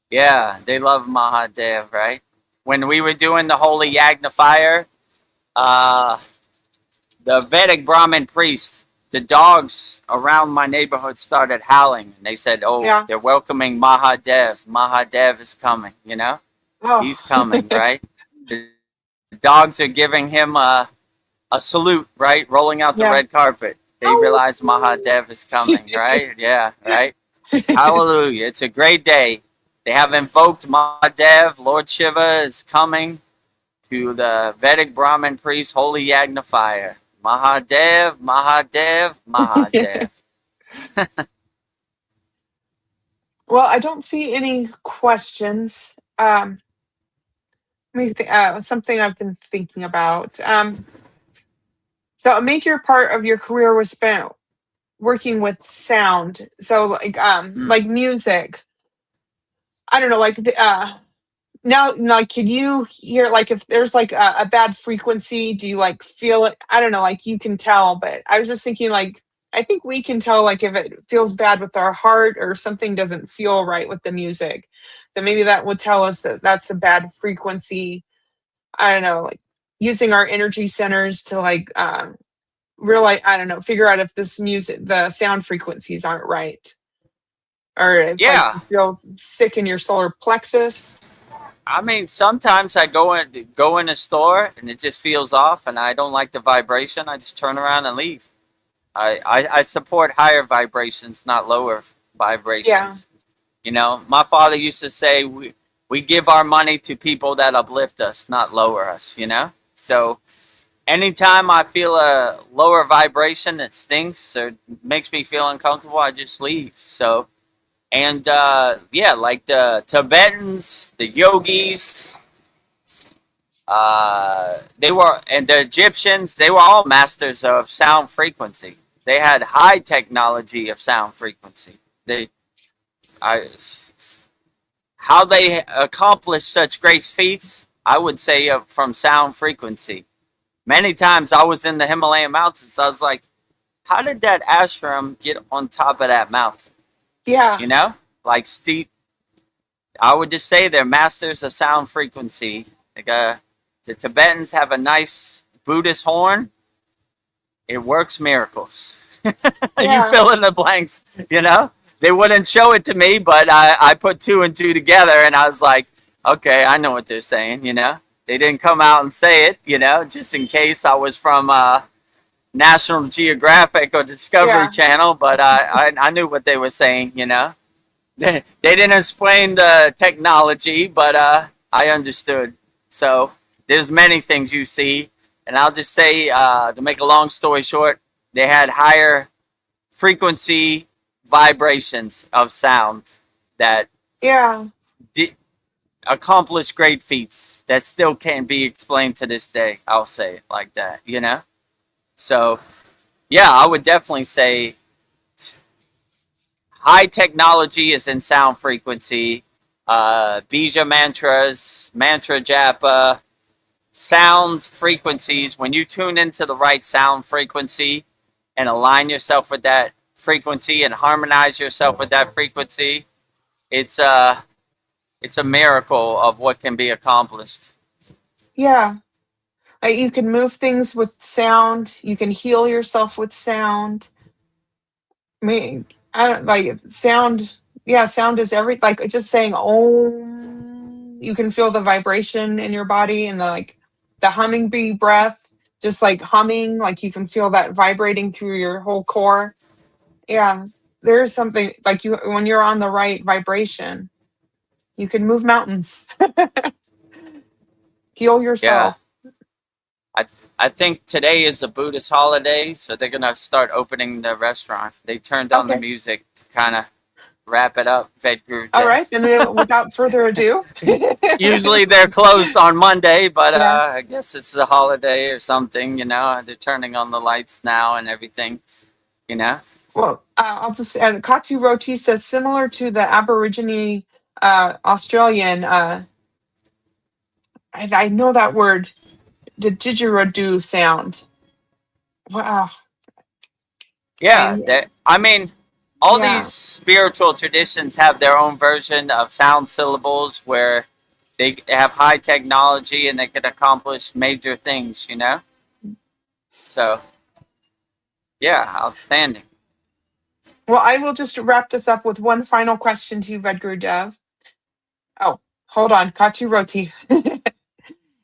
Yeah, they love Mahadev, right? When we were doing the Holy Yagna fire, the Vedic Brahmin priests, the dogs around my neighborhood started howling. And they said, oh, Yeah. they're welcoming Mahadev. Mahadev is coming, you know? Oh. He's coming, right? The dogs are giving him a salute, right? Rolling out the Yeah. red carpet. They realize Mahadev is coming, right? Yeah, right? Hallelujah. It's a great day. They have invoked Mahadev. Lord Shiva is coming to the Vedic Brahmin priest Holy Yagna fire. Mahadev, Mahadev, Mahadev. Well, I don't see any questions. Let me something I've been thinking about. So a major part of your career was spent working with sound. So like music. I don't know, like now, like, can you hear, like, if there's like a bad frequency, do you like feel it? I don't know, like you can tell, but I was just thinking, like, I think we can tell, like, if it feels bad with our heart or something doesn't feel right with the music, then maybe that would tell us that that's a bad frequency. I don't know, like using our energy centers to like realize, I don't know, figure out if this music, the sound frequencies aren't right, or if like you feel sick in your solar plexus. I mean, sometimes I go in a store and it just feels off, and I don't like the vibration. I just turn around and leave. I support higher vibrations, not lower vibrations. Yeah. You know, my father used to say we give our money to people that uplift us, not lower us. You know, so anytime I feel a lower vibration that stinks or makes me feel uncomfortable, I just leave. So. And yeah, like the Tibetans, the yogis, and the Egyptians, they were all masters of sound frequency. They had high technology of sound frequency. I, how they accomplished such great feats, I would say from sound frequency. Many times I was in the Himalayan mountains. I was like, how did that ashram get on top of that mountain? Yeah. You know, like steep. I would just say they're masters of sound frequency. Like, the Tibetans have a nice Buddhist horn. It works miracles. You Yeah. fill in the blanks, you know? They wouldn't show it to me, but I put two and two together, and I was like, okay, I know what they're saying, you know? They didn't come out and say it, you know, just in case I was from National Geographic or Discovery Yeah. Channel, but I knew what they were saying, you know? They didn't explain the technology, but I understood. So there's many things you see, and I'll just say, to make a long story short, they had higher frequency vibrations of sound that Yeah. did accomplish great feats that still can't be explained to this day. I'll say it like that, you know? So, yeah, I would definitely say high technology is in sound frequency. Bija mantras, mantra japa, sound frequencies. When you tune into the right sound frequency and align yourself with that frequency and harmonize yourself with that frequency, it's a miracle of what can be accomplished. Yeah. You can move things with sound. You can heal yourself with sound. I mean, I don't like sound. Yeah, sound is every like just saying "om." You can feel the vibration in your body and the humming bee breath, just like humming. Like you can feel that vibrating through your whole core. Yeah, there's something like you when you're on the right vibration, you can move mountains, heal Yeah. yourself. I I think today is a Buddhist holiday, so they're gonna start opening the restaurant. They turned on the Okay. music to kind of wrap it up. All Vedagurudev. right. Then without further ado. Usually they're closed on Monday, but Yeah. I guess it's a holiday or something. You know, they're turning on the lights now and everything. You know. Well, I'll just add, Katu Roti says similar to the Aborigine Australian. I know that word, the didgeridoo sound. Wow. Yeah. And I mean, all these yeah, spiritual traditions have their own version of sound syllables where they have high technology and they can accomplish major things. You know. So yeah, outstanding. well, I will just wrap this up with one final question to you, Vedgurudev. Oh, hold on, Katu Roti.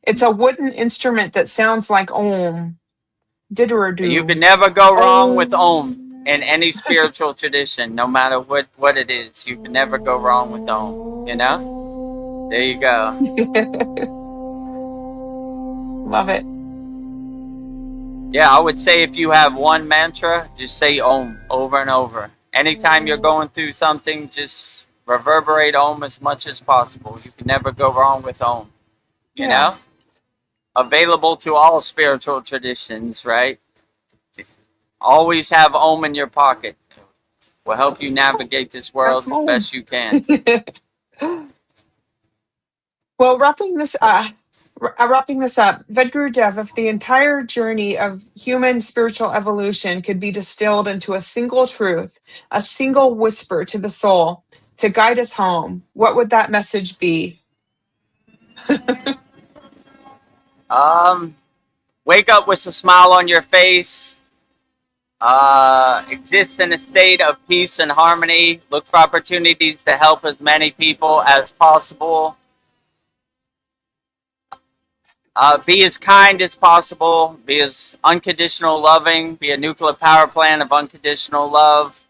It's a wooden instrument that sounds like Om. You can Didgeridoo. never go wrong with Om in any Om. spiritual tradition, no matter what it is. You can never go wrong with Om. You know? There you go. Love it. Yeah, I would say if you have one mantra, just say Om over and over. Anytime you're going through something, just reverberate Om as much as possible. You can never go wrong with Om. You Yeah, know? Available to all spiritual traditions, right? Always have Om in your pocket. Will help you navigate this world that's as Om. best you can. Well, wrapping this up, Vedgurudev, if the entire journey of human spiritual evolution could be distilled into a single truth, a single whisper to the soul to guide us home, what would that message be? Wake up with a smile on your face. Exist in a state of peace and harmony. Look for opportunities to help as many people as possible. Be as kind as possible. Be as unconditional loving. Be a nuclear power plant of unconditional love.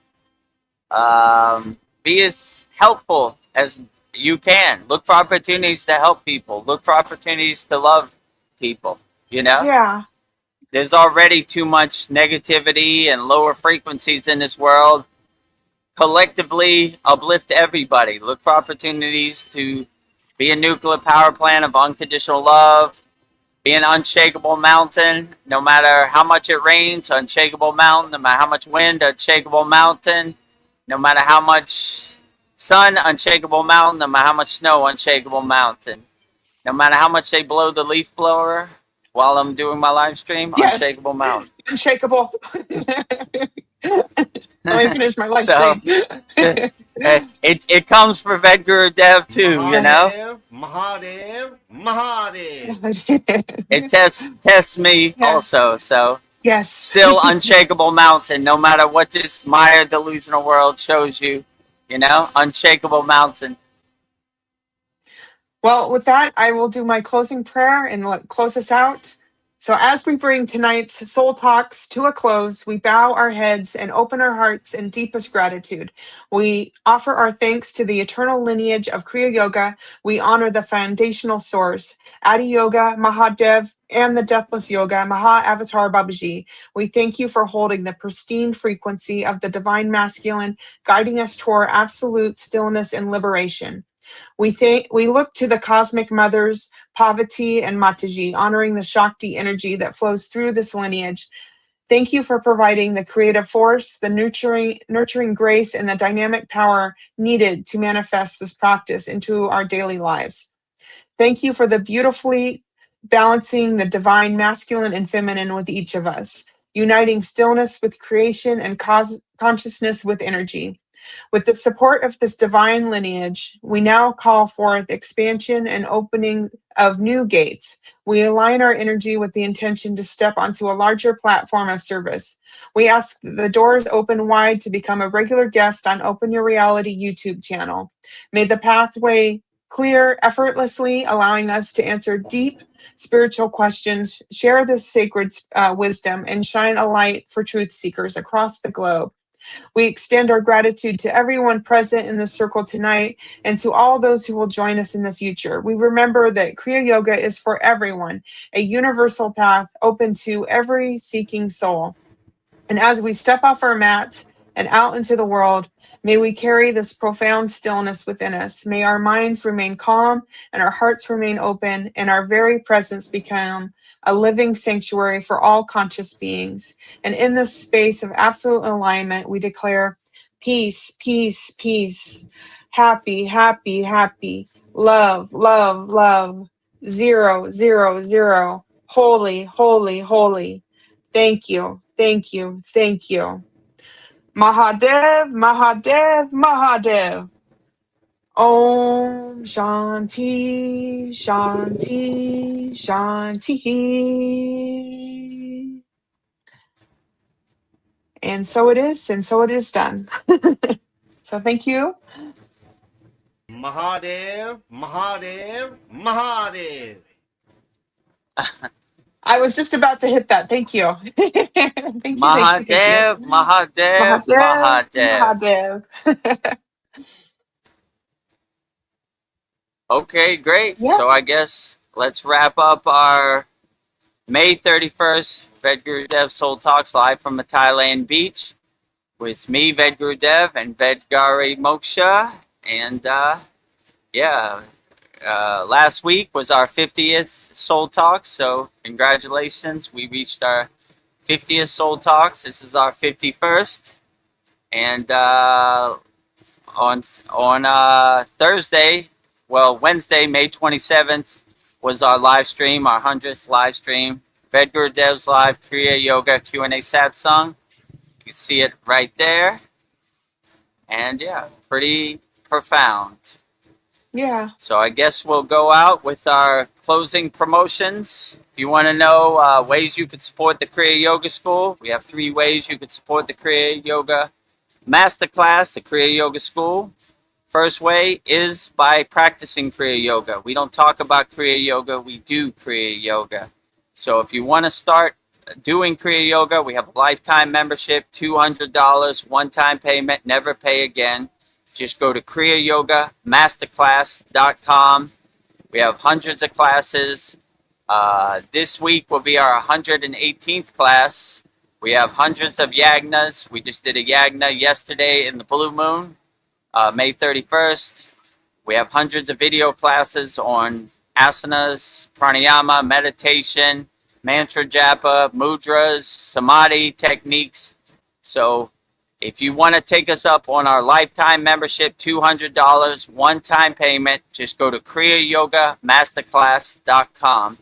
Be as helpful as you can. Look for opportunities to help people. Look for opportunities to love people. You know? Yeah, There's already too much negativity and lower frequencies in this world. Collectively, uplift everybody. Look for opportunities to be a nuclear power plant of unconditional love. Be an unshakable mountain, no matter how much it rains, unshakable mountain, no matter how much wind, unshakable mountain, no matter how much sun, unshakable mountain, no matter how much snow, unshakable mountain. No matter how much they blow the leaf blower while I'm doing my live stream, Yes, unshakable mountain. unshakable. Let me finish my live So stream. it comes for Vedagurudev too, you know. Mahadev, Mahadev, Mahadev. It tests me Yeah. also. So Yes. still unshakable mountain, no matter what this Maya delusional world shows you, you know, unshakable mountain. Well, with that, I will do my closing prayer and close us out. So, as we bring tonight's Soul Talks to a close, we bow our heads and open our hearts in deepest gratitude. We offer our thanks to the eternal lineage of Kriya Yoga. We honor the foundational source, Adi Yoga, Mahadev, and the Deathless Yoga, Maha Avatar Babaji. We thank you for holding the pristine frequency of the Divine Masculine, guiding us toward absolute stillness and liberation. We look to the cosmic mothers, Parvati and Mataji, honoring the Shakti energy that flows through this lineage. Thank you for providing the creative force, the nurturing grace, and the dynamic power needed to manifest this practice into our daily lives. Thank you for the beautifully balancing the divine masculine and feminine with each of us, uniting stillness with creation and consciousness with energy. With the support of this divine lineage, we now call forth expansion and opening of new gates. We align our energy with the intention to step onto a larger platform of service. We ask that the doors open wide to become a regular guest on Open Your Reality YouTube channel. May the pathway clear effortlessly, allowing us to answer deep spiritual questions, share this sacred wisdom, and shine a light for truth seekers across the globe. We extend our gratitude to everyone present in this circle tonight and to all those who will join us in the future. We remember that Kriya Yoga is for everyone, a universal path open to every seeking soul. And as we step off our mats and out into the world, may we carry this profound stillness within us. May our minds remain calm and our hearts remain open, and our very presence become a living sanctuary for all conscious beings. And in this space of absolute alignment, we declare peace, peace, peace, happy, happy, happy, love, love, love, 0, 0, 0, holy, holy, holy. Thank you, thank you, thank you. Mahadev, Mahadev, Mahadev. Om Shanti, Shanti, Shanti. And so it is, and so it is done. So thank you. Mahadev, Mahadev, Mahadev. I was just about to hit that. Thank you. Thank you, thank you, thank you. Mahadev, Mahadev, Mahadev, Mahadev. Mahadev. Okay, great. Yeah. So I guess let's wrap up our May 31st Vedagurudev Soul Talks live from a Thailand beach with me, Vedagurudev, and Vedgari Moksha. And last week was our 50th Soul Talks, so congratulations. We reached our 50th Soul Talks. This is our 51st. And on Wednesday, May 27th, was our live stream, our 100th live stream. Vedgurudev's live Kriya Yoga Q&A Satsang. You can see it right there. And yeah, pretty profound. Yeah. So I guess we'll go out with our closing promotions. If you want to know ways you could support the Kriya Yoga School, we have 3 ways you could support the Kriya Yoga Masterclass, the Kriya Yoga School. First way is by practicing Kriya Yoga. We don't talk about Kriya Yoga, we do Kriya Yoga. So if you want to start doing Kriya Yoga, we have a lifetime membership, $200, one-time payment, never pay again. Just go to kriyayogamasterclass.com. We have hundreds of classes. This week will be our 118th class. We have hundreds of yagnas. We just did a yagna yesterday in the Blue Moon, May 31st. We have hundreds of video classes on asanas, pranayama, meditation, mantra japa, mudras, samadhi techniques. So if you want to take us up on our lifetime membership, $200, one-time payment, just go to kriyayogamasterclass.com.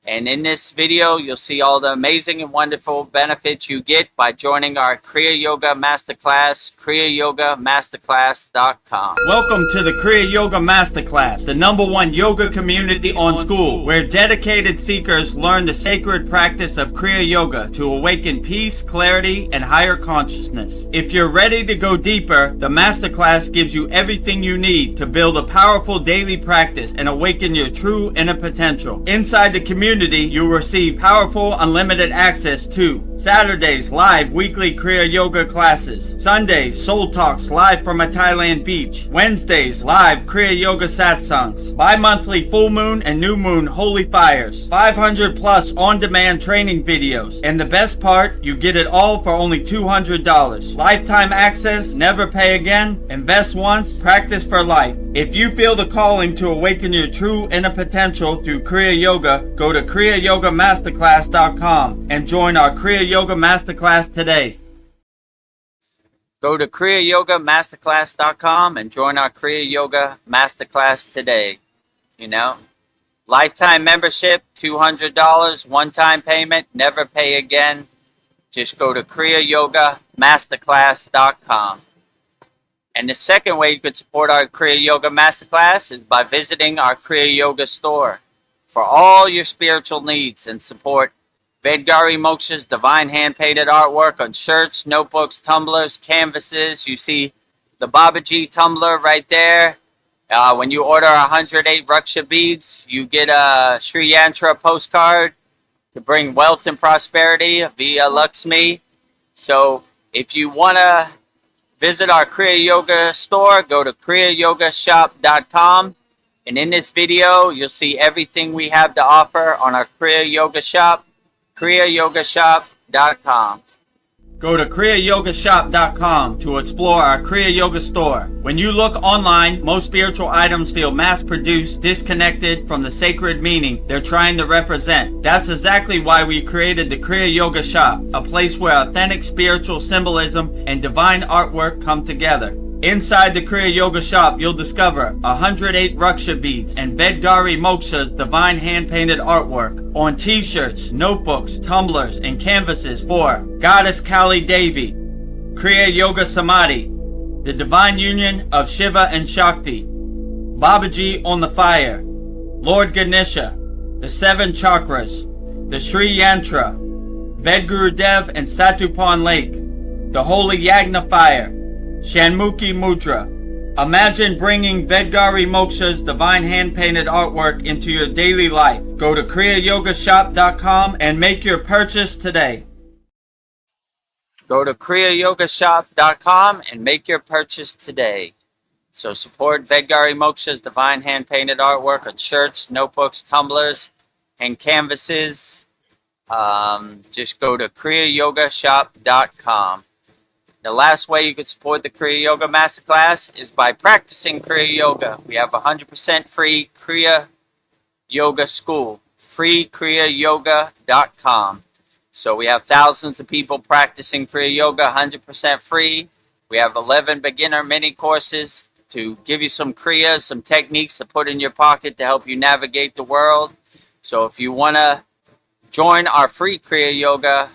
And in this video, you'll see all the amazing and wonderful benefits you get by joining our Kriya Yoga Masterclass, kriyayogamasterclass.com. Welcome to the Kriya Yoga Masterclass, the #1 yoga community on SKOOL, where dedicated seekers learn the sacred practice of Kriya Yoga to awaken peace, clarity, and higher consciousness. If you're ready to go deeper, the Masterclass gives you everything you need to build a powerful daily practice and awaken your true inner potential. Inside the community, you'll receive powerful unlimited access to Saturdays live weekly Kriya Yoga classes, Sundays Soul Talks live from a Thailand beach, Wednesdays live Kriya Yoga satsangs, bi-monthly full moon and new moon holy fires, 500 plus on-demand training videos, and the best part, you get it all for only $200. Lifetime access, never pay again, invest once, practice for life. If you feel the calling to awaken your true inner potential through Kriya Yoga, go to kriyayogamasterclass.com and join our Kriya Yoga Masterclass today. Go to kriyayogamasterclass.com and join our Kriya Yoga Masterclass today. You know, lifetime membership, $200, one-time payment, never pay again. Just go to kriyayogamasterclass.com. And the second way you could support our Kriya Yoga Masterclass is by visiting our Kriya Yoga store for all your spiritual needs, and support Vedagurudev Moksha's divine hand-painted artwork on shirts, notebooks, tumblers, canvases. You see the Babaji tumbler right there. When you order 108 Raksha beads, you get a Sri Yantra postcard to bring wealth and prosperity via Lakshmi. So if you want to visit our Kriya Yoga store, go to kriyayogashop.com. And in this video, you'll see everything we have to offer on our Kriya Yoga shop, kriyayogashop.com. Go to kriyayogashop.com to explore our Kriya Yoga store. When you look online, most spiritual items feel mass-produced, disconnected from the sacred meaning they're trying to represent. That's exactly why we created the Kriya Yoga shop, a place where authentic spiritual symbolism and divine artwork come together. Inside the Kriya Yoga shop, you'll discover 108 Raksha beads and Vedagurudev Moksha's divine hand-painted artwork on t-shirts, notebooks, tumblers, and canvases for Goddess Kali Devi, Kriya Yoga Samadhi, the divine union of Shiva and Shakti, Babaji on the fire, Lord Ganesha, the 7 chakras, the Sri Yantra, Vedagurudev and Satupon Lake, the Holy Yagna fire, Shanmukhi Mudra. Imagine bringing Vedagurudev Moksha's divine hand-painted artwork into your daily life. Go to kriyayogashop.com and make your purchase today. Go to kriyayogashop.com and make your purchase today. So support Vedagurudev Moksha's divine hand-painted artwork on shirts, notebooks, tumblers, and canvases. Just go to kriyayogashop.com. The last way you can support the Kriya Yoga Masterclass is by practicing Kriya Yoga. We have 100% free Kriya Yoga School, freekriyayoga.com. So we have thousands of people practicing Kriya Yoga 100% free. We have 11 beginner mini courses to give you some Kriya, some techniques to put in your pocket to help you navigate the world. So if you want to join our free Kriya Yoga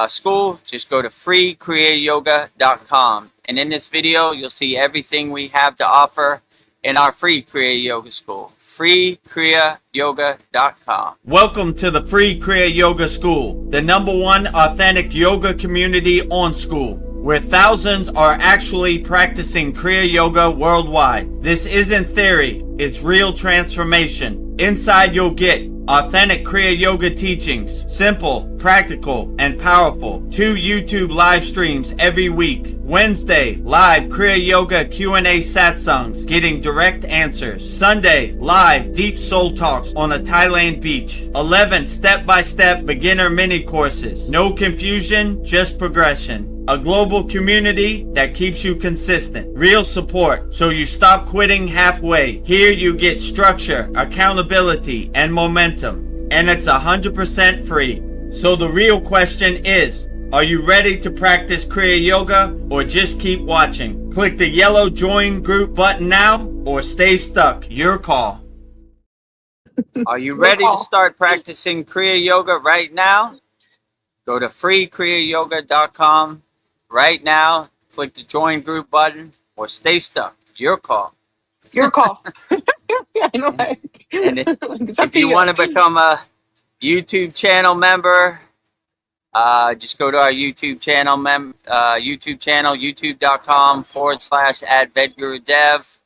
school, just go to freekriyayoga.com. And in this video, you'll see everything we have to offer in our free Kriya Yoga school, freekriyayoga.com. Welcome to the free Kriya Yoga School, the #1 authentic yoga community on SKOOL, where thousands are actually practicing Kriya Yoga worldwide. This isn't theory, it's real transformation. Inside you'll get authentic Kriya Yoga teachings, simple, practical, and powerful. 2 YouTube live streams every week. Wednesday, live Kriya Yoga Q&A satsangs, getting direct answers. Sunday, live deep soul talks on a Thailand beach. 11 step-by-step beginner mini courses. No confusion, just progression. A global community that keeps you consistent. Real support so you stop quitting halfway. Here you get structure, accountability, and momentum. And it's 100% free. So the real question is, are you ready to practice Kriya Yoga or just keep watching? Click the yellow join group button now or stay stuck. Your call. Are you Your ready to call. start practicing Kriya Yoga right now? Go to freekriyayogamasterclass.com right now. Click the join group button or stay stuck. Your call. Your call. Yeah, I know. And It's up if to you you. want to become a YouTube channel member, just go to our YouTube channel, youtube.com/@Vedagurudev.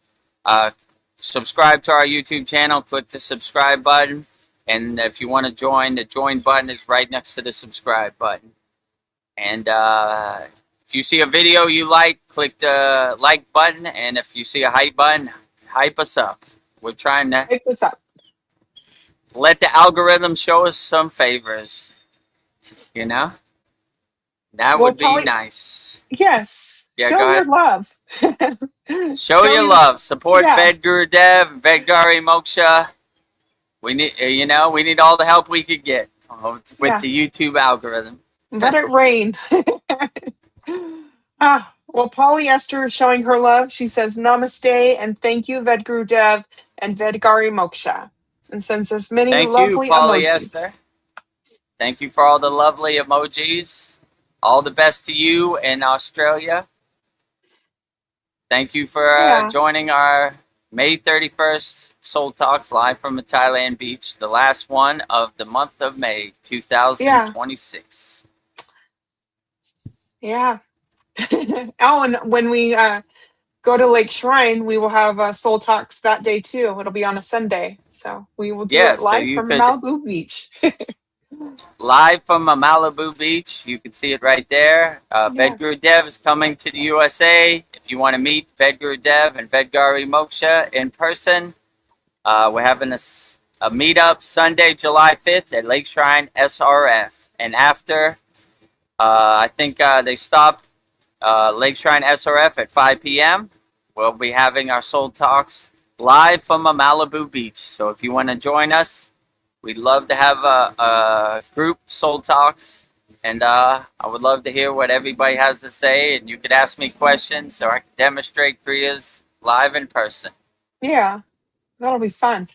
Subscribe to our YouTube channel, click the subscribe button. And if you want to join, the join button is right next to the subscribe button. And if you see a video you like, click the like button. And if you see a hype button, hype us up. We're trying to Pick this up. let the algorithm show us some favors. You know? That Well, would be Polly, nice. Yes. Yeah, Show go your ahead. love. Show your love. Support Yeah. Vedagurudev, Vedgari Moksha. We need, we need all the help we could get with Yeah. the YouTube algorithm. Let it rain. Well, Polyester is showing her love. She says namaste and thank you, Vedagurudev and Vedgari Moksha, and sends us many Thank you, lovely emojis. Polyester. Thank you for all the lovely emojis. All the best to you in Australia. Thank you for Yeah. joining our May 31st Soul Talks live from a Thailand beach, the last one of the month of May 2026. Yeah. Oh, and when we go to Lake Shrine, we will have Soul Talks that day too. It'll be on a Sunday, so we will do Yeah, it so live you from could Malibu Beach. live from a Malibu beach. You can see it right there. Yeah. Vedagurudev is coming to the USA. If you want to meet Vedagurudev and Vedgari Moksha in person, we're having a meetup Sunday, July 5th at Lake Shrine SRF. And after, I think they stop Lake Shrine SRF at 5 p.m. We'll be having our Soul Talks live from a Malibu beach. So if you want to join us, we'd love to have a group Soul Talks. And I would love to hear what everybody has to say. And you could ask me questions or I can demonstrate Kriyas live in person. Yeah, that'll be fun.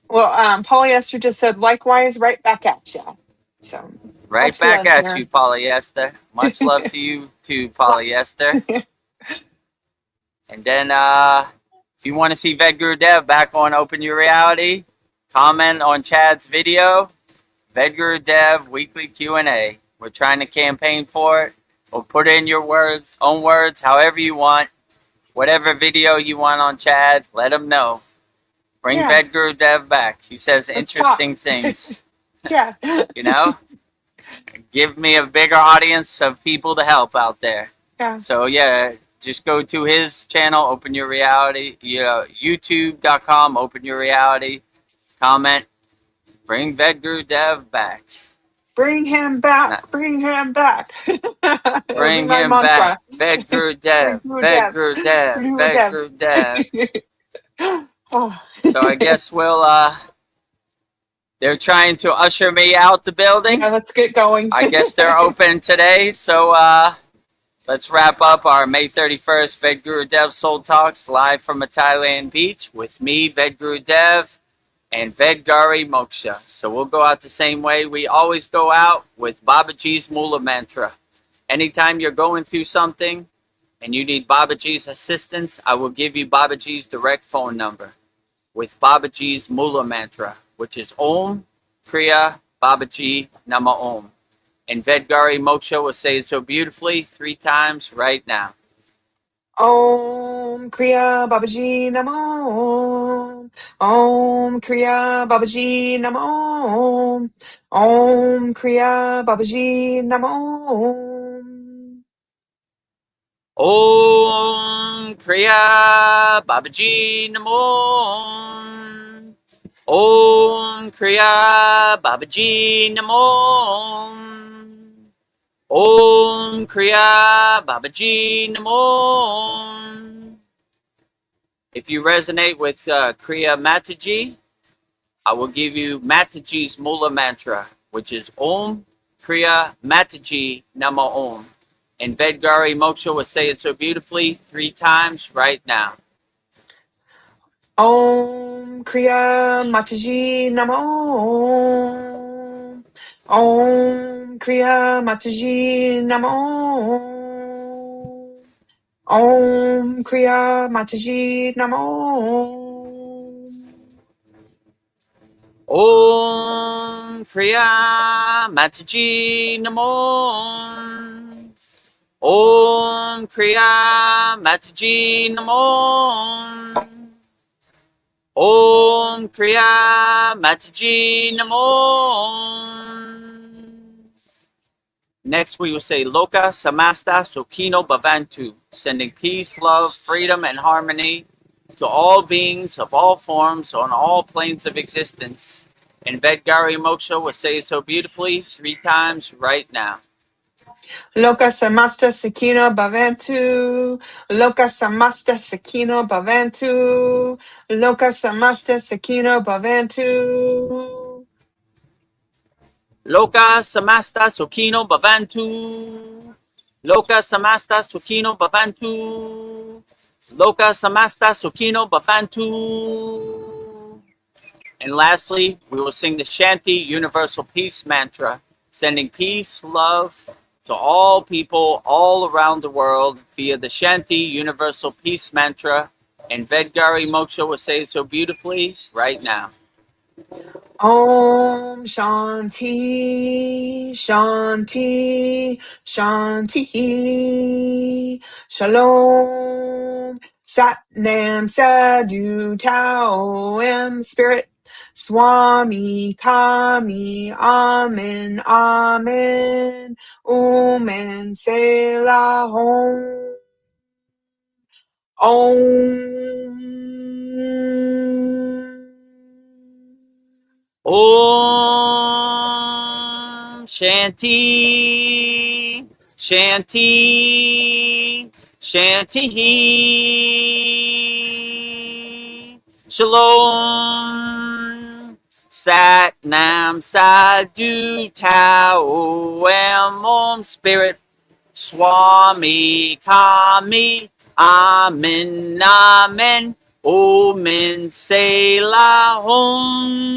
Well, Polyester just said likewise, right back at you. So Right much back love at there. you, Polyester. Much love to you too, Polyester. And then if you want to see Vedagurudev back on Open Your Reality, comment on Chad's video, Vedagurudev Weekly Q&A. We're trying to campaign for it. We'll put in your own words, however you want. Whatever video you want on Chad, let him know. Bring Yeah. Vedagurudev back. He says Let's interesting talk. things. Yeah. You know? Give me a bigger audience of people to help out there. Yeah. So yeah, just go to his channel, Open Your Reality, youtube.com, Open Your Reality, comment, bring Vedagurudev back. Bring him back. Bring him back. It'll be Bring my him mantra. back. Vedagurudev, Vedagurudev, Vedagurudev. Oh. So I guess they're trying to usher me out the building. Yeah, let's get going. I guess they're open today, so let's wrap up our May 31st Vedagurudev Soul Talks live from a Thailand beach with me, Vedagurudev, and Vedgari Moksha. So we'll go out the same way we always go out, with Babaji's Mula Mantra. Anytime you're going through something and you need Babaji's assistance, I will give you Babaji's direct phone number with Babaji's Mula Mantra, which is Om Kriya Babaji Nama Om. And Vedgari Moksha will say it so beautifully 3 times right now. Om Kriya Babaji Namo. Om Kriya Babaji Namo. Om Kriya Babaji Namo. Om Kriya Babaji Namo. Om Kriya Babaji Namo. Om Kriya Babaji Namo. If you resonate with Kriya Mataji, I will give you Mataji's Mula Mantra, which is Om Kriya Mataji Nama Om. And Vedgari Moksha will say it so beautifully 3 times right now. Om Kriya Mataji Namo. Om Kriya Mataji Namo. Om Kriya Mataji Namo. Om Kriya Mataji Namo. Om Kriya Mataji Namo. Om Kriya Mataji Namo. Next we will say Loka Samasta Sukhino Bhavantu, sending peace, love, freedom, and harmony to all beings of all forms on all planes of existence. And Vedgari Moksha will say it so beautifully 3 times right now. Loka Samasta Sakino Bhavantu. Loka Samasta Sakino Bhavantu. Loka Samasta Sakino Bhavantu. Loka Samasta Sukhino Bhavantu. Loka Samasta Sukhino Bhavantu. Loka Samasta Sukhino Bhavantu. And lastly, we will sing the Shanti Universal Peace Mantra, sending peace, love to all people all around the world via the Shanti Universal Peace Mantra. And Vedgari Moksha will say it so beautifully right now. Om Shanti, Shanti, Shanti. Shalom. Sat Nam Sadhu Tao Am Spirit. Swami Kami Amen Amen. Omen Selah Hom. Om. Om Shanti, Shanti, Shanti. Shalom. Sat Nam Sadhu Tao Am Om Spirit. Swami Kami Amen Amen. Omen Selah Hom.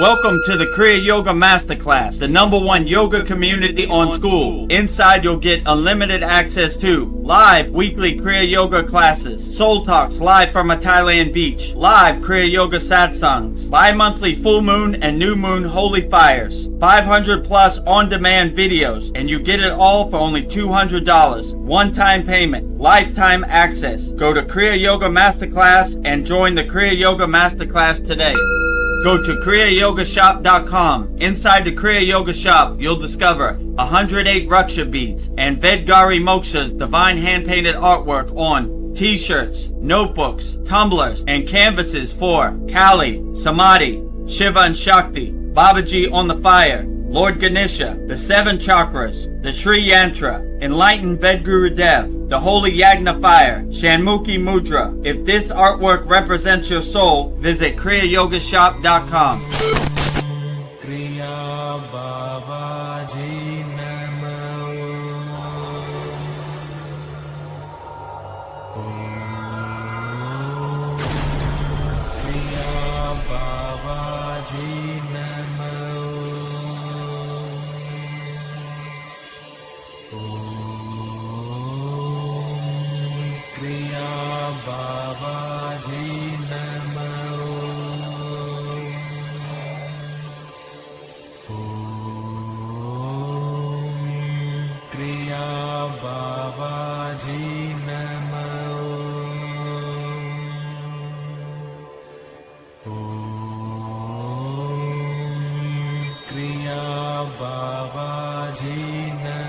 Welcome to the Kriya Yoga Masterclass, the #1 yoga community on SKOOL. Inside you'll get unlimited access to live weekly Kriya Yoga classes, soul talks live from a Thailand beach, live Kriya Yoga satsangs, bi-monthly full moon and new moon holy fires, 500 plus on-demand videos, and you get it all for only $200. One-time payment, lifetime access. Go to Kriya Yoga Masterclass and join the Kriya Yoga Masterclass today. Go to kriyayogamasterclass.com. Inside the Kriya Yoga shop, you'll discover 108 Raksha beads and Vedgari Moksha's divine hand-painted artwork on t-shirts, notebooks, tumblers, and canvases for Kali, Samadhi, Shiva and Shakti, Babaji on the fire, Lord Ganesha, the 7 chakras, the Sri Yantra, Enlightened Vedagurudev, the Holy Yagna Fire, Shanmukhi Mudra. If this artwork represents your soul, visit kriyayogashop.com. Kriya Babaji Namo. Kriya Babaji Namo. Kriya Babaji Namo. Kriya Babaji Namo. Kriya Babaji Namo.